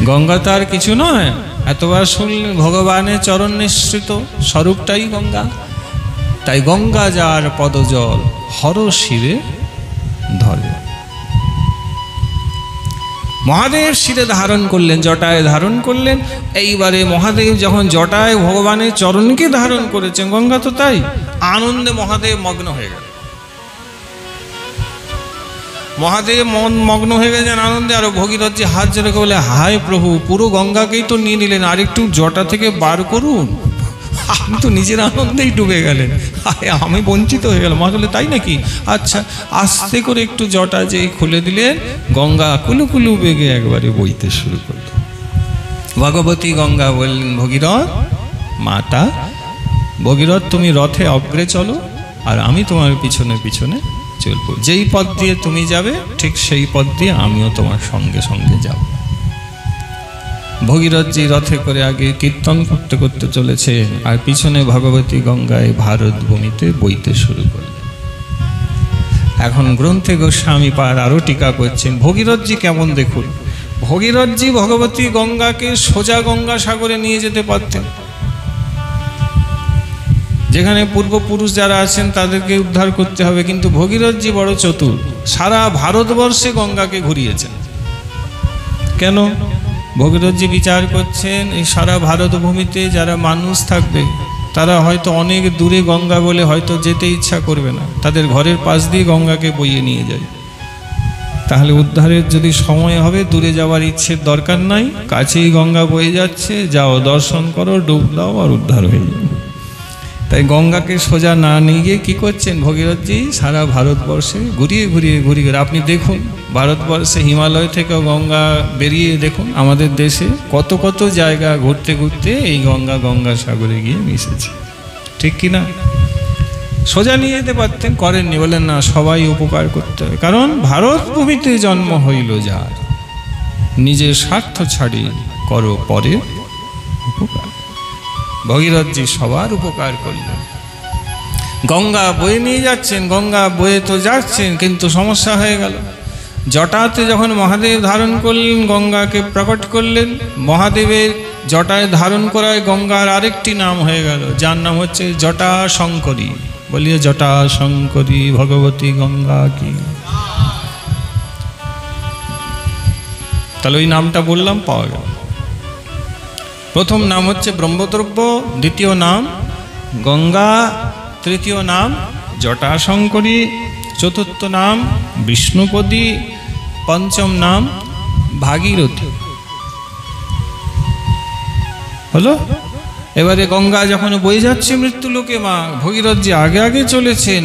গঙ্গা তো আর কিছু নয়, এতবার শুনলেন ভগবানের চরণ নিঃসৃত স্বরূপটাই গঙ্গা। তাই গঙ্গা যার পদজল হর শিরে ধরে। মহাদেব শিরে ধারণ করলেন, জটায় ধারণ করলেন। এইবারে মহাদেব যখন জটায় ভগবানের চরণকে ধারণ করেছেন, গঙ্গা তো তাই, আনন্দে মহাদেব মগ্ন হয়ে গেল। মহাদেব মগ্ন হয়ে গেছেন আনন্দে। আর ভগীরথজি হাত জোড়ে বলে হায় প্রভু, পুরো গঙ্গাকেই তো নিয়ে নিলেন, আর একটু জটা থেকে বার করুন। আপনি তো নিজের আনন্দেই ডুবে গেলেন, আমি বঞ্চিত হয়ে গেলাম। মা বলে তাই নাকি? আচ্ছা, আস্তে করে একটু জটা যেই খুলে দিলেন, গঙ্গা কুলুকুলু বেগে একবারে বইতে শুরু করল। ভগবতী গঙ্গা বললেন ভগীরথ মাতা, ভগীরথ তুমি রথে অগ্রে চলো, আর আমি তোমার পিছনে পিছনে চলবো। যেই পথ দিয়ে তুমি যাবে ঠিক সেই পথ দিয়ে আমিও তোমার সঙ্গে সঙ্গে যাব। ভগীরথজি রথে করে আগে কীর্তন করতে করতে চলেছে, আর পিছনে ভগবতী গঙ্গায় ভারত ভূমিতে বইতে শুরু করলেন। এখন গ্রন্থে গোস্বামীপাদ আরও টিকা করছেন ভগীরথজি কেমন দেখুন। ভগীরথজি ভগবতী গঙ্গাকে সোজা গঙ্গা সাগরে নিয়ে যেতে পারতেন, যেখানে পূর্বপুরুষ যারা আছেন তাদেরকে উদ্ধার করতে হবে, কিন্তু ভগীরথজি বড় চতুর, সারা ভারতবর্ষে গঙ্গাকে ঘুরিয়েছেন। কেন? ভগীরথজি বিচার করছেন এই সারা ভারত ভূমিতে যারা মানুষ থাকবে তারা হয়তো অনেক দূরে গঙ্গা বলে হয়তো যেতে ইচ্ছা করবে না, তাদের ঘরের পাশ দিয়ে গঙ্গাকে বইয়ে নিয়ে যায়। তাহলে উদ্ধারের যদি সময় হবে, দূরে যাওয়ার ইচ্ছের দরকার নাই, কাছেই গঙ্গা বয়ে যাচ্ছে, যাও দর্শন করো, ডুব দাও, আর উদ্ধার হয়ে যাবে। তাই গঙ্গাকে সোজা না নিয়ে গিয়ে কী করছেন ভগীরথজি? সারা ভারতবর্ষে ঘুরিয়ে ঘুরিয়ে ঘুরিয়ে আপনি দেখুন, ভারতবর্ষে হিমালয় থেকেও গঙ্গা বেরিয়ে দেখুন, আমাদের দেশে কত কত জায়গা ঘুরতে ঘুরতে এই গঙ্গা সাগরে গিয়ে মিশেছে, ঠিক কি না? সোজা নিয়ে যেতে পারতেন, করেননি। বলেন না, সবাই উপকার করতে হবে, কারণ ভারত ভূমিতে জন্ম হইল যার, নিজের স্বার্থ ছাড়ি করো পরের উপকার। ভগীরথজি সবার উপকার করলেন। গঙ্গা বয়ে নিয়ে যাচ্ছেন, গঙ্গা বয়ে তো যাচ্ছেন, কিন্তু সমস্যা হয়ে গেল। জটাতে যখন মহাদেব ধারণ করলেন, গঙ্গাকে প্রকট করলেন, মহাদেবের জটায় ধারণ করায় গঙ্গার আরেকটি নাম হয়ে গেল, যার নাম হচ্ছে জটা শঙ্করী। বলিয়ে জটা শঙ্করী ভগবতী গঙ্গা কি। তাহলে ওই নামটা বললাম, পাওয়া গেল। প্রথম নাম হচ্ছে ব্রহ্মদ্রব্য, দ্বিতীয় নাম গঙ্গা, তৃতীয় নাম জটাশঙ্করী, চতুর্থ নাম বিষ্ণুপদী, পঞ্চম নাম ভাগীরথী। হলো? এবারে গঙ্গা যখন বয়ে যাচ্ছে মৃত্যুলোকে, মা ভগীরথজি আগে আগে চলেছেন,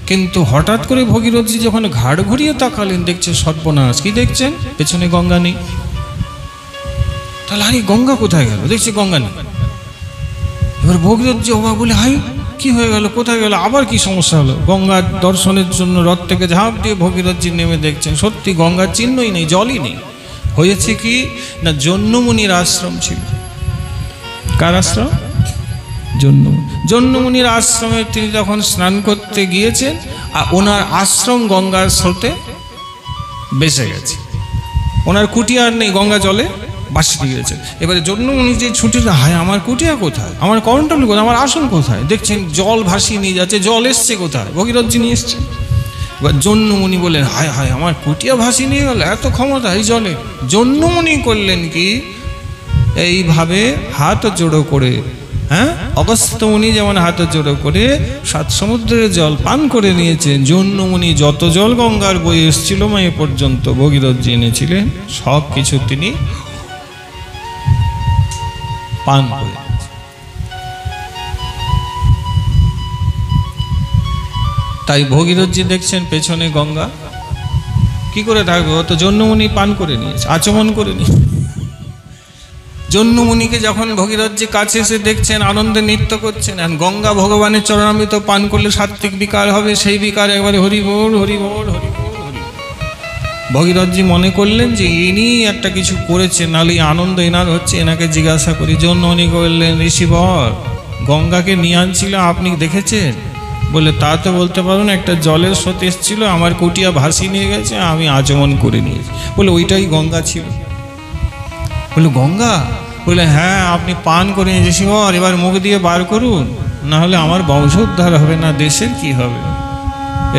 কিন্তু হঠাৎ করে ভগীরথজি যখন ঘাড় ঘুরিয়ে তাকালেন, দেখছে সর্বনাশ। কি দেখছেন? পেছনে গঙ্গা নেই। তাহলে আরে গঙ্গা কোথায় গেল? দেখছি গঙ্গা নেই। এবার ভগীরথজি অবাক, বলে হাই কি হয়ে গেল, কোথায় গেল, আবার কি সমস্যা হলো? গঙ্গার দর্শনের জন্য রথ থেকে ঝাঁপ দিয়ে ভগীরথজি নেমে দেখছেন সত্যি গঙ্গার চিহ্নই নেই, জলই নেই। হয়েছে কি না, জন্যমুনির আশ্রম ছিল। কার আশ্রম? জন্যমুনির আশ্রমে তিনি যখন স্নান করতে গিয়েছেন, আর ওনার আশ্রম গঙ্গার স্রোতে বেসে গেছে। ওনার কুটিয়া আর নেই, গঙ্গা জলে ভাসিয়ে দিয়েছে। এবারে জন্যমুনি যে ছুটি, হায় আমার কুটিয়া কোথায়, আমার করণটলি কোথায়, আমার আসন কোথায়? দেখছেন জল ভাসিয়ে নিয়ে যাচ্ছে। জল এসছে কোথায়? ভগীরথজি নিয়ে এসছে। এবার জন্যমুনি বললেন, হায় হায় আমার কুটিয়া ভাসিয়ে নিয়ে গেল, এত ক্ষমতা এই জলে। জন্যমুনি করলেন কি, এইভাবে হাত জোড়ো করে, হ্যাঁ, অগস্ত্য মুনি যেমন হাত জোড়ো করে 7 সমুদ্রের জল পান করে নিয়েছেন, জন্যমুনি যত জল গঙ্গার বয়ে এসেছিল এ পর্যন্ত ভগীরথজি এনেছিলেন, সব কিছু তিনি পান করে। তাই ভগীরথজি দেখছেন পেছনে গঙ্গা, কি করে থাকবে? ও তো জন্যমুনি পান করে নিয়েছে, আচমন করে নিয়েছে। জন্যমুনিকে যখন ভগীরথজি কাছে এসে দেখছেন আনন্দে নৃত্য করছেন, আর গঙ্গা ভগবানের চরণামৃত পান করলে সাত্ত্বিক বিকার হবে, সেই বিকার একবারে হরি বল হরি বল হরি বল হরি। ভগীরথজি মনে করলেন যে ইনি একটা কিছু করেছেন, নাহলে আনন্দ এনার হচ্ছে, এনাকে জিজ্ঞাসা করি। জন্যমুনি বললেন, ঋষিবর গঙ্গাকে নিয়ে আনছিল, আপনি দেখেছেন? বলে তা তো বলতে পারো না, একটা জলের স্রোত এসেছিল, আমার কুটিয়া ভাসিয়ে নিয়ে গেছে, আমি আচমন করে নিয়েছি। বলে ওইটাই গঙ্গা ছিল। বলে গঙ্গা? বলে হ্যাঁ, আপনি পান করে ঋষিবর, এবার মুখ দিয়ে বার করুন, না হলে আমার বংশোদ্ধার হবে না, দেশের কি হবে।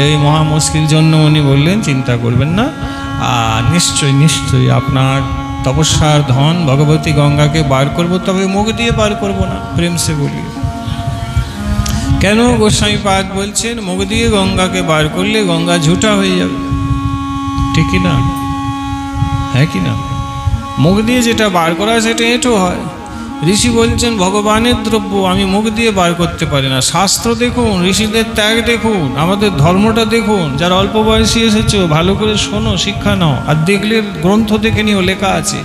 এই মহা মুশকিল। জন্যমুনি বললেন, চিন্তা করবেন না, নিশ্চয়ই নিশ্চয়ই আপনার তপস্যার ধন ভগবতী গঙ্গাকে বার করব, তবে মুখ দিয়ে বার করব না, প্রেম সে বলি। কেন? গোস্বামী পাদ বলছেন, মুখ দিয়ে গঙ্গাকে বার করলে গঙ্গা ঝুটা হয়ে যাবে, ঠিক কি না? হ্যাঁ কি না? মুখ দিয়ে যেটা বার করা সেটা এঁটো হয়। ঋষি বলছেন ভগবানের দ্রব্য আমি মুখ দিয়ে বার করতে পারি না। শাস্ত্র দেখুন, ঋষিদের ত্যাগ দেখুন, আমাদের ধর্মটা দেখুন। যারা অল্প বয়সী এসেছো ভালো করে শোনো, শিক্ষা নাও, আর দেখলে গ্রন্থ দেখে নিও, লেখা আছে।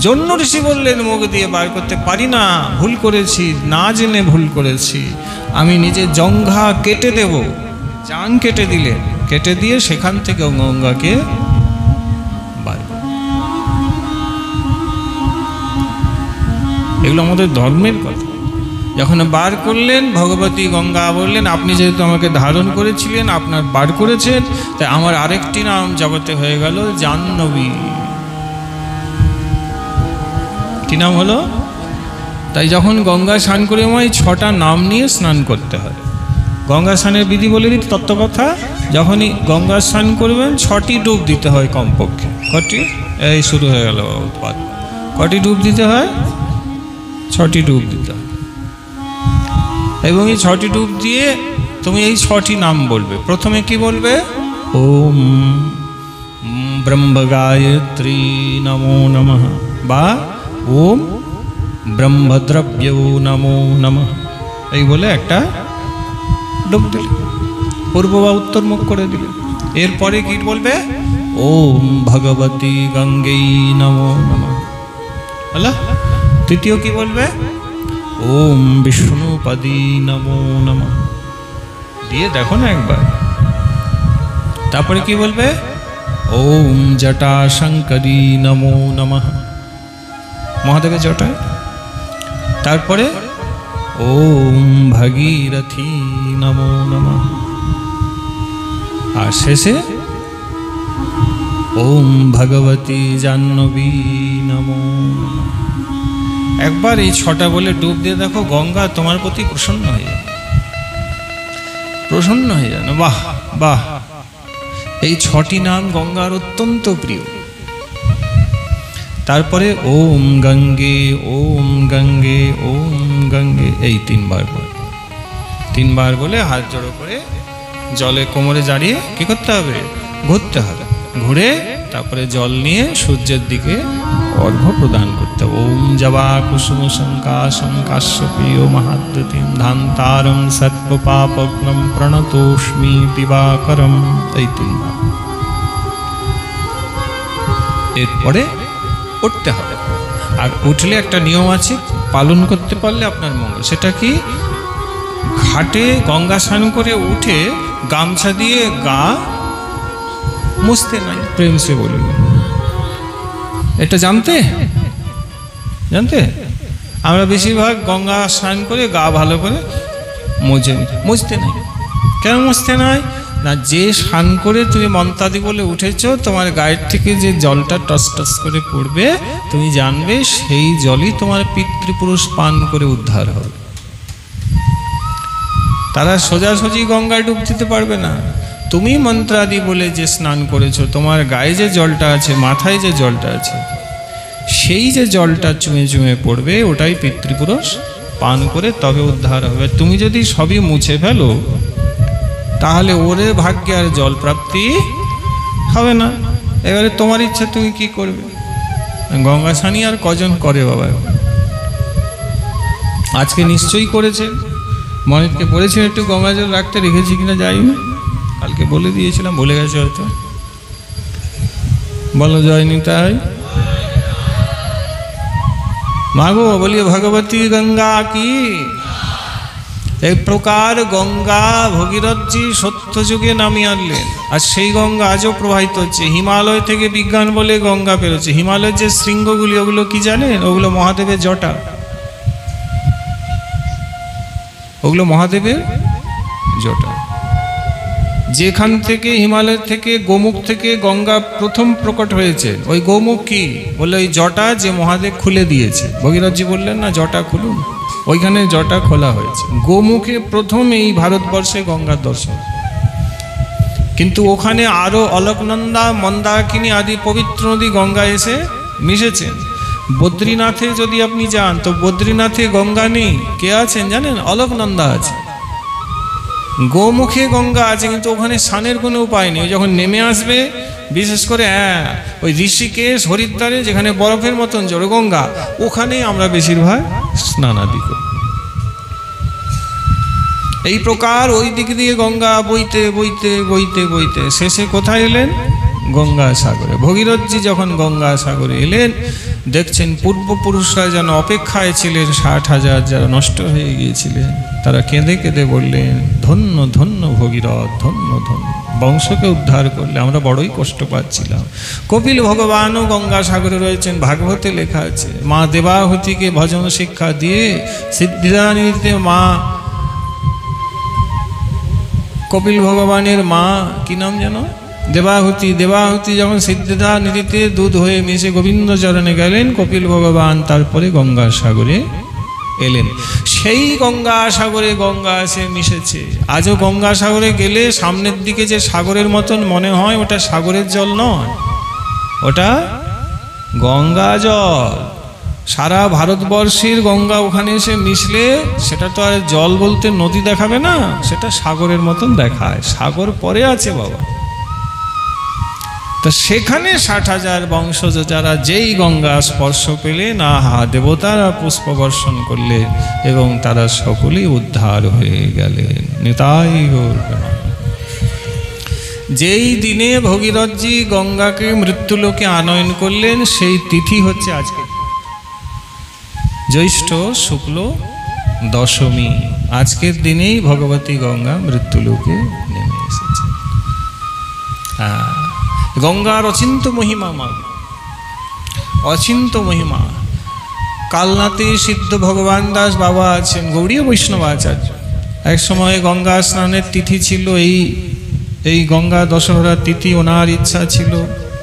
জন্য ঋষি বললেন মুখ দিয়ে বার করতে পারি না, ভুল করেছি, না জেনে ভুল করেছি, আমি নিজে জঙ্ঘা কেটে দেব। জান কেটে দিলেন, কেটে দিয়ে সেখান থেকে গঙ্গাকে বার। এগুলো আমাদের ধর্মের কথা। যখন বার করলেন ভগবতী গঙ্গা বললেন, আপনি যেহেতু আমাকে ধারণ করেছিলেন, আপনার বার করেছেন, তাই আমার আরেকটি নাম জগতে হয়ে গেল জাহ্নবী। কি নাম হলো? তাই যখন গঙ্গা স্নান করে 6টা নাম নিয়ে স্নান করতে হয়। গঙ্গা স্নানের বিধি বলে দিই, তত্ত্বকথা। যখনই গঙ্গা স্নান করবেন 6টি ডুব দিতে হয় কমপক্ষে। কটি? এই শুরু হয়ে গেল উৎপাত। কটি ডুব দিতে হয়? 6টি ডুব দিতে হয়। এবং এই 6টি ডুব দিয়ে তুমি এই 6টি নাম বলবে। প্রথমে কি বলবে? ওম ব্রহ্মগায়ত্রী নমো নমঃ, বা ওম ব্রহ্মদ্রব্য নমো নমঃ, এই বলে একটা ডুব দিলে, পূর্ব বা উত্তর মুখ করে দিলে। এরপরে কি বলবে? ওম ভগবতী গঙ্গেই নমো নমঃ। হলো? তৃতীয় কি বলবে? ওম বিষ্ণুপদী নমো নমঃ, দিয়ে দেখো না একবার। তারপরে কি বলবে? ওম জটাশঙ্করী নমো নমঃ, মহাদেবের জটায়। তারপরে ওম ভাগীরথী নমো নমঃ। আর শেষে ওম ভগবতী জাহ্নবী নমো নমঃ। একবার এই 6টা বলে ডুব দিয়ে দেখো, গঙ্গা তোমার প্রতি প্রসন্ন হয়ে যাবে, প্রসন্ন হয়ে যাবে। বাহ বাহ, এই 6টি নাম গঙ্গার অত্যন্ত প্রিয়। তারপরে ওম গঙ্গে ওম গঙ্গে ওম গঙ্গে, এই 3বার বলে, 3বার বলে হাত জড়ো করে জলে কোমরে জড়িয়ে কি করতে হবে? ঘুরতে হবে। ঘুরে তারপরে জল নিয়ে সূর্যের দিকে অর্ঘ্য প্রদান করতে হবে। ওম জবা কুসুম সংকাশং কাশ্যপীয় মহাদ্যুতিম ধান্তারং সর্বপাপগ্নম প্রণতোষ্মি দিবাকরম, এই 3বার। এরপরে উঠতে হবে। আর উঠলে একটা নিয়ম আছে, পালন করতে পারলে আপনার মঙ্গল। সেটা কি? ঘাটে গঙ্গা স্নান করে উঠে গামছা দিয়ে গা মুছতে নাই, প্রেম সে বলি। এটা জানতে আমরা বেশিরভাগ গঙ্গা স্নান করে গা ভালো করে মুছতে নাই। কেন মুছতে নাই? না, যে স্নান করে তুমি মন্তাদি বলে উঠেছো, তোমার গায়ের থেকে যে জলটা টস টস করে পড়বে, তুমি জানবে সেই জলই তোমার পিতৃপুরুষ পান করে উদ্ধার হবে। তারা সোজাসুজি গঙ্গায় ডুব দিতে পারবে না। তুমি মন্ত্রাদি বলে যে স্নান করেছো, তোমার গায়ে যে জলটা আছে, মাথায় যে জলটা আছে, সেই যে জলটা চুমে চুমে পড়বে, ওটাই পিতৃপুরুষ পান করে তবে উদ্ধার হবে। তুমি যদি সবই মুছে ফেলো, তাহলে ওরে ভাগ্যে আর জল প্রাপ্তি হবে না। এবারে তোমার ইচ্ছা, তুমি কি করবে? গঙ্গা স্নানই আর কজন করে বাবা? আজকে নিশ্চয়ই করেছেন। মনেরকে বলেছেন একটু গঙ্গা জল রাখতে, রেখেছি কিনা যাইনি, কালকে বলে দিয়েছিলাম, ভুলে গেছে হয়তো। বলো জয়নি তাই। মাগো বলিয়ে ভগবতী গঙ্গা কি। এই প্রকার গঙ্গা ভগীরথজি সত্য যুগে নামিয়ে আনলেন, আর সেই গঙ্গা আজও প্রবাহিত হচ্ছে। হিমালয় থেকে বিজ্ঞান বলে গঙ্গা বেরোচ্ছে। হিমালয়ের যে শৃঙ্গগুলি, ওগুলো কি জানেন? ওগুলো মহাদেবের জটা, ওগুলো মহাদেবের জটা। যেখান থেকে হিমালয় থেকে গোমুখ থেকে গঙ্গা প্রথম প্রকট হয়েছে, ওই গোমুখ কি বলে? ওই জটা যে মহাদেব খুলে দিয়েছে। ভগীরথজি বললেন না, জটা খুলুন, ওইখানে জটা খোলা হয়েছে। গোমুখে প্রথম এই ভারতবর্ষে গঙ্গার দর্শন। কিন্তু ওখানে আরো অলকনন্দা, মন্দাকিনী আদি পবিত্র নদী গঙ্গা এসে মিশেছেন। বদ্রীনাথে যদি আপনি যান, তো বদ্রীনাথে গঙ্গা নেই, কে আছেন জানেন? অলকনন্দা আছে। গোমুখে গঙ্গা আছে, কিন্তু ওখানে স্নানের কোনো উপায় নেই। যখন নেমে আসবে, বিশেষ করে ওই ঋষিকেশ, হরিদ্বারে, যেখানে বরফের মতন জড়ো গঙ্গা, ওখানেই আমরা বেশিরভাগ স্নানাদি করি। এই প্রকার ওই দিক দিয়ে গঙ্গা বইতে বইতে বইতে বইতে শেষে কোথায় এলেন? গঙ্গা সাগরে। ভগীরথজি যখন গঙ্গা সাগরে এলেন, দেখছেন পূর্বপুরুষরা যেন অপেক্ষায় ছিলেন। 60,000 যারা নষ্ট হয়ে গিয়েছিলেন, তারা কেঁদে কেঁদে বললেন, ধন্য ধন্য ভগীরথ, ধন্য ধন্য, বংশকে উদ্ধার করলে, আমরা বড়ই কষ্ট পাচ্ছিলাম। কপিল ভগবানও গঙ্গা সাগরে রয়েছেন, ভাগবতে লেখা আছে। মা দেবাহুতিকে ভজন শিক্ষা দিয়ে সিদ্ধিদানিতে মা কপিল ভগবানের মা, কি নাম যেন? দেবাহুতি। দেবাহুতি যখন সিদ্ধিদা নদীতে দুধ হয়ে মিশে গোবিন্দ চরণে গেলেন, কপিল ভগবান তারপরে গঙ্গা সাগরে এলেন। সেই গঙ্গা সাগরে গঙ্গা এসে মিশেছে। আজও গঙ্গা সাগরে গেলে সামনের দিকে যে সাগরের মতন মনে হয়, ওটা সাগরের জল নয়, ওটা গঙ্গা জল। সারা ভারতবর্ষের গঙ্গা ওখানে এসে মিশলে সেটা তো আর জল বলতে নদী দেখাবে না, সেটা সাগরের মতন দেখায়। সাগর পরে আছে বাবা। তো সেখানে 60,000 বংশজ যারা যেই গঙ্গা স্পর্শ পেলেন, আহা, দেবতারা পুষ্প বর্ষণ করলেন এবং তারা সকলেই উদ্ধার হয়ে গেলেন। নিতাই গৌর প্রেমানন্দ। যেই দিনে ভগীরথজি গঙ্গাকে মৃত্যুলোকে আনয়ন করলেন, সেই তিথি হচ্ছে আজকে জ্যৈষ্ঠ শুক্ল দশমী। আজকের দিনেই ভগবতী গঙ্গা মৃত্যুলোকে নেমে এসেছে। গঙ্গার অচিন্ত মহিমা, মা অচিন্ত মহিমা। কালনাতে সিদ্ধ ভগবান দাস বাবা আছেন, গৌড়ীয় বৈষ্ণব আচার্য। এক সময় গঙ্গা স্নানের তিথি ছিল, এই গঙ্গা দশহরার তিথি। ওনার ইচ্ছা ছিল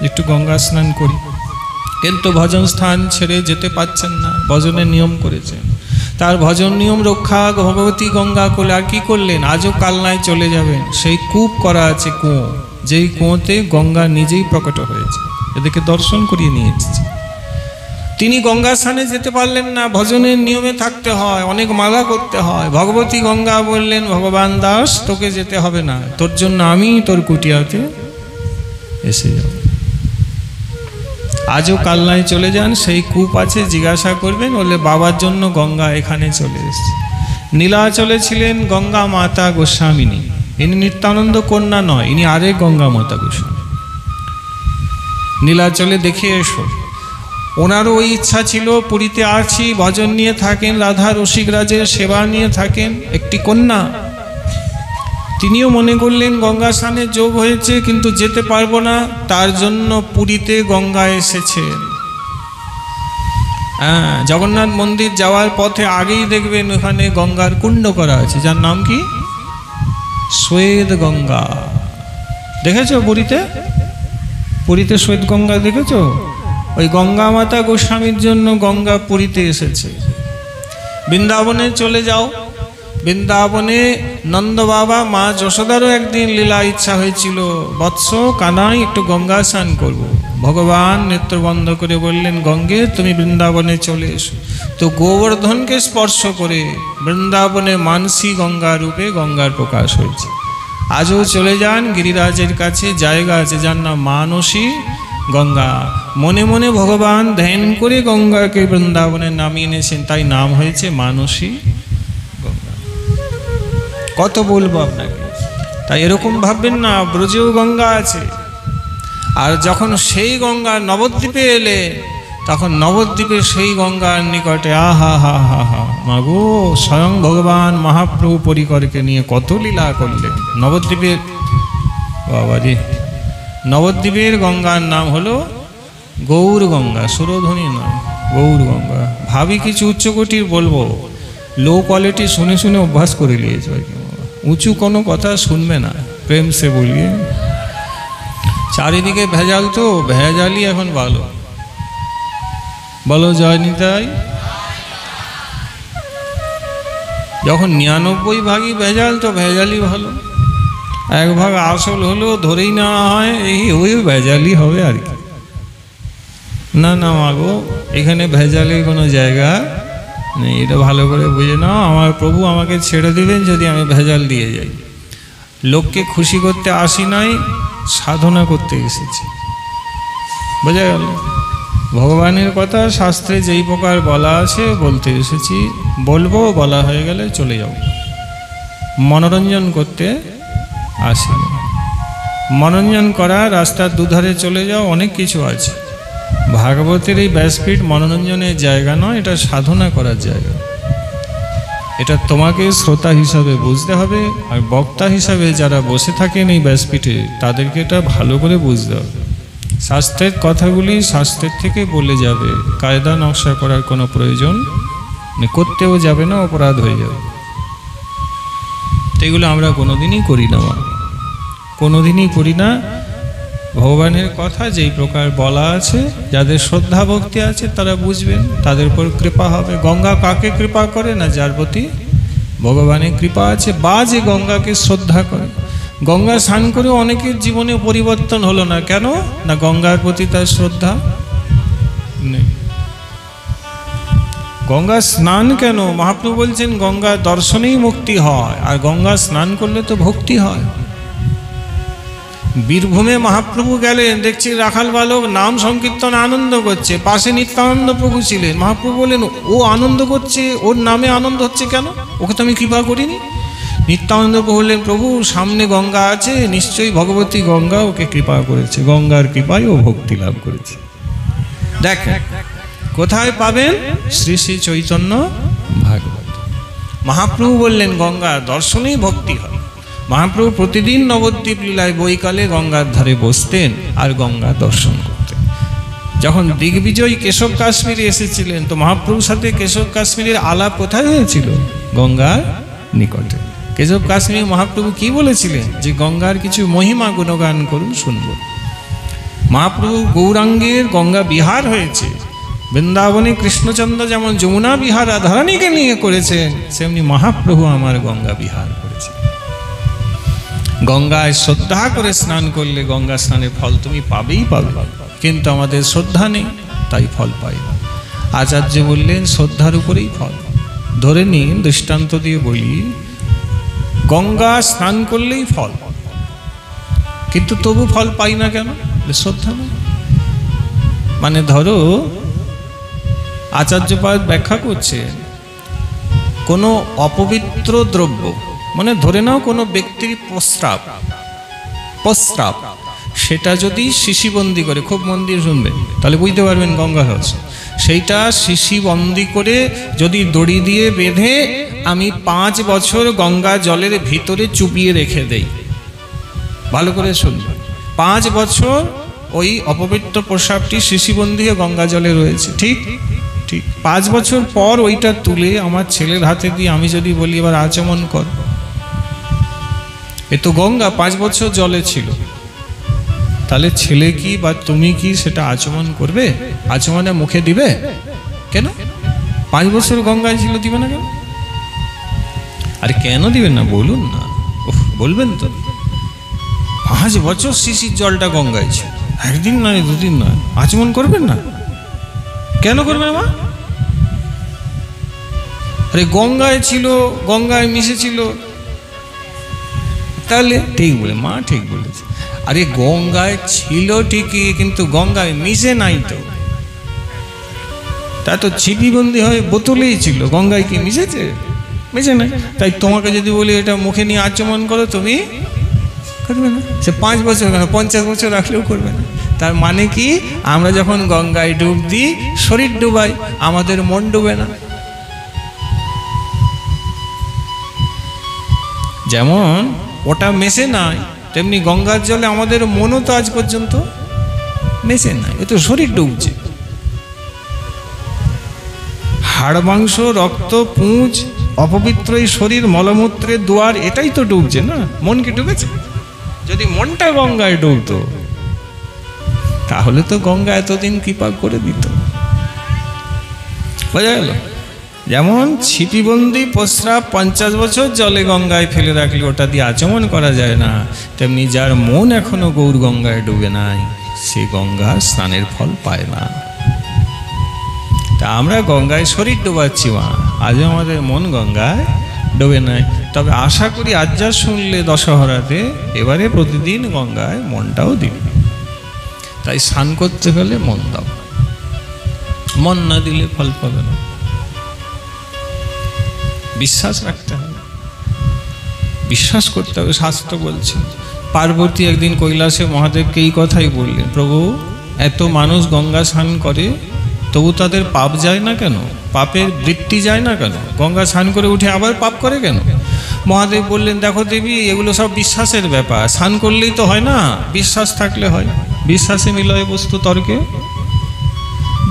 একটু গঙ্গা স্নান করি, কিন্তু ভজন স্থান ছেড়ে যেতে পারছেন না, ভজনের নিয়ম করেছেন। তার ভজন নিয়ম রক্ষা ভগবতী গঙ্গা কোলে আর কি করলেন, আজও কালনায় চলে যাবেন। সেই কূপ করা আছে, কুঁয়ো, যেই কুঁয়োতে গঙ্গা নিজেই প্রকট হয়েছে, এদেরকে দর্শন করিয়ে নিয়ে এসেছে। তিনি গঙ্গা স্নানে যেতে পারলেন না, ভজনের নিয়মে থাকতে হয়, অনেক মালা করতে হয়। ভগবতী গঙ্গা বললেন, ভগবান দাস তোকে যেতে হবে না, তোর জন্য আমি তোর কুটিয়াতে এসে যাব। আজও কালনায় চলে যান, সেই কূপ আছে, জিজ্ঞাসা করবেন, বলে বাবার জন্য গঙ্গা এখানে চলে এসেছে। নীলাচলে ছিলেন গঙ্গা মাতা গোস্বামিনী, ইনি নিত্যানন্দ কন্যা নয়, ইনি আরেক গঙ্গা মাতা গোস্বামী। নীলাচলে দেখে এসো। ওনারও ওই ইচ্ছা ছিল, পুরীতে আছি, ভজন নিয়ে থাকেন, রাধা রসিকরাজের সেবা নিয়ে থাকেন, একটি কন্যা। তিনিও মনে করলেন গঙ্গা স্নানে যোগ হয়েছে, কিন্তু যেতে পারবো না, তার জন্য পুরীতে গঙ্গা এসেছেন। জগন্নাথ মন্দির যাওয়ার পথে আগেই দেখবেন ওখানে গঙ্গার কুণ্ড করা আছে, যার নাম কি শ্বেত গঙ্গা। দেখেছো পুরীতে? পুরীতে শ্বেত গঙ্গা দেখেছো? ওই গঙ্গা মাতা গোস্বামীর জন্য গঙ্গা পুরীতে এসেছে। বৃন্দাবনে চলে যাও, বৃন্দাবনে নন্দ বাবা মা যশোদারও একদিন লীলা ইচ্ছা হয়েছিল, বৎস কানাই একটু গঙ্গা স্নান করব। ভগবান নেত্র বন্ধ করে বললেন, গঙ্গে তুমি বৃন্দাবনে চলে এসো। তো গোবর্ধনকে স্পর্শ করে বৃন্দাবনে মানসী গঙ্গা রূপে গঙ্গার প্রকাশ হয়েছে। আজও চলে যান, গিরিরাজের কাছে জায়গা আছে যার নাম মানসী গঙ্গা। মনে মনে ভগবান ধ্যান করে গঙ্গাকে বৃন্দাবনে নামিয়ে এনেছেন, তাই নাম হয়েছে মানসী গঙ্গা। কত বলবো আপনাকে, তাই এরকম ভাববেন না ব্রজেও গঙ্গা আছে। আর যখন সেই গঙ্গা নবদ্বীপে এলে, তখন নবদ্বীপে সেই গঙ্গার নিকটে আহা হা হা হা মাগো, স্বয়ং ভগবান মহাপ্রভু পরিকরকে নিয়ে কত লীলা করলেন নবদ্বীপের। বাবাজি, নবদ্বীপের গঙ্গার নাম হলো গৌর গঙ্গা, সুরধ্বনি নয়, গৌর গঙ্গা। ভাবি কিছু উচ্চকোটির বলবো, লো কোয়ালিটি শুনে শুনে অভ্যাস করে নিয়েছে, উঁচু কোনো কথা শুনবে না, প্রেম সে বলিয়ে। চারিদিকে ভেজাল, তো ভেজালই এখন ভালো। বলো জয় নিতাই। যখন 99 ভাগই ভেজাল, তো ভেজালই ভালো। এক ভাগ আসল হলেও ধরেই নেওয়া হয়, এই ওই ভেজালই হবে আর কি। না না মাগো, এখানে ভেজালের কোনো জায়গা নেই, এটা ভালো করে বুঝে নাও। আমার প্রভু আমাকে ছেড়ে দেবেন যদি আমি ভেজাল দিয়ে যাই। লোককে খুশি করতে আসি নাই, সাধনা করতে এসেছি। বোঝা গেল? ভগবানের কথা শাস্ত্রে যেই প্রকার বলা আছে বলতে এসেছি, বলবো, বলা হয়ে গেলে চলে যাও। মনোরঞ্জন করতে আসেনি। মনোরঞ্জন করা রাস্তার দুধারে চলে যাও, অনেক কিছু আছে। ভাগবতের এই ব্যাসপীঠ মনোরঞ্জনের জায়গা নয়, এটা সাধনা করার জায়গা। এটা তোমাকে শ্রোতা হিসাবে বুঝতে হবে, আর বক্তা হিসাবে যারা বসে থাকেন এই ব্যাসপীঠে তাদেরকে এটা ভালো করে বুঝতে হবে। শাস্ত্রের কথাগুলি শাস্ত্রের থেকে বলে যাবে, কায়দা নকশা করার কোনো প্রয়োজন করতেও যাবে না, অপরাধ হয়ে যাবে। এগুলো আমরা কোনোদিনই করি না, কোনোদিনই করি না। ভগবানের কথা যেই প্রকার বলা আছে, যাদের শ্রদ্ধা ভক্তি আছে তারা বুঝবেন, তাদের উপর কৃপা হবে। গঙ্গা কাকে কৃপা করে না? যার প্রতি ভগবানের কৃপা আছে, বা যে গঙ্গাকে শ্রদ্ধা করে। গঙ্গা স্নান করে অনেকের জীবনে পরিবর্তন হলো না, কেন না? গঙ্গার প্রতি তার শ্রদ্ধা নেই। গঙ্গা স্নান কেন? মহাপ্রভু বলছেন গঙ্গা দর্শনেই মুক্তি হয়, আর গঙ্গা স্নান করলে তো ভক্তি হয়। বীরভূমে মহাপ্রভু গেলেন, দেখছি রাখাল বালক নাম সংকীর্তন আনন্দ করছে, পাশে নিত্যানন্দ প্রভু ছিলেন। মহাপ্রভু বললেন, ও আনন্দ করছে, ওর নামে আনন্দ হচ্ছে কেন? ওকে তো আমি কৃপা করিনি। নিত্যানন্দ প্রভু বললেন, প্রভু সামনে গঙ্গা আছে, নিশ্চয়ই ভগবতী গঙ্গা ওকে কৃপা করেছে, গঙ্গার কৃপায় ও ভক্তি লাভ করেছে। দেখেন কোথায় পাবেন? শ্রী শ্রী চৈতন্য ভাগবত। মহাপ্রভু বললেন গঙ্গা দর্শনেই ভক্তি হয়। মহাপ্রভু প্রতিদিন নবদ্বীপ লীলায় বৈকালে গঙ্গার ধারে বসতেন আর গঙ্গা দর্শন করতেন। যখন দিগ্বিজয় কেশব কাশ্মীরে এসেছিলেন তো মহাপ্রভুর সাথে কেশব কাশ্মীরের আলাপ কোথায় হয়েছিল? গঙ্গার নিকটে। কেশব কাশ্মীর মহাপ্রভু কি বলেছিলেন? যে গঙ্গার কিছু মহিমা গুণগান করুন, শুনব। মহাপ্রভু গৌরাঙ্গের গঙ্গা বিহার হয়েছে। বৃন্দাবনে কৃষ্ণচন্দ্র যেমন যমুনা বিহার রাধারানীকে নিয়ে করেছেন, সেমনি মহাপ্রভু আমার গঙ্গা বিহার করেছে। গঙ্গায় শ্রদ্ধা করে স্নান করলে গঙ্গা স্নানের ফল তুমি পাবেই পাবে, কিন্তু আমাদের শ্রদ্ধা নেই, তাই ফল পাই না। আচার্য বললেন শ্রদ্ধার উপরেই ফল। ধরে নিন, দৃষ্টান্ত দিয়ে বলি, গঙ্গা স্নান করলেই ফল, কিন্তু তবু ফল পাই না কেন? শ্রদ্ধা নেই। মানে ধরো, আচার্যপাদ ব্যাখ্যা করছেন, কোনো অপবিত্র দ্রব্য, মানে ধরে নাও কোনো ব্যক্তির প্রস্রাব, সেটা যদি শিশিবন্দি করে, খুব মন দিয়ে শুনবেন তাহলে বুঝতে পারবেন গঙ্গা রহস্য। সেইটা শিশিবন্দি করে যদি দড়ি দিয়ে বেঁধে আমি 5 বছর গঙ্গা জলের ভিতরে চুপিয়ে রেখে দেই, ভালো করে শুনবেন, 5 বছর ওই অপবিত্র প্রস্রাবটি শিশিবন্দি হয়ে গঙ্গা জলে রয়েছে, ঠিক ঠিক 5 বছর পর ওইটা তুলে আমার ছেলের হাতে দিয়ে আমি যদি বলি এবার আচমন কর, এ তো গঙ্গা 5 বছর জলে ছিল, তাহলে ছেলে কি বা তুমি কি সেটা আচমন করবে? আচমনে মুখে দিবে কেন? 5 বছর গঙ্গায় ছিল, দিবে না কেন? আরে কেন দিবেন না বলুন না, বলবেন তো। 5 বছর শিশির জলটা গঙ্গায় ছিল, একদিন নয়, দুদিন নয়, আচমন করবেন না? কেন করবেন মা? আরে গঙ্গায় ছিল, গঙ্গায় মিশেছিল, তাহলে ঠিক বলে মা, ঠিক বলেছে। আরে গঙ্গায় ছিল ঠিকই, কিন্তু গঙ্গায় মিশে নাই তো, তা তো ছিপিবন্দি হয়ে বোতলেই ছিল, গঙ্গায় কি মিশেছে? মিশে নাই। তাই তোমাকে যদি বলি এটা মুখে নিয়ে আচমন করো, তুমি করবে না। সে 5 বছর কেন, 50 বছর রাখলেও করবে না। তার মানে কি, আমরা যখন গঙ্গায় ডুব দিই শরীর ডুবাই, আমাদের মন ডুবে না। যেমন ওটা মেশে নাই, তেমনি গঙ্গার জলে আমাদের মনও তো আজ পর্যন্ত মেশে নাই, এ তো শরীর ডুবছে। হাড় মাংস রক্ত পুঁজ অপবিত্র এই শরীর মলমূত্রের দুয়ার, এটাই তো ডুবছে না। মন কি ডুবেছে? যদি মনটা গঙ্গায় ডুবতো তাহলে তো গঙ্গা এতদিন কৃপা করে দিত। বোঝা গেল? যেমন ছিপিবন্দি প্রস্রাব 50 বছর জলে গঙ্গায় ফেলে রাখলে ওটা দিয়ে আচমন করা যায় না, তেমনি যার মন এখনো গৌর গঙ্গায় ডুবে নাই সে গঙ্গা স্নানের ফল পায় না। তা আমরা গঙ্গায় শরীর ডোবাচ্ছি মা, আজও আমাদের মন গঙ্গায় ডোবে নাই। তবে আশা করি আজ যা শুনলে দশহরাতে, এবারে প্রতিদিন গঙ্গায় মনটাও দিবে। তাই স্নান করতে গেলে মন দাও, মন না দিলে ফল পাবে না। বিশ্বাস রাখতে হবে, বিশ্বাস করতে হবে। শাস্ত্র বলছে, পার্বতী একদিন কৈলাসে মহাদেবকে এই কথাই বললেন, প্রভু এত মানুষ গঙ্গা স্নান করে তবু তাদের পাপ যায় না কেন? পাপের বৃত্তি যায় না কেন? গঙ্গা স্নান করে উঠে আবার পাপ করে কেন? মহাদেব বললেন, দেখো দেবী, এগুলো সব বিশ্বাসের ব্যাপার, স্নান করলেই তো হয় না, বিশ্বাস থাকলে হয়। বিশ্বাসে মিলয় বস্তু তর্কে।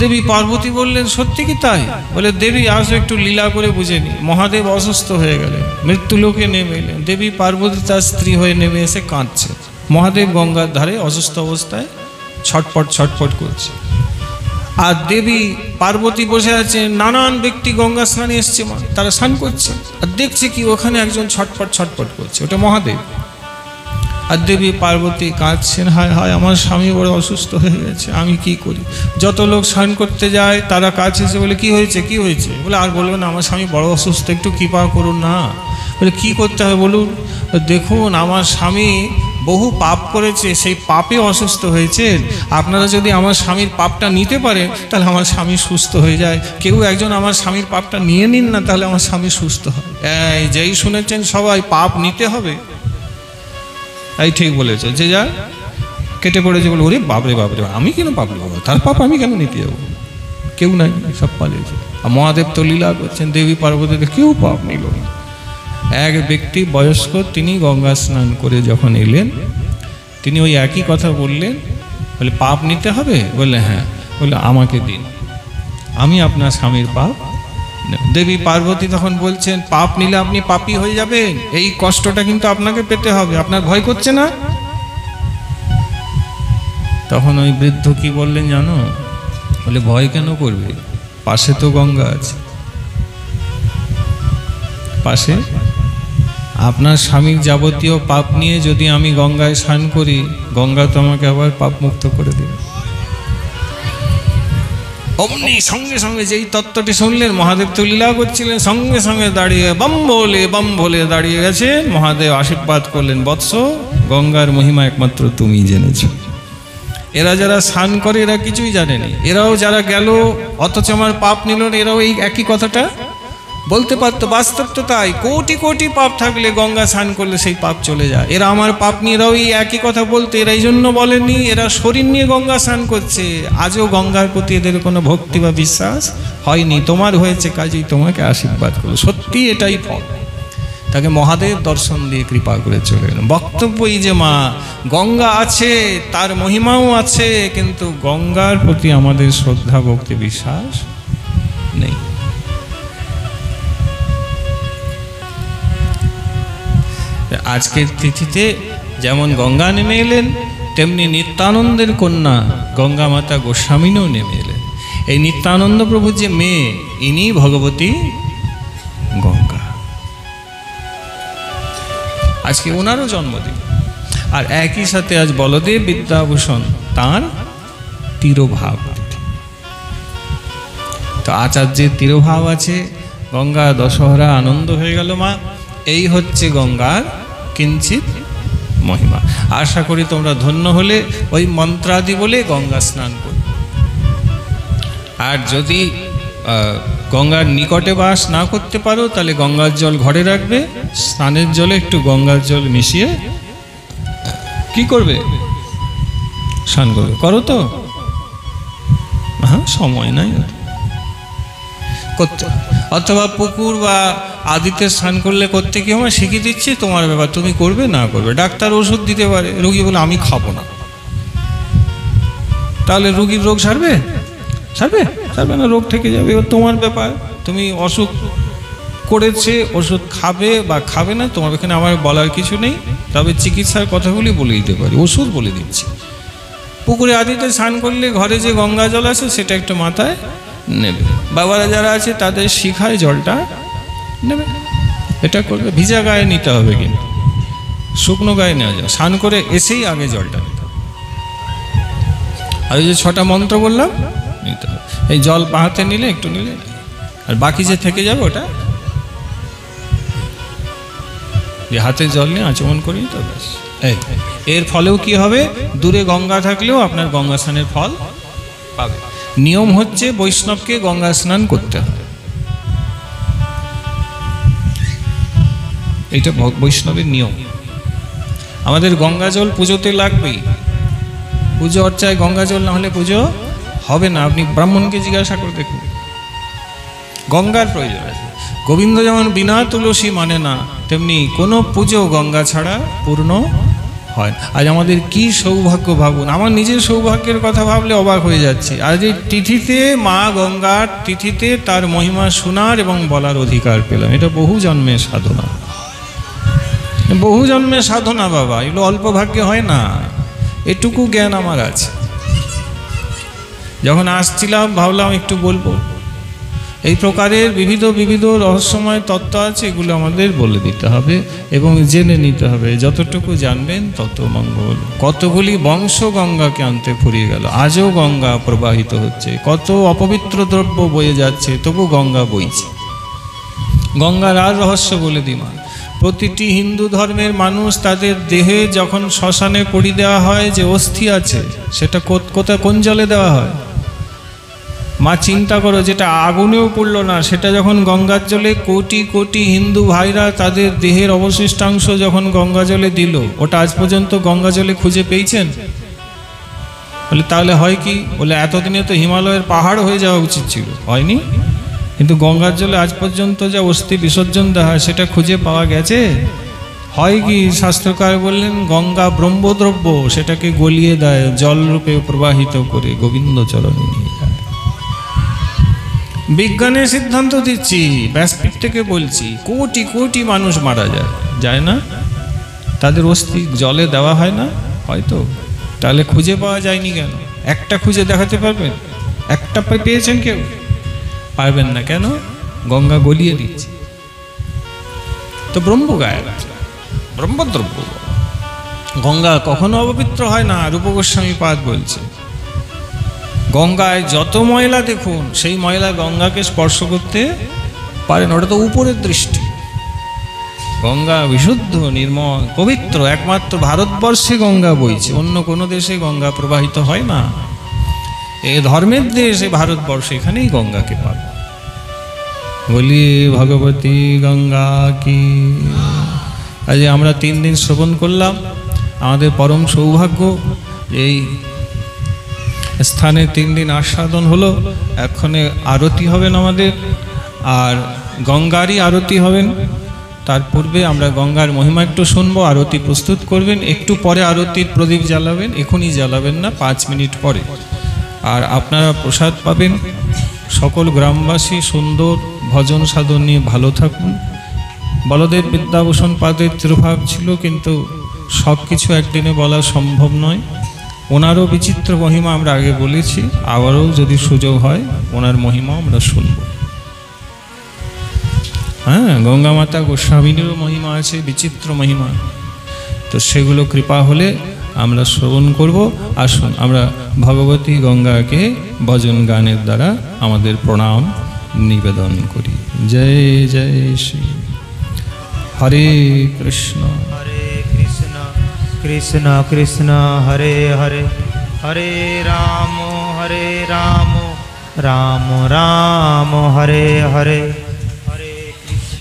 দেবী পার্বতী বললেন, সত্যি কি তাই? বলে, দেবী আসো একটু লীলা করে বুঝে নি। মহাদেব অসুস্থ হয়ে গেলেন, মৃত্যুলোকে নেমে এলেন। দেবী পার্বতী তার স্ত্রী হয়ে নেমে এসে কাঁদছে। মহাদেব গঙ্গার ধারে অসুস্থ অবস্থায় ছটপট ছটপট করছে, আর দেবী পার্বতী বসে আছে। নানান ব্যক্তি গঙ্গা স্নানে এসছে, মা তারা স্নান করছে, আর দেখছে কি ওখানে একজন ছটপট ছটপট করছে, ওটা মহাদেব। আর দেবী পার্বতী কাঁদছেন, হায় হায় আমার স্বামী বড় অসুস্থ হয়ে গেছে, আমি কি করি? যত লোক স্নান করতে যায় তারা কাছে এসে বলে, কি হয়েছে কি হয়েছে? বলে, আর বলবেন না, আমার স্বামী বড় অসুস্থ, একটু কৃপা করুন না। বলে, কি করতে হবে বলুন? দেখুন আমার স্বামী বহু পাপ করেছে, সেই পাপে অসুস্থ হয়েছে, আপনারা যদি আমার স্বামীর পাপটা নিতে পারেন তাহলে আমার স্বামী সুস্থ হয়ে যায়। কেউ একজন আমার স্বামীর পাপটা নিয়ে নিন না, তাহলে আমার স্বামী সুস্থ হয়। এই যেই শুনেছেন সবাই পাপ নিতে হবে, এই ঠিক বলেছে। যে যা কেটে পড়েছে বলে, ওরে বাপরে বাপরে, আমি কেন পাপ নেব? তার পাপ আমি কেন নিতে যাবো? কেউ নাই, সব পালিয়েছে। আর মহাদেব তো লীলা করছেন, দেবী পার্বতীতে কেউ পাপ নিল না। এক ব্যক্তি বয়স্ক, তিনি গঙ্গা স্নান করে যখন এলেন, তিনি ওই একই কথা বললেন। বলে, পাপ নিতে হবে? বললে, হ্যাঁ। বলে আমাকে দিন, আমি আপনার স্বামীর পাপ। দেবী পার্বতী তখন বলছেন, পাপ নিলে আপনি পাপী হয়ে যাবেন, এই কষ্টটা কিন্তু আপনাকে পেতে হবে, আপনার ভয় করছে না? তখন ওই বৃদ্ধ কি বললেন জানো? বলে ভয় কেন করবে, পাশে তো গঙ্গা আছে। পাশে আপনার স্বামীর যাবতীয় পাপ নিয়ে যদি আমি গঙ্গায় স্নান করি, গঙ্গা তো আমাকে আবার পাপ মুক্ত করে দেবে। অমনি সঙ্গে সঙ্গে যেই তত্ত্বটি শুনলেন, মহাদেব তো লীলা করছিলেন, সঙ্গে সঙ্গে দাঁড়িয়ে বম বলে দাঁড়িয়ে গেছেন। মহাদেব আশীর্বাদ করলেন, বৎস, গঙ্গার মহিমা একমাত্র তুমি জেনেছো। এরা যারা স্নান করে এরা কিছুই জানেনি, এরাও যারা গেল অথচ আমার পাপ নিল না, এরাও এই একই কথাটা বলতে পারতো। বাস্তব তো তাই, কোটি কোটি পাপ থাকলে গঙ্গা স্নান করলে সেই পাপ চলে যায়। এরা আমার পাপ নিয়ে এরাও এই একই কথা বলতো, এরা এই জন্য বলেনি, এরা শরীর নিয়ে গঙ্গা স্নান করছে। আজও গঙ্গার প্রতি এদের কোনো ভক্তি বা বিশ্বাস হয়নি। তোমার হয়েছে, কাজেই তোমাকে আশীর্বাদ করলো। সত্যি এটাই ফল। তাকে মহাদেব দর্শন দিয়ে কৃপা করে চলে গেলেন। বক্তব্য এই যে মা, গঙ্গা আছে, তার মহিমাও আছে, কিন্তু গঙ্গার প্রতি আমাদের শ্রদ্ধা ভক্তি বিশ্বাস নেই। আজকের তিথিতে যেমন গঙ্গা নেমে এলেন, তেমনি নিত্যানন্দের কন্যা গঙ্গা মাতা গোস্বামিনীও নেমে এলেন। এই নিত্যানন্দ প্রভুর যে মেয়ে, ইনি ভগবতী গঙ্গা। আজকে ওনারও জন্মদিন। আর একই সাথে আজ বলদেব বিদ্যাভূষণ তাঁর তিরোভাব। তো আচার্যের তিরোভাব আছে, গঙ্গা দশহরা আনন্দ হয়ে গেল মা। এই হচ্ছে গঙ্গার কিঞ্চিত মহিমা। আশা করি তোমরা ধন্য হলে ওই মন্ত্রাদি বলে গঙ্গা স্নান করবে। আর যদি গঙ্গার নিকটে বাস না করতে পারো, তাহলে গঙ্গার জল ঘরে রাখবে, স্নানের জলে একটু গঙ্গার জল মিশিয়ে কি করবে, স্নান করবে। করো তো? হ্যাঁ, সময় নাই করতে। অথবা পুকুর বা আদিতে স্নান করলে করতে কি হয়, শিখিয়ে দিচ্ছি, তোমার ব্যাপার, তুমি করবে না করবে। ডাক্তার ওষুধ দিতে পারে, রোগী বলে আমি খাবো না, তাহলে রোগীর রোগ সারবে? সারবে না, রোগ থেকে যাবে। এবার তোমার ব্যাপার, তুমি অসুখ করেছে, ওষুধ খাবে বা খাবে না, তোমার এখানে আমার বলার কিছু নেই। তবে চিকিৎসার কথাগুলি বলে দিতে পারি, ওষুধ বলে দিচ্ছি। পুকুরে আদিতে স্নান করলে ঘরে যে গঙ্গা জল আছে সেটা একটু মাথায় নেবে। বাবারা যারা আছে তাদের শিখায় জলটা নেবে, এটা করবে। ভিজা গায়ে নিতে হবে, কিন্তু শুকনো গায়ে নেওয়া যায়। স্নান করে এসেই আগে জলটা নিতে হবে। আর ওই যে 6টা মন্ত্র বললাম, নিতে হবে। এই জল পাহাতে নিলে একটু নিলে, আর বাকি যে থেকে যাবে ওটা যে হাতে জল নিয়ে আচমন করি তো ব্যাস। এর ফলেও কি হবে, দূরে গঙ্গা থাকলেও আপনার গঙ্গা স্নানের ফল পাবে। নিয়ম হচ্ছে বৈষ্ণবকে গঙ্গা স্নান করতে হবে, এটা বৈষ্ণবের নিয়ম। আমাদের গঙ্গা জল পুজোতে লাগবেই, পুজো অর্চায় গঙ্গা জল না হলে পুজো হবে না। আপনি ব্রাহ্মণকে জিজ্ঞাসা করে দেখুন, গঙ্গার প্রয়োজন আছে। গোবিন্দ যেমন বিনা তুলসী মানে না, তেমনি কোনো পুজো গঙ্গা ছাড়া পূর্ণ হয়। আজ আমাদের কি সৌভাগ্য ভাবুন, আমার নিজের সৌভাগ্যের কথা ভাবলে অবাক হয়ে যাচ্ছে। আজ এই তিথিতে, মা গঙ্গার তিথিতে তার মহিমা শোনার এবং বলার অধিকার পেলাম। এটা বহু জন্মের সাধনা, বহু জন্মের সাধনা বাবা, এগুলো অল্প ভাগ্যে হয় না। এটুকু জ্ঞান আমার আছে। যখন আসছিলাম ভাবলাম একটু বলবো, এই প্রকারের বিবিধ রহস্যময় তত্ত্ব আছে, এগুলো আমাদের বলে দিতে হবে এবং জেনে নিতে হবে। যতটুকু জানবেন তত মঙ্গল। কতগুলি বংশ গঙ্গাকে আনতে ফুরিয়ে গেল, আজও গঙ্গা প্রবাহিত হচ্ছে। কত অপবিত্র দ্রব্য বয়ে যাচ্ছে, তবু গঙ্গা বইছে। গঙ্গার আর রহস্য বলে দিমা, প্রতিটি হিন্দু ধর্মের মানুষ তাদের দেহে যখন শ্মশানে পড়ি দেওয়া হয়, যে অস্থি আছে সেটা কোথায়, কোন জলে দেওয়া হয়? মা চিন্তা করো, যেটা আগুনেও পড়লো না, সেটা যখন গঙ্গার জলে কোটি কোটি হিন্দু ভাইরা তাদের দেহের অবশিষ্টাংশ যখন গঙ্গা জলে দিল, ওটা আজ পর্যন্ত গঙ্গা জলে খুঁজে পেয়েছেন? বলে তাহলে হয় কি? বলে এতদিনে তো হিমালয়ের পাহাড় হয়ে যাওয়া উচিত ছিল, হয়নি। কিন্তু গঙ্গার জলে আজ পর্যন্ত যা অস্থি বিসর্জন দেওয়া হয় সেটা খুঁজে পাওয়া গেছে? হয় কি? শাস্ত্রকার বললেন গঙ্গা ব্রহ্মদ্রব্য, সেটাকে গলিয়ে দেয়, জলরূপে প্রবাহিত করে গোবিন্দ চরণে নিয়ে। বিজ্ঞানের সিদ্ধান্ত দিচ্ছি, ব্যাসপীঠ থেকে বলছি, কোটি কোটি মানুষ মারা যায় না? তাদের অস্থি জলে দেওয়া হয় না? হয়তো। তাহলে খুঁজে পাওয়া যায়নি কেন? একটা খুঁজে দেখাতে পারবেন? একটা পেয়েছেন কেউ? পারবেন না। কেন? গঙ্গা গলিয়ে দিচ্ছে। তো ব্রহ্মগায় ব্রহ্মদ্রব্য। গঙ্গা কখনো অপবিত্র হয় না। রূপ গোস্বামী পাদ বলছে, গঙ্গায় যত ময়লা দেখুন, সেই ময়লা গঙ্গাকে স্পর্শ করতে পারেন। ওটা তো উপরের দৃষ্টি। গঙ্গা বিশুদ্ধ, নির্মল, পবিত্র। একমাত্র ভারতবর্ষে গঙ্গা বইছে, অন্য কোনো দেশে গঙ্গা প্রবাহিত হয় না। এ ধর্মের দেশ এ ভারতবর্ষ, এখানেই গঙ্গাকে পাবে। বলি ভগবতী গঙ্গা কি। আজ আমরা 3 দিন শ্রবণ করলাম। আমাদের পরম সৌভাগ্য, এই স্থানে 3 দিন আস্বাদন হলো। এক্ষণে আরতি হবেন আমাদের, আর গঙ্গারই আরতি হবেন। তার পূর্বে আমরা গঙ্গার মহিমা একটু শুনবো, আরতি প্রস্তুত করবেন। একটু পরে আরতির প্রদীপ জ্বালাবেন, এখনই জ্বালাবেন না, 5 মিনিট পরে। আর আপনারা প্রসাদ পাবেন। সকল গ্রামবাসী সুন্দর ভজন সাধন নিয়ে ভালো থাকুন। বলদেব বিদ্যাভূষণ পাদের তিরুভাব ছিল, কিন্তু সব কিছু একদিনে বলা সম্ভব নয়। ওনারও বিচিত্র মহিমা আমরা আগে বলেছি, আবারও যদি সুযোগ হয় ওনার মহিমা আমরা শুনব। হ্যাঁ, গঙ্গা মাতা গোস্বামীরও মহিমা আছে, বিচিত্র মহিমা। তো সেগুলো কৃপা হলে আমরা শ্রবণ করব। আসুন আমরা ভগবতী গঙ্গাকে ভজন গানের দ্বারা আমাদের প্রণাম নিবেদন করি। জয় জয় শ্রী হরে কৃষ্ণ হরে কৃষ্ণ কৃষ্ণ কৃষ্ণ হরে হরে, হরে রাম রাম রাম হরে হরে।